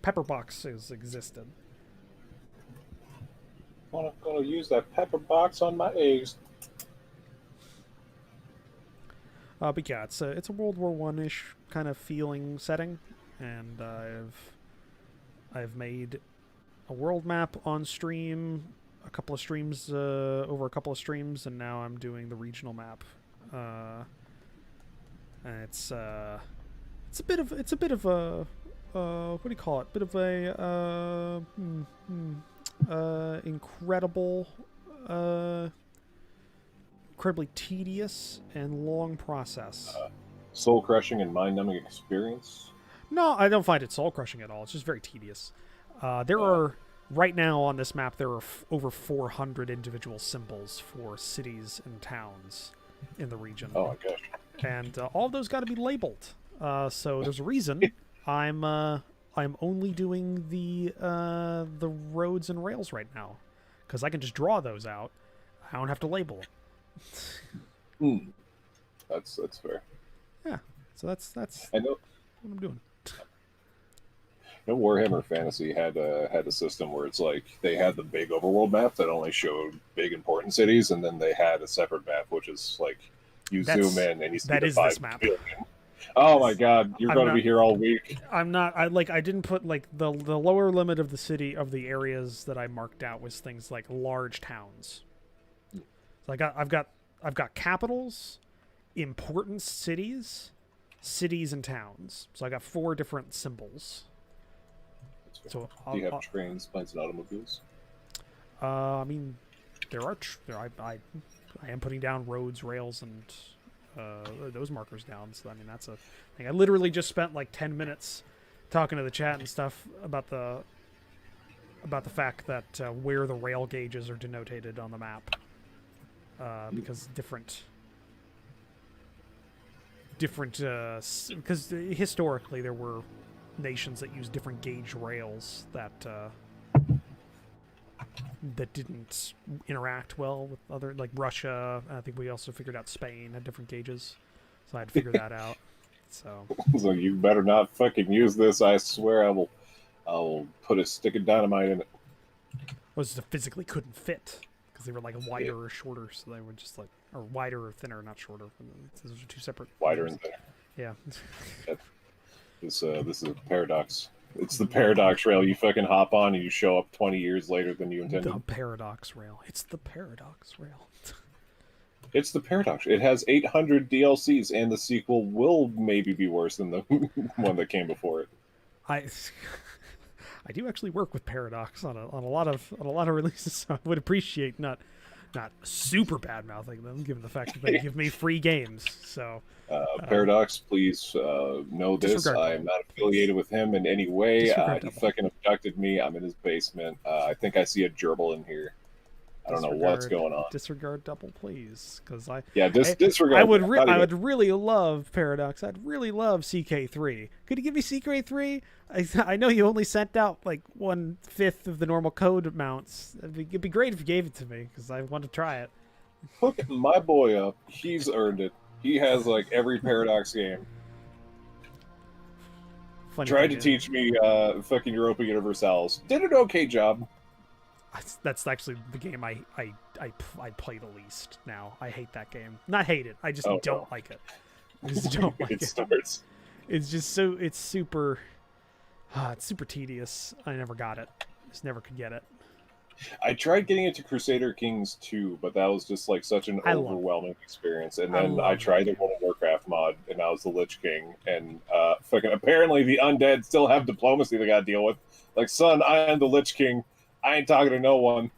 Pepper boxes existed. I'm gonna use that pepper box on my eggs. But yeah, it's a World War One-ish kind of feeling setting, and I've made a world map on stream, a couple of streams, and now I'm doing the regional map. And it's a bit of a what do you call it? Bit of a incredibly tedious and long process. Soul crushing and mind numbing experience. No, I don't find it soul crushing at all. It's just very tedious. There are right now on this map there are over 400 individual symbols for cities and towns in the region. Oh my gosh! And all of those got to be labeled. So there's a reason I'm only doing the roads and rails right now, because I can just draw those out. I don't have to label them. That's fair. Yeah. So that's I know. what I'm doing. Warhammer Fantasy had a system where it's like they had the big overworld map that only showed big important cities, and then they had a separate map which is like zoom in and you see the 5 this map. billion. Oh my god, you're going to be here all week. I didn't put like the lower limit of the areas that I marked out was things like large towns. So I've got capitals, important cities, and towns. So I got 4 different symbols. So do you have trains, planes, and automobiles? I mean, I am putting down roads, rails, and those markers down. So I mean, that's a thing. I literally just spent like 10 minutes talking to the chat and stuff about the fact that where the rail gauges are denoted on the map, because because historically there were nations that used different gauge rails that didn't interact well with other, like Russia. I think we also figured out Spain had different gauges, so I had to figure that out. So you better not fucking use this. I swear I'll put a stick of dynamite in it. Was just physically couldn't fit because they were like wider or shorter, so they were just like, or wider or thinner, not shorter. Those are 2 separate. Wider and thinner. Yeah. This is a paradox. It's the paradox rail. You fucking hop on and you show up 20 years later than you intended. The paradox rail. It's the paradox rail. It's the paradox. It has 800 DLCs, and the sequel will maybe be worse than the one that came before it. I do actually work with Paradox on a lot of releases, so I would appreciate not super bad mouthing them, given the fact that they give me free games. So Paradox, please know this. I am not affiliated with him in any way. He fucking abducted me. I'm in his basement. I think I see a gerbil in here. I don't know what's going on. Disregard double, please, because disregard. I would really love Paradox. I'd really love CK3. Could you give me CK3? I know you only sent out like 1/5 of the normal code amounts. It'd be great if you gave it to me because I want to try it. Hook my boy up. He's earned it. He has like every Paradox game. Tried to teach me fucking Europa Universalis. Did an okay job. That's actually the game I play the least now. I hate that game. Not hate it. I just don't like it. I just don't like it. Starts. It's just it's super tedious. I never got it. Just never could get it. I tried getting into Crusader Kings 2, but that was just like such an overwhelming experience. And then I tried the World of Warcraft mod, and I was the Lich King. And fucking apparently the undead still have diplomacy they got to deal with. Like, son, I am the Lich King. I ain't talking to no one.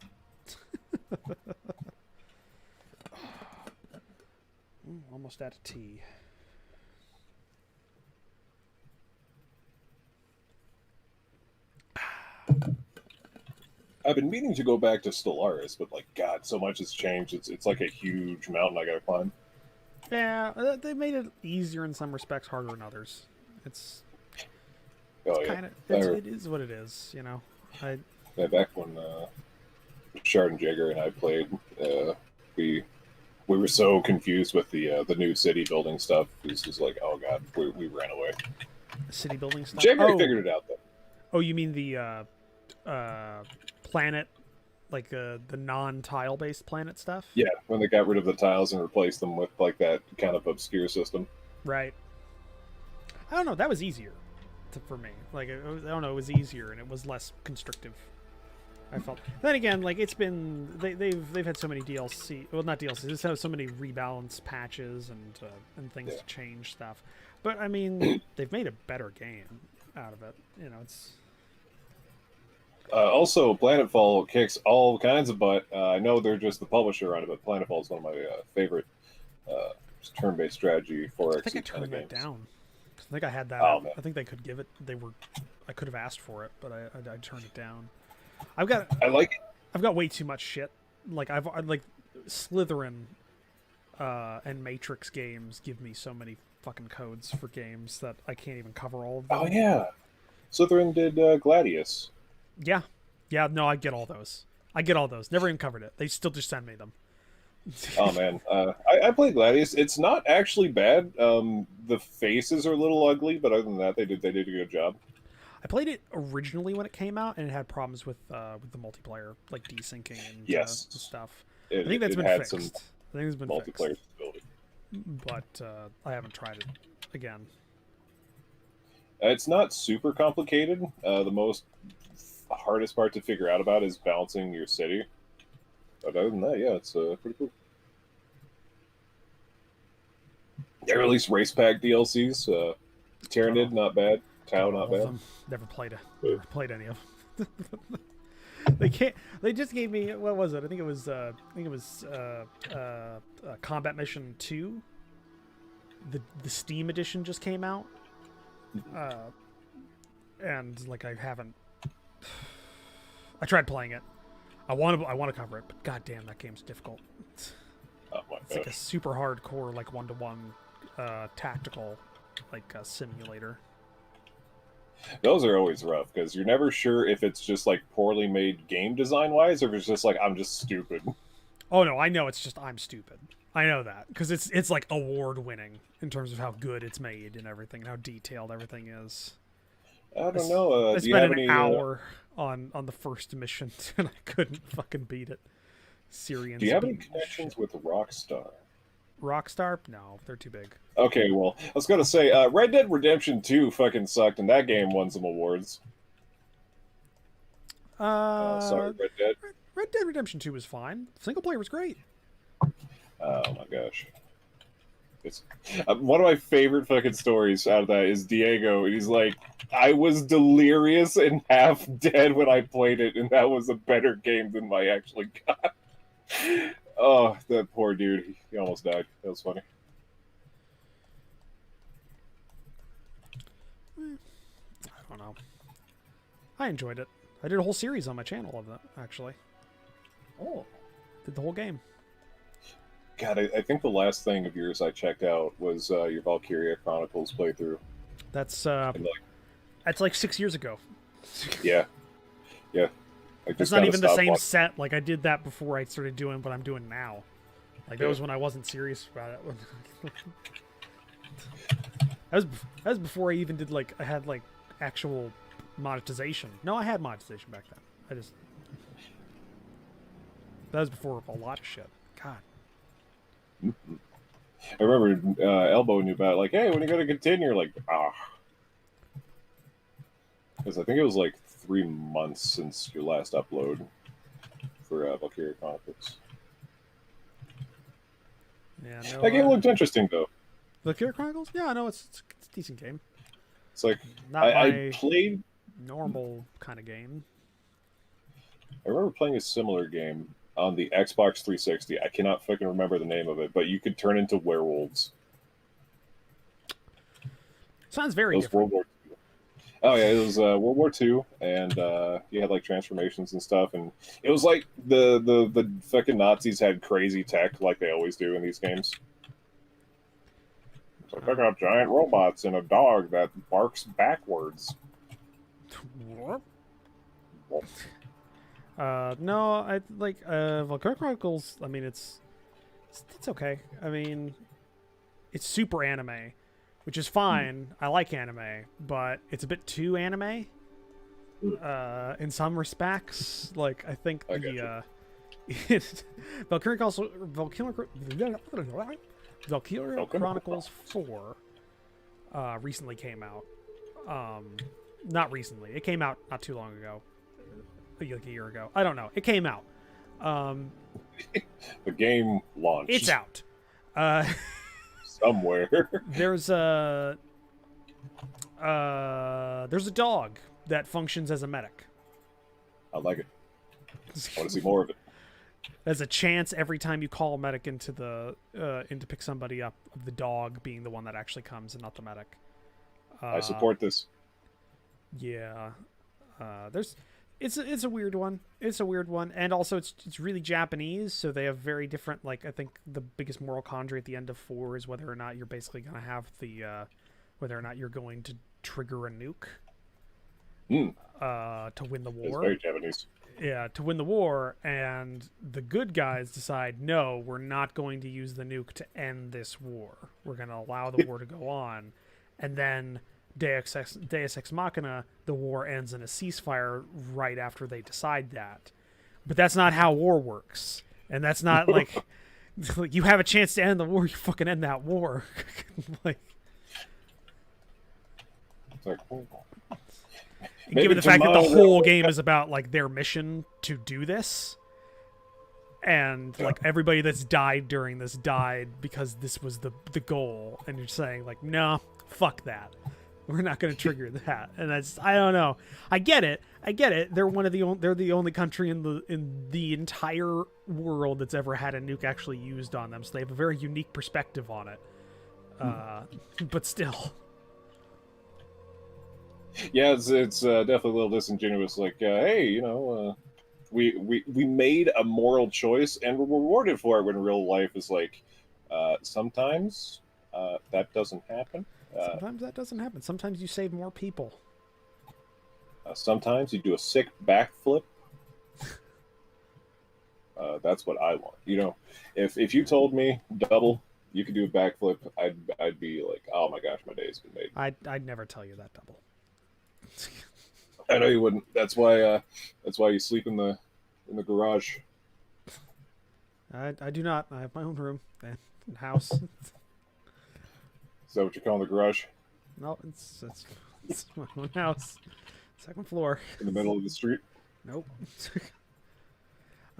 Almost out of tea. I've been meaning to go back to Stellaris, but like, God, so much has changed. It's like a huge mountain I gotta climb. Yeah, they made it easier in some respects, harder in others. It's kind of it is what it is, you know. Back when Shard and Jagger and I played, we were so confused with the new city building stuff. It was just like, oh god, we ran away. City building stuff. Jagger figured it out though. Oh, you mean the planet, like the non-tile based planet stuff? Yeah, when they got rid of the tiles and replaced them with like that kind of obscure system. Right. I don't know. That was easier for me. Like I don't know. It was easier and it was less constrictive. I felt. Then again, like it's been they've had so many DLC. Well, not DLC. They've had so many rebalance patches and things to change stuff. But I mean, they've made a better game out of it. You know, it's. Also, Planetfall kicks all kinds of butt. I know they're just the publisher on it, but Planetfall is one of my favorite turn-based strategy 4X. I think I turned that down. I think I had that. Oh, I think they could give it. I could have asked for it, but I turned it down. I've got way too much shit. Like I've like Slytherin and Matrix games give me so many fucking codes for games that I can't even cover all of them. Oh yeah, Slytherin did Gladius. Yeah. No, I get all those. Never even covered it. They still just send me them. Oh man, I played Gladius. It's not actually bad. The faces are a little ugly, but other than that, they did a good job. I played it originally when it came out, and it had problems with the multiplayer, like desyncing and stuff. I think that's been fixed. I think it's been multiplayer fixed. stability. But I haven't tried it again. It's not super complicated. The hardest part to figure out about is balancing your city. But other than that, yeah, it's pretty cool. They released Race Pack DLCs. Tyranid, not bad. Tau, not bad. Never played any of them. They just gave me, what was it? I think it was Combat Mission 2. The Steam edition just came out. And like I tried playing it. I want to cover it, but goddamn, that game's difficult. It's like a super hardcore, like 1-to-1 tactical, like simulator. Those are always rough because you're never sure if it's just like poorly made game design wise, or if it's just like I'm just stupid. Oh no, I know it's just I'm stupid. I know that because it's like award winning in terms of how good it's made and everything, and how detailed everything is. I don't know. I spent an hour on the first mission and I couldn't fucking beat it. Syrians. Do you have any connections with Rockstar? Rockstar? No, they're too big. Okay, well, I was gonna say Red Dead Redemption 2 fucking sucked, and that game won some awards. Sorry, Red Dead. Red Dead Redemption 2 was fine. Single player was great. Oh my gosh. It's one of my favorite fucking stories out of that is Diego. He's like, I was delirious and half dead when I played it, and that was a better game than I actually got. Oh, that poor dude. He almost died. That was funny. I don't know. I enjoyed it. I did a whole series on my channel of that, actually. Oh. Did the whole game. God, I think the last thing of yours I checked out was your Valkyria Chronicles playthrough. That's like 6 years ago. Yeah. It's not even the same set. Like, I did that before I started doing what I'm doing now. Like, that was when I wasn't serious about it. that was before I even did, like, I had, like, actual monetization. No, I had monetization back then. That was before a lot of shit. God. I remember elbowing you about like, hey, when are you going to continue? You're like, because I think it was like 3 months since your last upload for Valkyria Chronicles. Yeah, no. That game looked interesting though. Valkyria Chronicles? Yeah, no, it's a decent game. It's like Not I my played normal kind of game. I remember playing a similar game on the Xbox 360. I cannot fucking remember the name of it, but you could turn into werewolves. Sounds very It was different. World War II. Oh yeah, it was World War II, and you had like transformations and stuff, and it was like the fucking Nazis had crazy tech like they always do in these games. So picking up giant robots and a dog that barks backwards. No, I like Valkyria Chronicles. I mean, it's okay. I mean, it's super anime, which is fine. I like anime, but it's a bit too anime. In some respects, like I think Valkyria Chronicles 4 recently came out. Not recently. It came out not too long ago. Like a year ago. I don't know. It came out. The game launched. It's out. Somewhere. There's a dog that functions as a medic. I like it. I want to see more of it. There's a chance every time you call a medic into the in to pick somebody up of the dog being the one that actually comes and not the medic. I support this. Yeah. It's a weird one. It's a weird one, and also it's really Japanese, so they have very different. Like I think the biggest moral quandary at the end of 4 is whether or not you're basically going to have the whether or not you're going to trigger a nuke to win the war. It's very Japanese. Yeah, to win the war, and the good guys decide, no, we're not going to use the nuke to end this war. We're going to allow the war to go on, and then Deus Ex Machina, the war ends in a ceasefire right after they decide that. But that's not how war works. And that's not like you have a chance to end the war, you fucking end that war. It's like, given the fact that the whole game is about like their mission to do this, and like everybody that's died during this died because this was the goal, and you're saying like, no, fuck that. We're not going to trigger that, and that's I don't know. I get it. They're the only country in the entire world that's ever had a nuke actually used on them, so they have a very unique perspective on it. But still, yeah, it's definitely a little disingenuous. Like, hey, we made a moral choice and we're rewarded for it. When real life is like, sometimes that doesn't happen. Sometimes that doesn't happen. Sometimes you save more people. Sometimes you do a sick backflip. That's what I want. If you told me double, you could do a backflip, I'd be like, oh my gosh, my day's been made. I'd never tell you that double. I know you wouldn't. That's why you sleep in the garage. I do not. I have my own room and house. Is that what you call the garage? No, it's my own house. 2nd floor. In the middle of the street? Nope.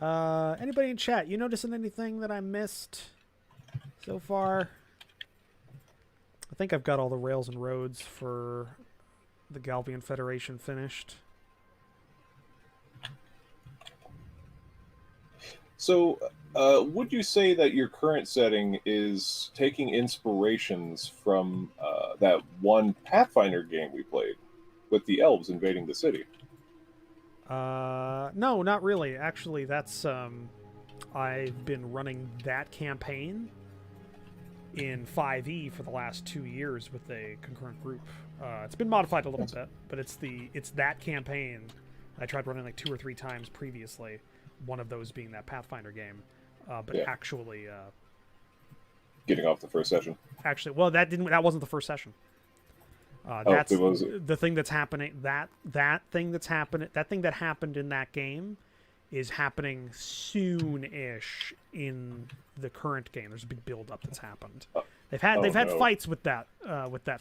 Anybody in chat, you noticing anything that I missed so far? I think I've got all the rails and roads for the Galvian Federation finished. So, would you say that your current setting is taking inspirations from that one Pathfinder game we played with the elves invading the city? No, not really. Actually, that's I've been running that campaign in 5e for the last 2 years with a concurrent group. It's been modified a little bit, but it's that campaign I tried running like 2 or 3 times previously. One of those being that Pathfinder game, but yeah. Actually, getting off the first session. Actually, well, that wasn't the first session. That's the thing that's happening. That thing that happened in that game is happening soon-ish in the current game. There's a big build-up that's happened. They've had fights with that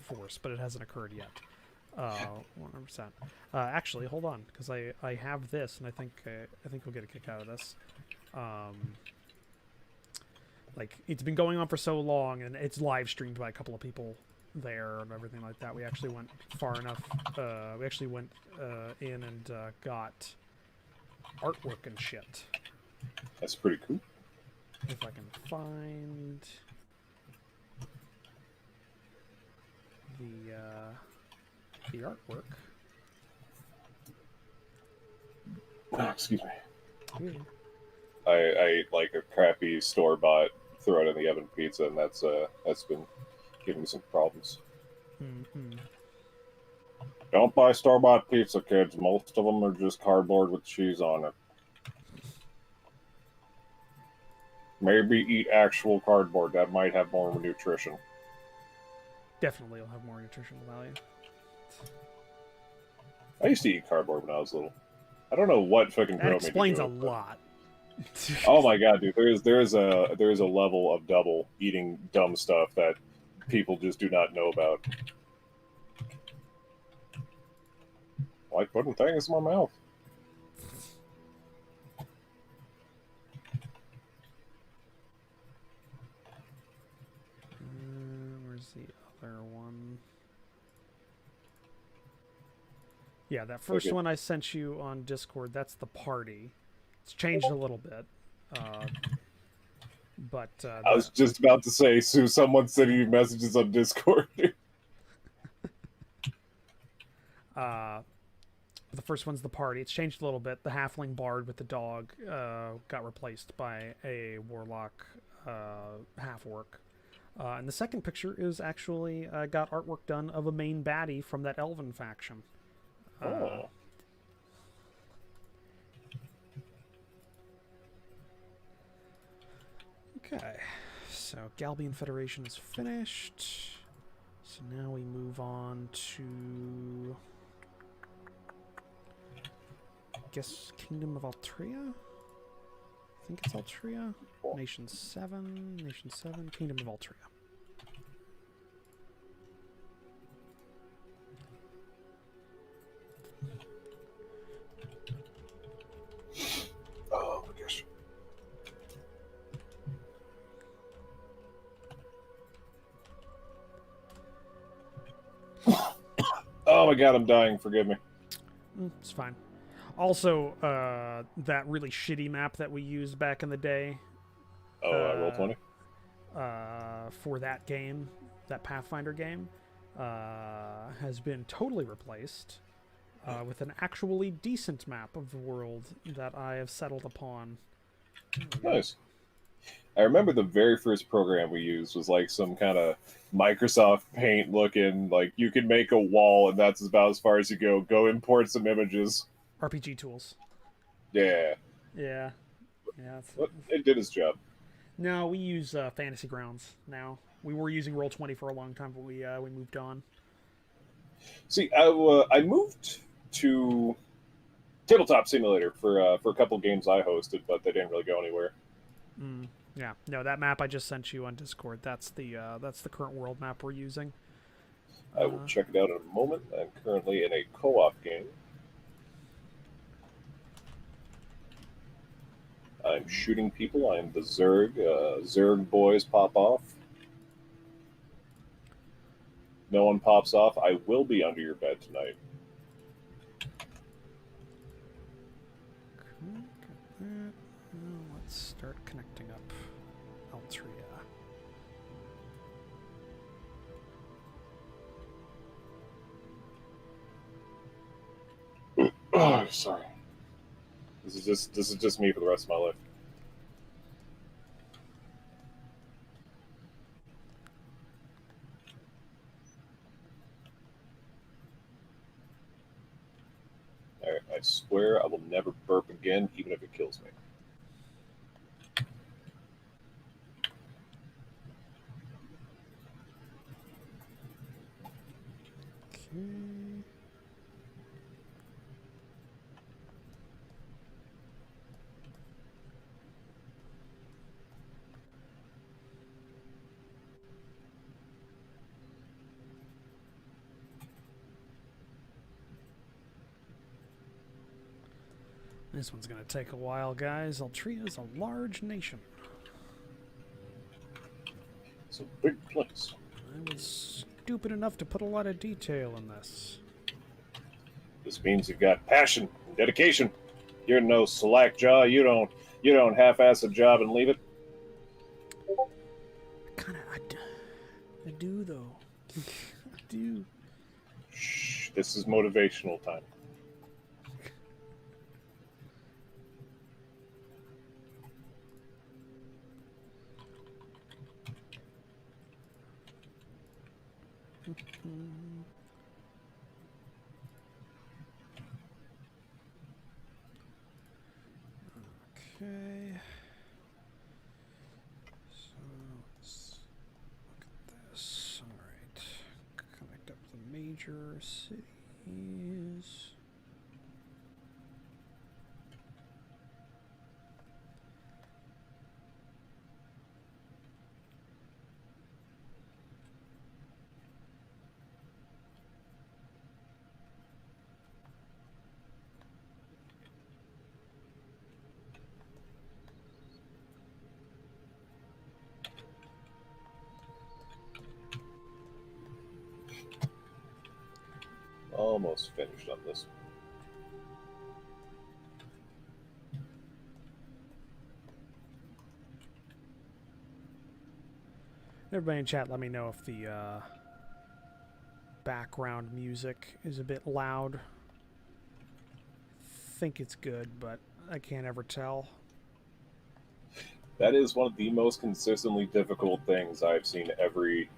force, but it hasn't occurred yet. 100%. Actually, hold on, because I have this, and I think we'll get a kick out of this. Like, it's been going on for so long, and it's live streamed by a couple of people there and everything like that. We actually went far enough. We actually went in and got artwork and shit. That's pretty cool. If I can find the artwork. Excuse me. Yeah. I ate like a crappy store-bought throw it in the oven pizza, and that's been giving me some problems. Mm-hmm. Don't buy store-bought pizza, kids. Most of them are just cardboard with cheese on it. Maybe eat actual cardboard. That might have more nutrition. Definitely will have more nutritional value. I used to eat cardboard when I was little. I don't know what fucking drove me to do it. That explains a lot. Oh my god, dude! There is a level of double eating dumb stuff that people just do not know about. Like putting things in my mouth. Where's the other one? Yeah, that first one I sent you on Discord, that's the party. It's changed a little bit. But I was just about to say, Sue, someone's sending you messages on Discord. The first one's the party. It's changed a little bit. The halfling bard with the dog got replaced by a warlock half-orc. And the second picture is actually got artwork done of a main baddie from that elven faction. Oh. Okay, so Galbian Federation is finished. So now we move on to, I guess, Kingdom of Altria? I think it's Altria. Nation 7, Kingdom of Altria. Oh my gosh. Oh my god, I'm dying. Forgive me. It's fine. Also, that really shitty map that we used back in the day. Oh, Roll20? For that game, that Pathfinder game, has been totally replaced with an actually decent map of the world that I have settled upon. Nice. I remember the very first program we used was like some kind of Microsoft Paint looking, like you can make a wall and that's about as far as you go. Go import some images. RPG tools. Yeah. Yeah. But it did its job. No, we use Fantasy Grounds now. We were using Roll20 for a long time, but we moved on. See, I moved to Tabletop Simulator for a couple games I hosted, but they didn't really go anywhere. Yeah, no, that map I just sent you on Discord. That's the current world map we're using. I will check it out in a moment. I'm currently in a co-op game. I'm shooting people. I'm the Zerg. Zerg boys pop off. No one pops off. I will be under your bed tonight. Let's start connecting up Altria. Oh, sorry. This is just me for the rest of my life. Alright, I swear I will never burp again, even if it kills me. Okay. This one's going to take a while, guys. Altria is a large nation. It's a big place. I was stupid enough to put a lot of detail in this. This means you've got passion and dedication. You're no slack jaw. You don't half-ass a job and leave it. I do though. I do. Shh. This is motivational time. Okay. So let's look at this. Alright. Connect up the major cities. Almost finished on this. Everybody in chat, let me know if the background music is a bit loud. Think it's good, but I can't ever tell. That is one of the most consistently difficult things I've seen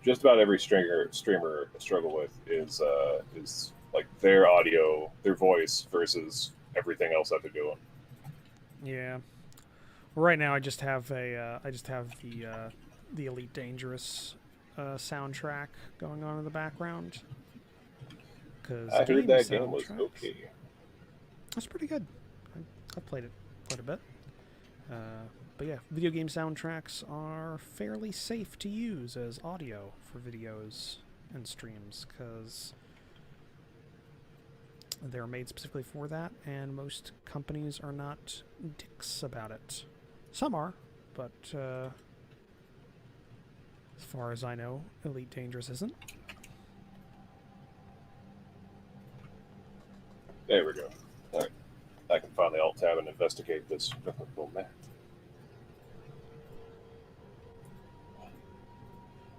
just about every streamer struggle with is like their audio, their voice versus everything else that they're doing. Yeah. Well, right now I just have the Elite Dangerous soundtrack going on in the background. Cause I heard that game was okay. That's pretty good. I've played it quite a bit. But yeah, video game soundtracks are fairly safe to use as audio for videos and streams because they're made specifically for that, and most companies are not dicks about it. Some are, but as far as I know, Elite Dangerous isn't. There we go. All right, I can finally alt tab and investigate this little map.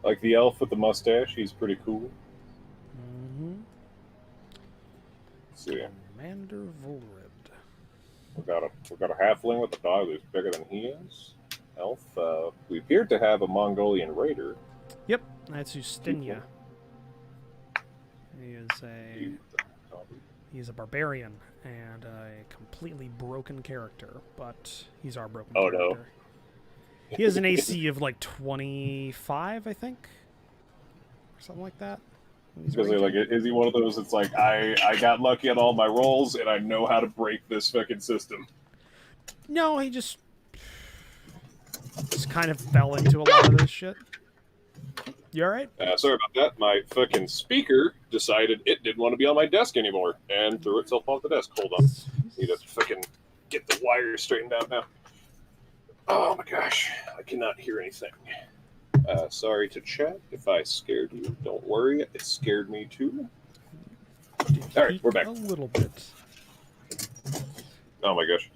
Like the elf with the mustache, he's pretty cool. Mm-hmm. Let's see. Commander Volrid. We got a halfling with a dog who's bigger than he is. Elf. We appeared to have a Mongolian raider. Yep, that's Ustinia. He's a barbarian and a completely broken character, but he's our broken character. No. He has an AC of like 25, I think, or something like that. Because like, is he one of those? It's like I got lucky on all my rolls, and I know how to break this fucking system. No, he just kind of fell into a lot of this shit. You all right? Sorry about that. My fucking speaker decided it didn't want to be on my desk anymore and threw itself off the desk. Hold on, need to fucking get the wires straightened out now. Oh my gosh, I cannot hear anything. Sorry to chat if I scared you. Don't worry, it scared me too. All right, we're back. A little bit. Oh my gosh.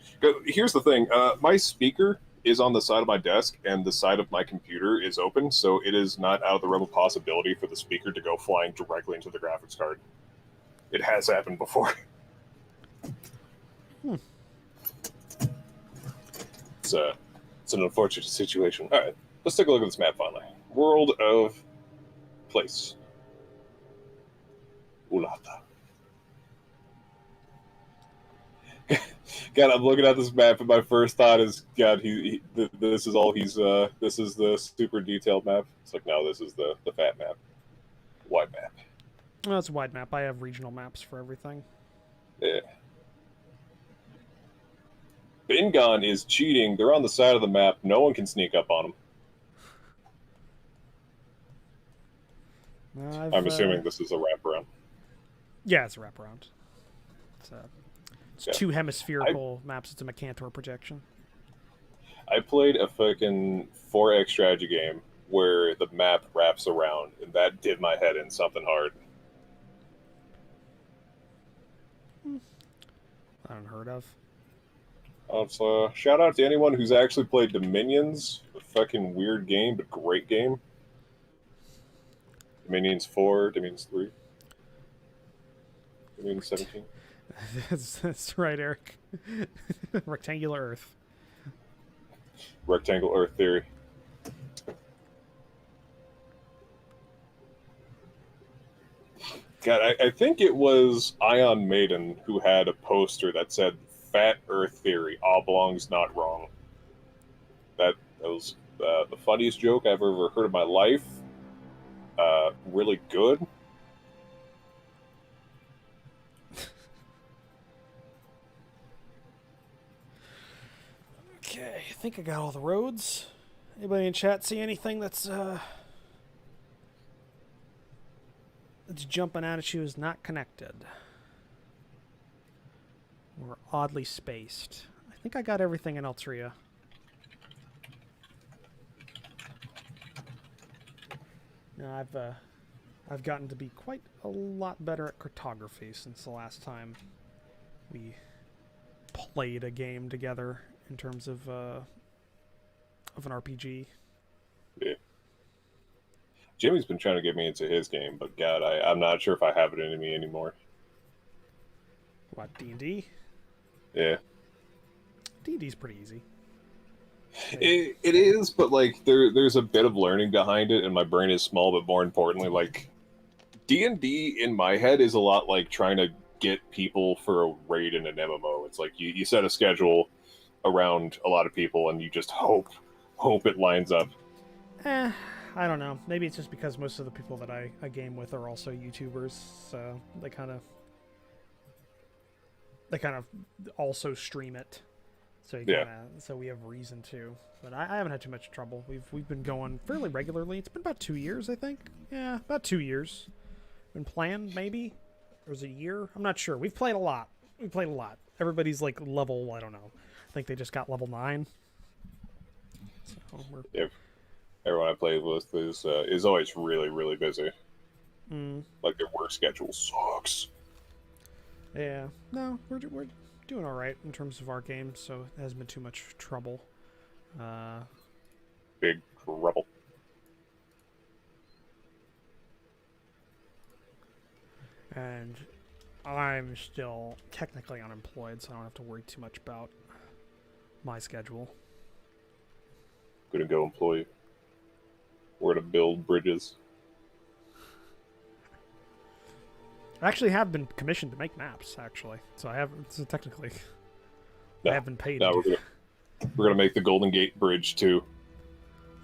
Here's the thing. My speaker is on the side of my desk, and the side of my computer is open, so it is not out of the realm of possibility for the speaker to go flying directly into the graphics card. It has happened before. It's an unfortunate situation. All right, let's take a look at this map finally. World of Place. Ulata. God, I'm looking at this map, and my first thought is, God, this is all he's. This is the super detailed map. It's like, no, this is the fat map, wide map. Well, it's a wide map. I have regional maps for everything. Yeah. Bingon is cheating. They're on the side of the map. No one can sneak up on them. I'm assuming this is a wraparound. Yeah, it's a wraparound. It's It's Yeah. two hemispherical maps. It's a Mercator projection. I played a fucking 4X strategy game where the map wraps around, and that did my head in something hard. Unheard of. So, shout out to anyone who's actually played Dominions. A fucking weird game, but great game. Dominions 4, Dominions 3, Dominions 17. That's right, Eric. Rectangular Earth. Rectangle Earth Theory. God, I think it was Ion Maiden who had a poster that said "Fat Earth Theory, oblongs not wrong." That was the funniest joke I've ever heard in my life. Really good. Okay, I think I got all the roads. Anybody in chat see anything that's jumping out at you is not connected? Or oddly spaced. I think I got everything in Altria. No, I've gotten to be quite a lot better at cartography since the last time we played a game together in terms of an RPG. Yeah. Jimmy's been trying to get me into his game, but God, I'm not sure if I have it in me anymore. What, D&D? Yeah. D&D's pretty easy. It is, but like there's a bit of learning behind it, and my brain is small. But more importantly, like D&D in my head is a lot like trying to get people for a raid in an MMO. It's like you set a schedule around a lot of people, and you just hope it lines up. I don't know. Maybe it's just because most of the people that I game with are also YouTubers, so they kind of also stream it. So so we have reason to. But I haven't had too much trouble. We've been going fairly regularly. It's been about 2 years, I think. Yeah, about 2 years. Been playing, maybe? Or was it a year? I'm not sure. We've played a lot. Everybody's like level, I don't know. I think they just got level 9. So Yeah. Everyone I play with is always really, really busy. Like their work schedule sucks. Yeah. No, we're doing all right in terms of our game, so it hasn't been too much trouble. Big trouble. And I'm still technically unemployed, so I don't have to worry too much about my schedule. Gonna go employ where to build bridges. I actually have been commissioned to make maps, actually. So I have, so technically, I have been paid. No, we're gonna make the Golden Gate Bridge too.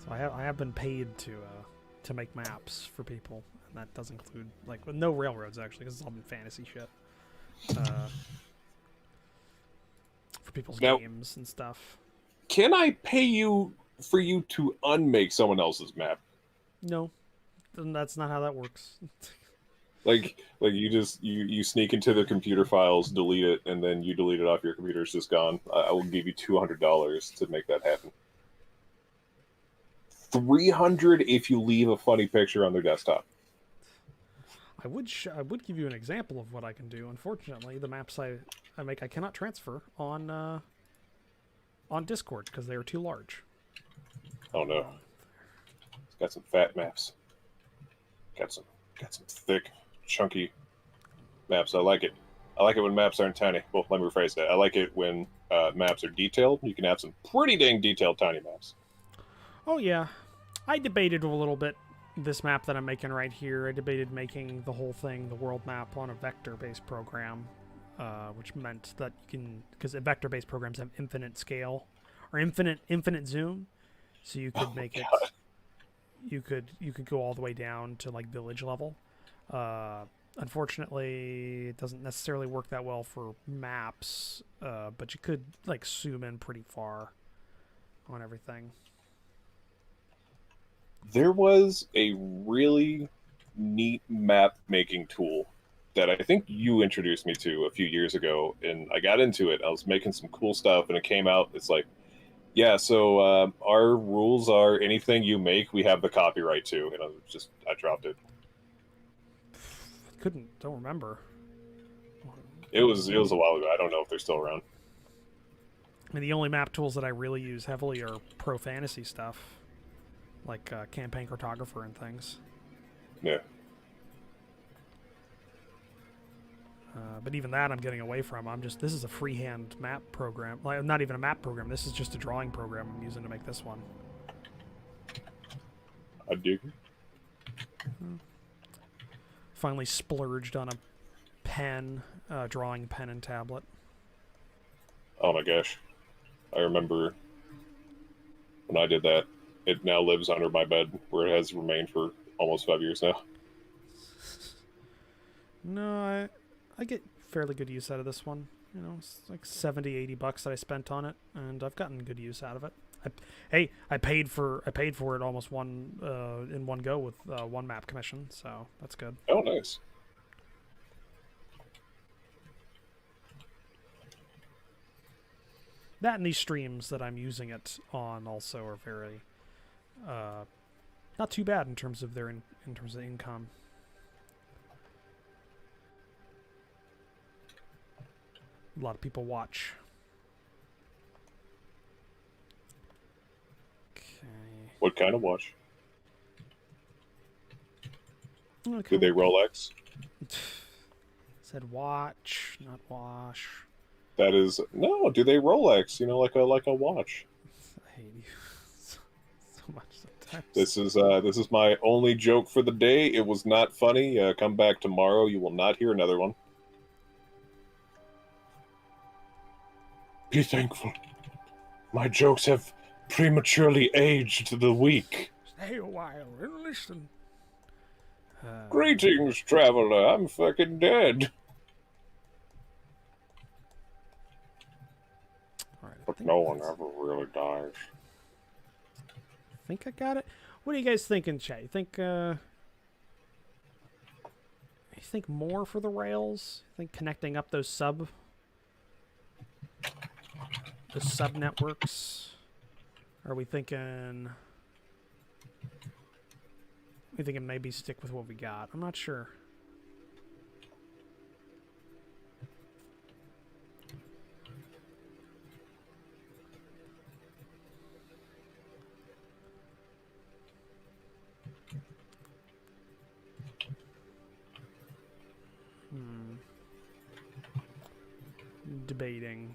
So I have been paid to make maps for people, and that does include like with no railroads actually, because it's all been fantasy shit. For people's games and stuff. Can I pay you for you to unmake someone else's map? No, that's not how that works. Like you just you sneak into the computer files, delete it, and then you delete it off your computer. It's just gone. I will give you $200 to make that happen. 300 if you leave a funny picture on their desktop. I would give you an example of what I can do. Unfortunately, the maps I make I cannot transfer on Discord because they are too large. Oh no! It's got some fat maps. Got some thick, chunky maps. I like it. I like it when maps aren't tiny. Well, let me rephrase that. I like it when maps are detailed. You can have some pretty dang detailed tiny maps. Oh yeah, I debated a little bit this map that I'm making right here. I debated making the whole thing, the world map, on a vector-based program, which meant that you can, because vector-based programs have infinite scale or infinite zoom, so you could make it. You could go all the way down to like village level. Unfortunately, it doesn't necessarily work that well for maps, but you could like zoom in pretty far on everything. There was a really neat map making tool that I think you introduced me to a few years ago, and I got into it. I was making some cool stuff, and it came out. It's like, yeah, so our rules are anything you make, we have the copyright to, and I dropped it. Don't remember. It was a while ago. I don't know if they're still around. I mean, the only map tools that I really use heavily are pro fantasy stuff, like campaign cartographer and things. Yeah. But even that I'm getting away from. This is a freehand map program. Like, not even a map program. This is just a drawing program I'm using to make this one. I dig. Finally splurged on a pen, drawing pen and tablet. Oh my gosh. I remember when I did that. It now lives under my bed, where it has remained for almost 5 years now. No, I get fairly good use out of this one. You know, it's like 70, 80 bucks that I spent on it, and I've gotten good use out of it. I paid for it almost in one go with one map commission, so that's good. Oh, nice. That and these streams that I'm using it on also are very not too bad in terms of in terms of income. A lot of people watch. Okay. What kind of watch? Okay. Do they Rolex? Said watch, not wash. That is no. Do they Rolex? You know, like a watch. I hate you so much sometimes. This is my only joke for the day. It was not funny. Come back tomorrow. You will not hear another one. Be thankful. My jokes have prematurely aged the weak. Stay a while and listen. Greetings, traveler. I'm fucking dead. Right, But no one ever really dies. I think I got it. What are you guys thinking, Chay? You think more for the rails? You think connecting up those sub networks? Are we thinking maybe stick with what we got? I'm not sure. Debating.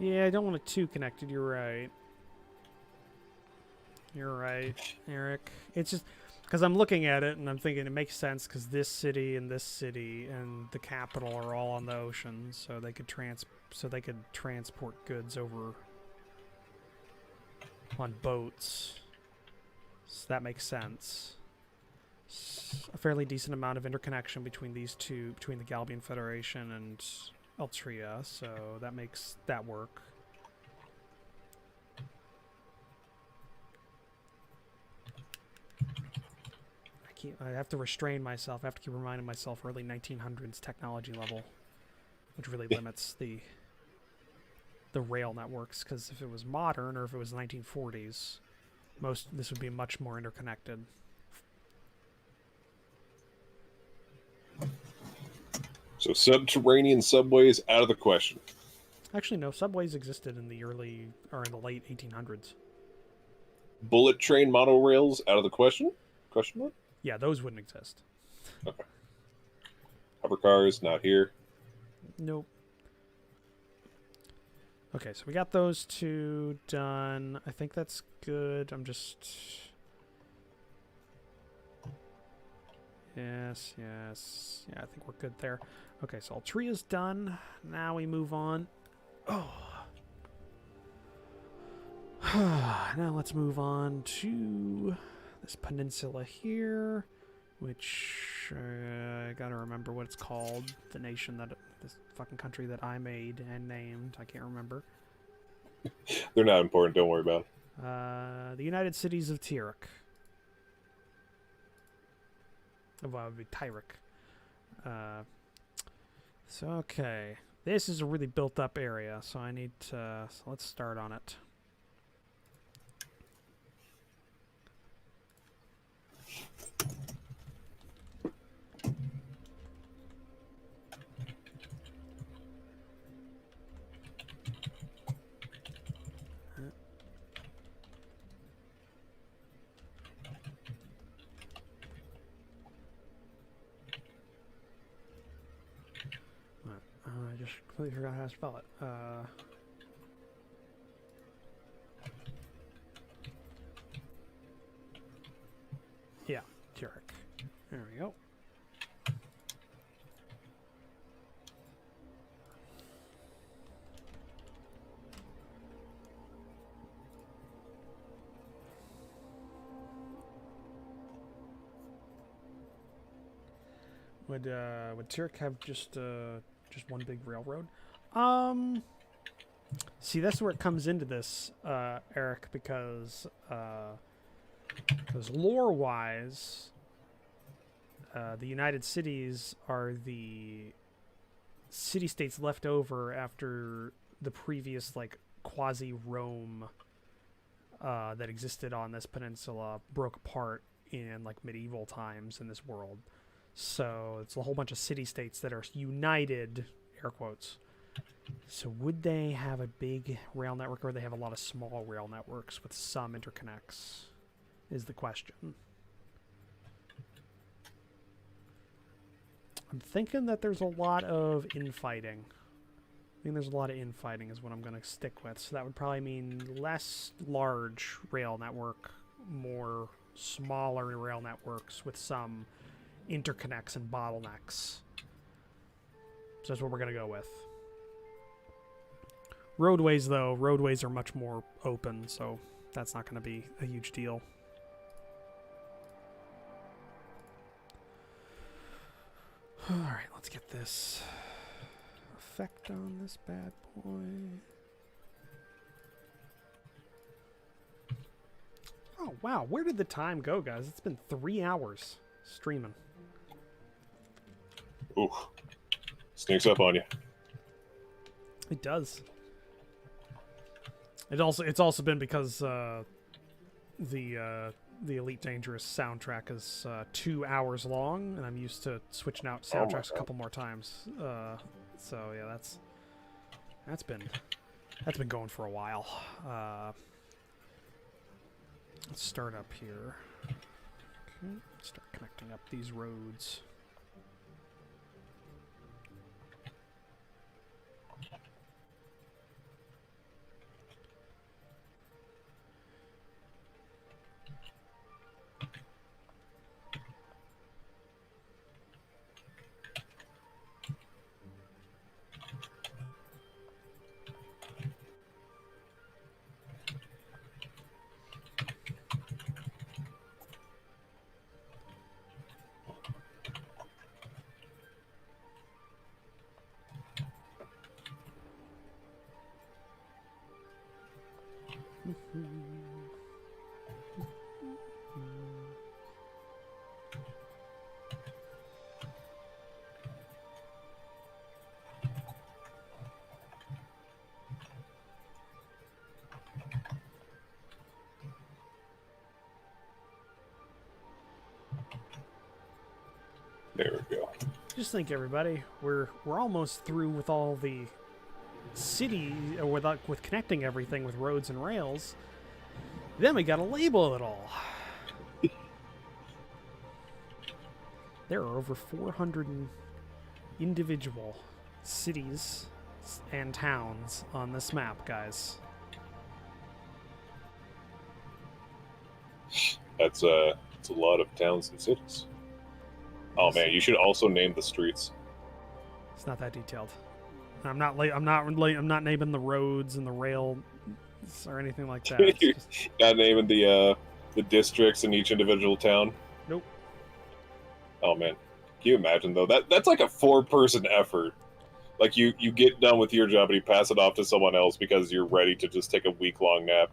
Yeah, I don't want it too connected. You're right. You're right, Eric. It's just because I'm looking at it and I'm thinking it makes sense because this city and the capital are all on the ocean, so they could transport goods over on boats. So that makes sense. A fairly decent amount of interconnection between these two, between the Galbian Federation and Altria, so that makes that work. I have to restrain myself. I have to keep reminding myself early 1900s technology level, which really limits the rail networks, because if it was modern or if it was 1940s, this would be much more interconnected. So subterranean subways out of the question. Actually, no. Subways existed in the late 1800s. Bullet train monorails out of the question? Question mark? Yeah, those wouldn't exist. Okay. Hover cars, not here. Nope. Okay, so we got those two done. I think that's good. I'm just... Yes. Yeah, I think we're good there. Okay, so Altria's done. Now we move on. Oh. Now let's move on to this peninsula here, which I gotta remember what it's called. The nation this fucking country that I made and named. I can't remember. They're not important. Don't worry about it. The United Cities of Tyrek. Well, it would be Tyrek. So, okay. This is a really built-up area, so I need to... So let's start on it. I just completely forgot how to spell it. Yeah, Tyrek. There we go. Would Tyrek have just one big railroad? See, that's where it comes into this, Eric, because lore-wise, the United Cities are the city-states left over after the previous, like, quasi-Rome that existed on this peninsula broke apart in, like, medieval times in this world. So it's a whole bunch of city-states that are united, air quotes. So would they have a big rail network, or they have a lot of small rail networks with some interconnects, is the question. I'm thinking that there's a lot of infighting. I think there's a lot of infighting is what I'm going to stick with. So that would probably mean less large rail network, more smaller rail networks with some interconnects and bottlenecks. So that's what we're going to go with. Roadways, though, roadways are much more open, so that's not going to be a huge deal. Alright, let's get this effect on this bad boy. Oh, wow. Where did the time go, guys? It's been 3 hours streaming. Ooh. Sneaks up on you. It does. It's also been because the Elite Dangerous soundtrack is 2 hours long, and I'm used to switching out soundtracks a couple more times. So yeah, that's been going for a while. Let's start up here. Okay, start connecting up these roads. There we go. Just think, everybody, we're almost through with all the city, with connecting everything with roads and rails. Then we gotta label it all. There are over 400 individual cities and towns on this map, guys. That's a lot of towns and cities. Oh man, you should also name the streets. It's not that detailed. I'm not naming the roads and the rail or anything like that. You're not naming the districts in each individual town. Nope. Oh man, can you imagine though? That's like a 4-person effort. Like you get done with your job and you pass it off to someone else because you're ready to just take a week-long nap.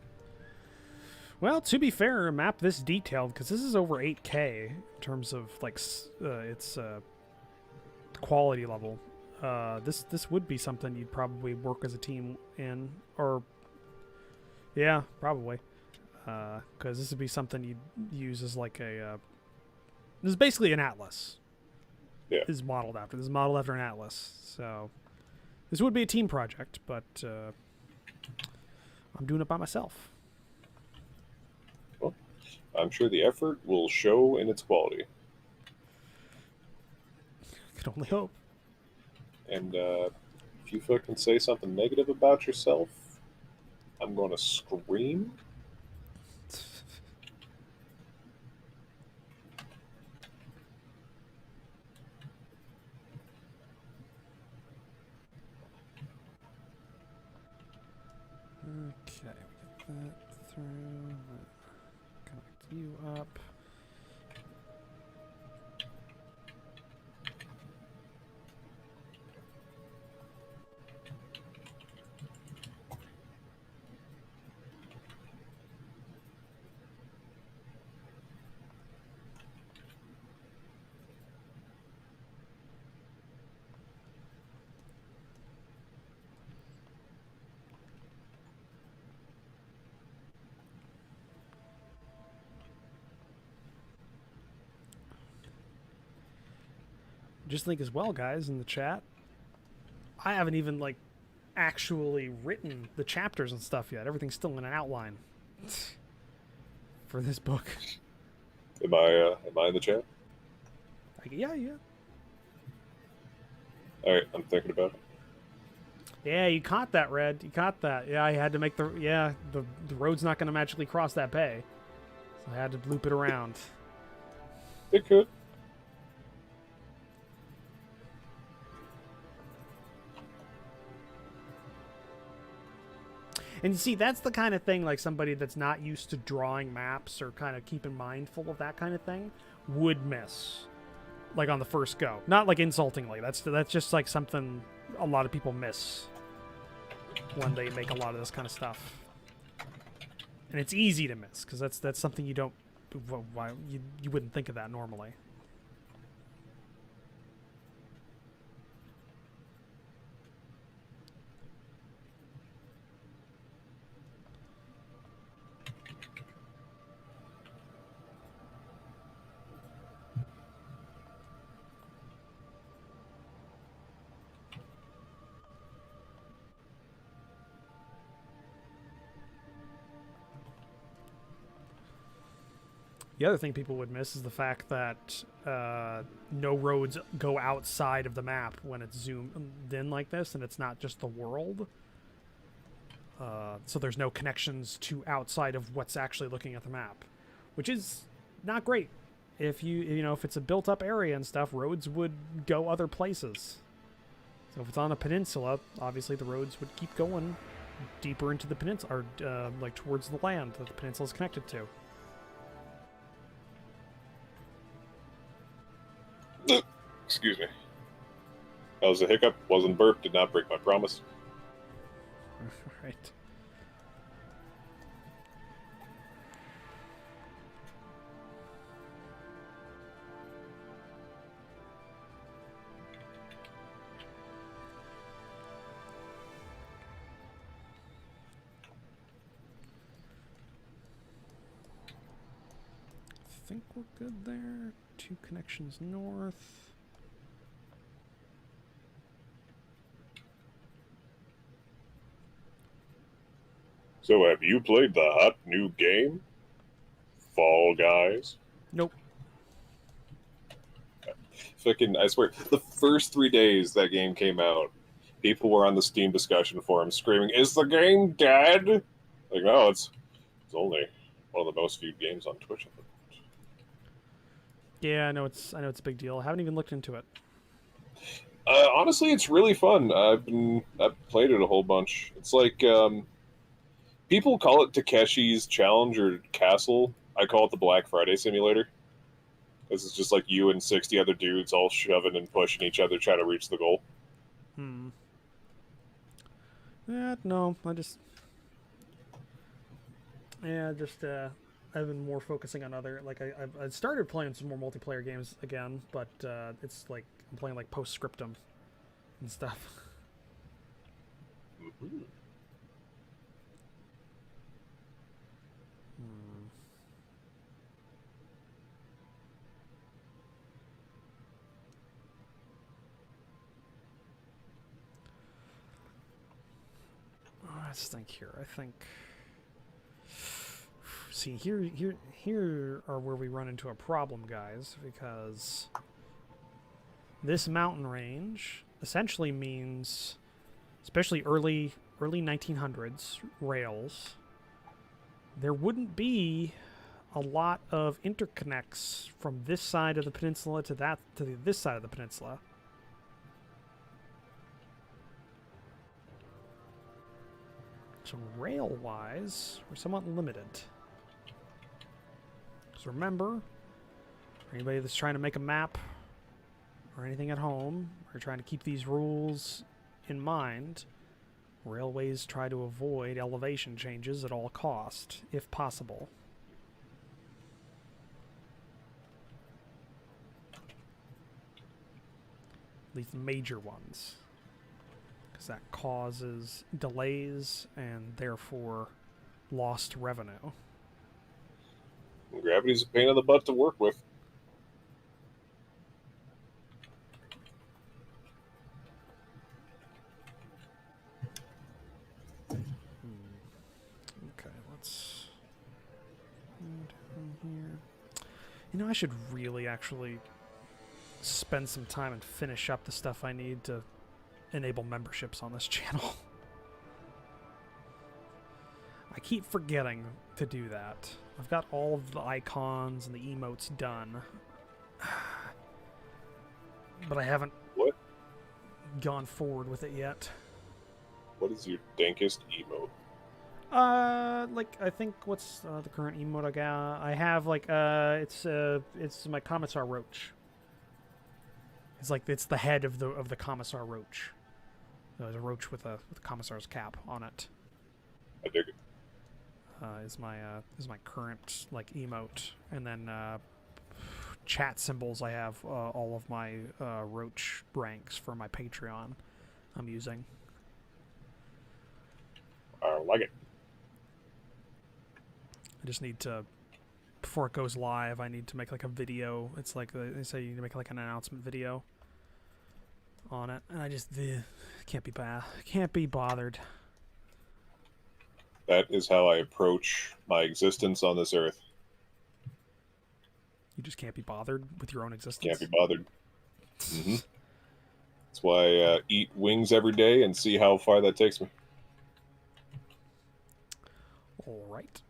Well, to be fair, a map this detailed, because this is over 8K in terms of like its quality level. This would be something you'd probably work as a team in, or yeah, probably, because this would be something you'd use as like a. This is basically an atlas. Yeah. This is modeled after. This is modeled after an atlas. So this would be a team project, but I'm doing it by myself. Well, I'm sure the effort will show in its quality. Could only hope. And if you fucking say something negative about yourself, I'm going to scream. Okay, we get that through. Connect you up. Just think as well, guys, in the chat, I haven't even like actually written the chapters and stuff yet. Everything's still in an outline for this book. Am I in the chat? Like, yeah. All right, I'm thinking about it. Yeah, you caught that, Red. You caught that. Yeah, I had to make the road's not going to magically cross that bay, so I had to loop it around. It could. And you see, that's the kind of thing like somebody that's not used to drawing maps or kind of keeping mindful of that kind of thing would miss, like on the first go. Not like insultingly. That's just like something a lot of people miss when they make a lot of this kind of stuff. And it's easy to miss because that's something you don't. Why you wouldn't think of that normally. The other thing people would miss is the fact that no roads go outside of the map when it's zoomed in like this, and it's not just the world. So there's no connections to outside of what's actually looking at the map, which is not great. If if it's a built-up area and stuff, roads would go other places. So if it's on a peninsula, obviously the roads would keep going deeper into the peninsula, or like towards the land that the peninsula is connected to. Excuse me. That was a hiccup. Wasn't burp. Did not break my promise. Right. I think we're good there. 2 connections north. So, have you played the hot new game, Fall Guys? Nope. Fucking, I swear, the first 3 days that game came out, people were on the Steam discussion forum screaming, "Is the game dead?" Like, no, it's only one of the most viewed games on Twitch at the moment. Yeah, I know it's a big deal. I haven't even looked into it. Honestly, it's really fun. I've played it a whole bunch. It's like people call it Takeshi's Challenge or Castle. I call it the Black Friday Simulator. This is just like you and 60 other dudes all shoving and pushing each other trying to reach the goal. No, I've been more focusing on other, like, I started playing some more multiplayer games again, but, it's like, I'm playing, like, Postscriptum and stuff. Mm-hmm. Let's think here. I think. See, here are where we run into a problem, guys, because this mountain range essentially means, especially early 1900s rails, there wouldn't be a lot of interconnects from this side of the peninsula to this side of the peninsula. So rail-wise, we're somewhat limited. Because remember, for anybody that's trying to make a map or anything at home, or trying to keep these rules in mind, railways try to avoid elevation changes at all cost, if possible. At least major ones. Because that causes delays and therefore lost revenue. Gravity's a pain in the butt to work with. Okay, let's go down here. You know, I should really actually spend some time and finish up the stuff I need to enable memberships on this channel. I keep forgetting to do that. I've got all of the icons and the emotes done. But I haven't gone forward with it yet. What is your dankest emote? Like, I think, what's the current emote I got? I have, like, it's my Commissar Roach. It's like, it's the head of the Commissar Roach. There's a roach with a Commissar's cap on it. I dig it. Is my current, like, emote. And then, chat symbols, I have, all of my, Roach ranks for my Patreon I'm using. I like it. I just need to, before it goes live, I need to make, like, a video. It's like, they say you need to make, like, an announcement video on it. And I just, can't be bothered. That is how I approach my existence on this earth. You just can't be bothered with your own existence? Can't be bothered. Mm-hmm. That's why I eat wings every day and see how far that takes me. All right.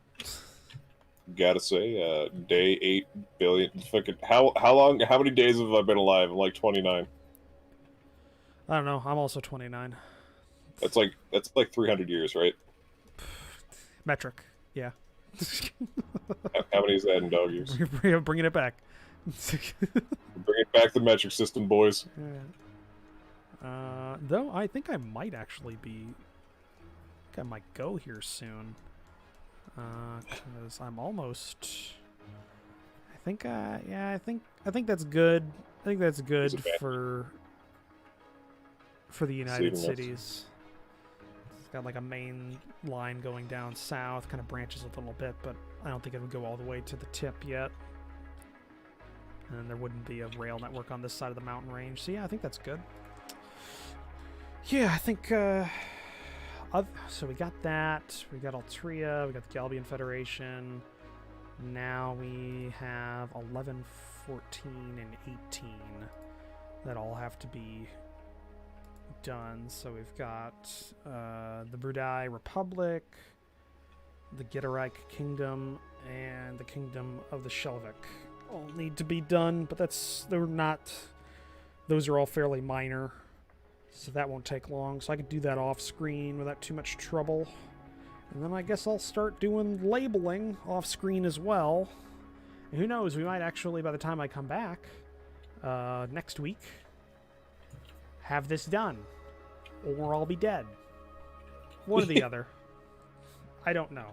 Gotta say, day 8 billion. Fucking how long? How many days have I been alive? I'm like 29. I don't know. I'm also 29. That's like 300 years, right? Metric, yeah. How many is that in dog years? Bringing it back. Bringing back the metric system, boys. Yeah. Though I think I might actually be. I might go here soon. Because I'm almost. I think. Yeah. I think that's good. I think that's good for the United Cities. It's got like a main line going down south, kind of branches a little bit, but I don't think it would go all the way to the tip yet. And there wouldn't be a rail network on this side of the mountain range. So yeah, I think that's good. Yeah, I think, so we got that. We got Altria, we got the Galbian Federation. Now we have 11, 14, and 18 that all have to be done. So we've got the Brudai Republic, the Gitterreich Kingdom, and the Kingdom of the Shelvik all need to be done, but those are all fairly minor, so that won't take long. So I could do that off screen without too much trouble. And then I guess I'll start doing labeling off screen as well. And who knows, we might actually, by the time I come back next week, have this done. or I'll be dead. One or the other. I don't know.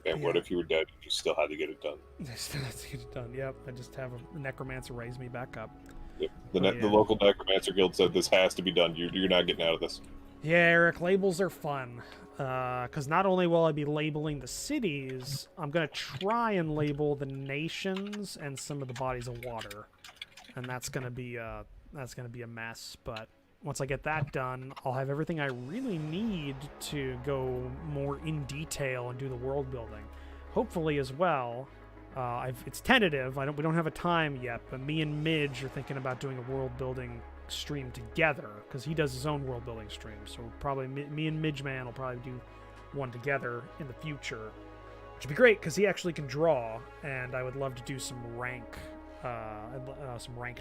And what if you were dead and you still had to get it done? I still have to get it done. Yep. I just have a necromancer raise me back up. Yep. The local necromancer guild said this has to be done. You're not getting out of this. Yeah, Eric, labels are fun. Because not only will I be labeling the cities, I'm going to try and label the nations and some of the bodies of water. And that's going to be a mess, but once I get that done, I'll have everything I really need to go more in detail and do the world building. Hopefully as well, it's tentative. We don't have a time yet, but me and Midge are thinking about doing a world building stream together because he does his own world building stream. So probably me and Midge Man will probably do one together in the future, which would be great because he actually can draw, and I would love to do some rank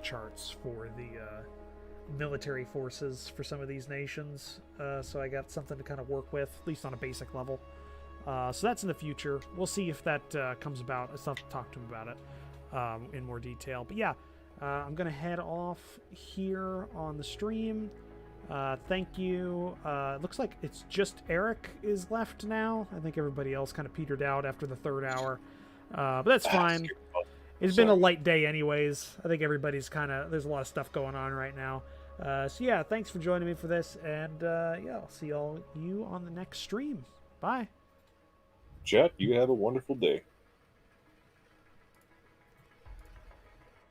charts for the military forces for some of these nations. So I got something to kind of work with, at least on a basic level. So that's in the future. We'll see if that comes about. I still have to talk to him about it in more detail. But yeah, I'm going to head off here on the stream. Thank you. It looks like it's just Eric is left now. I think everybody else kind of petered out after the third hour. But that's fine. It's been a light day anyways. I think everybody's there's a lot of stuff going on right now. So yeah, thanks for joining me for this. And yeah, I'll see you on the next stream. Bye. Chat, you have a wonderful day.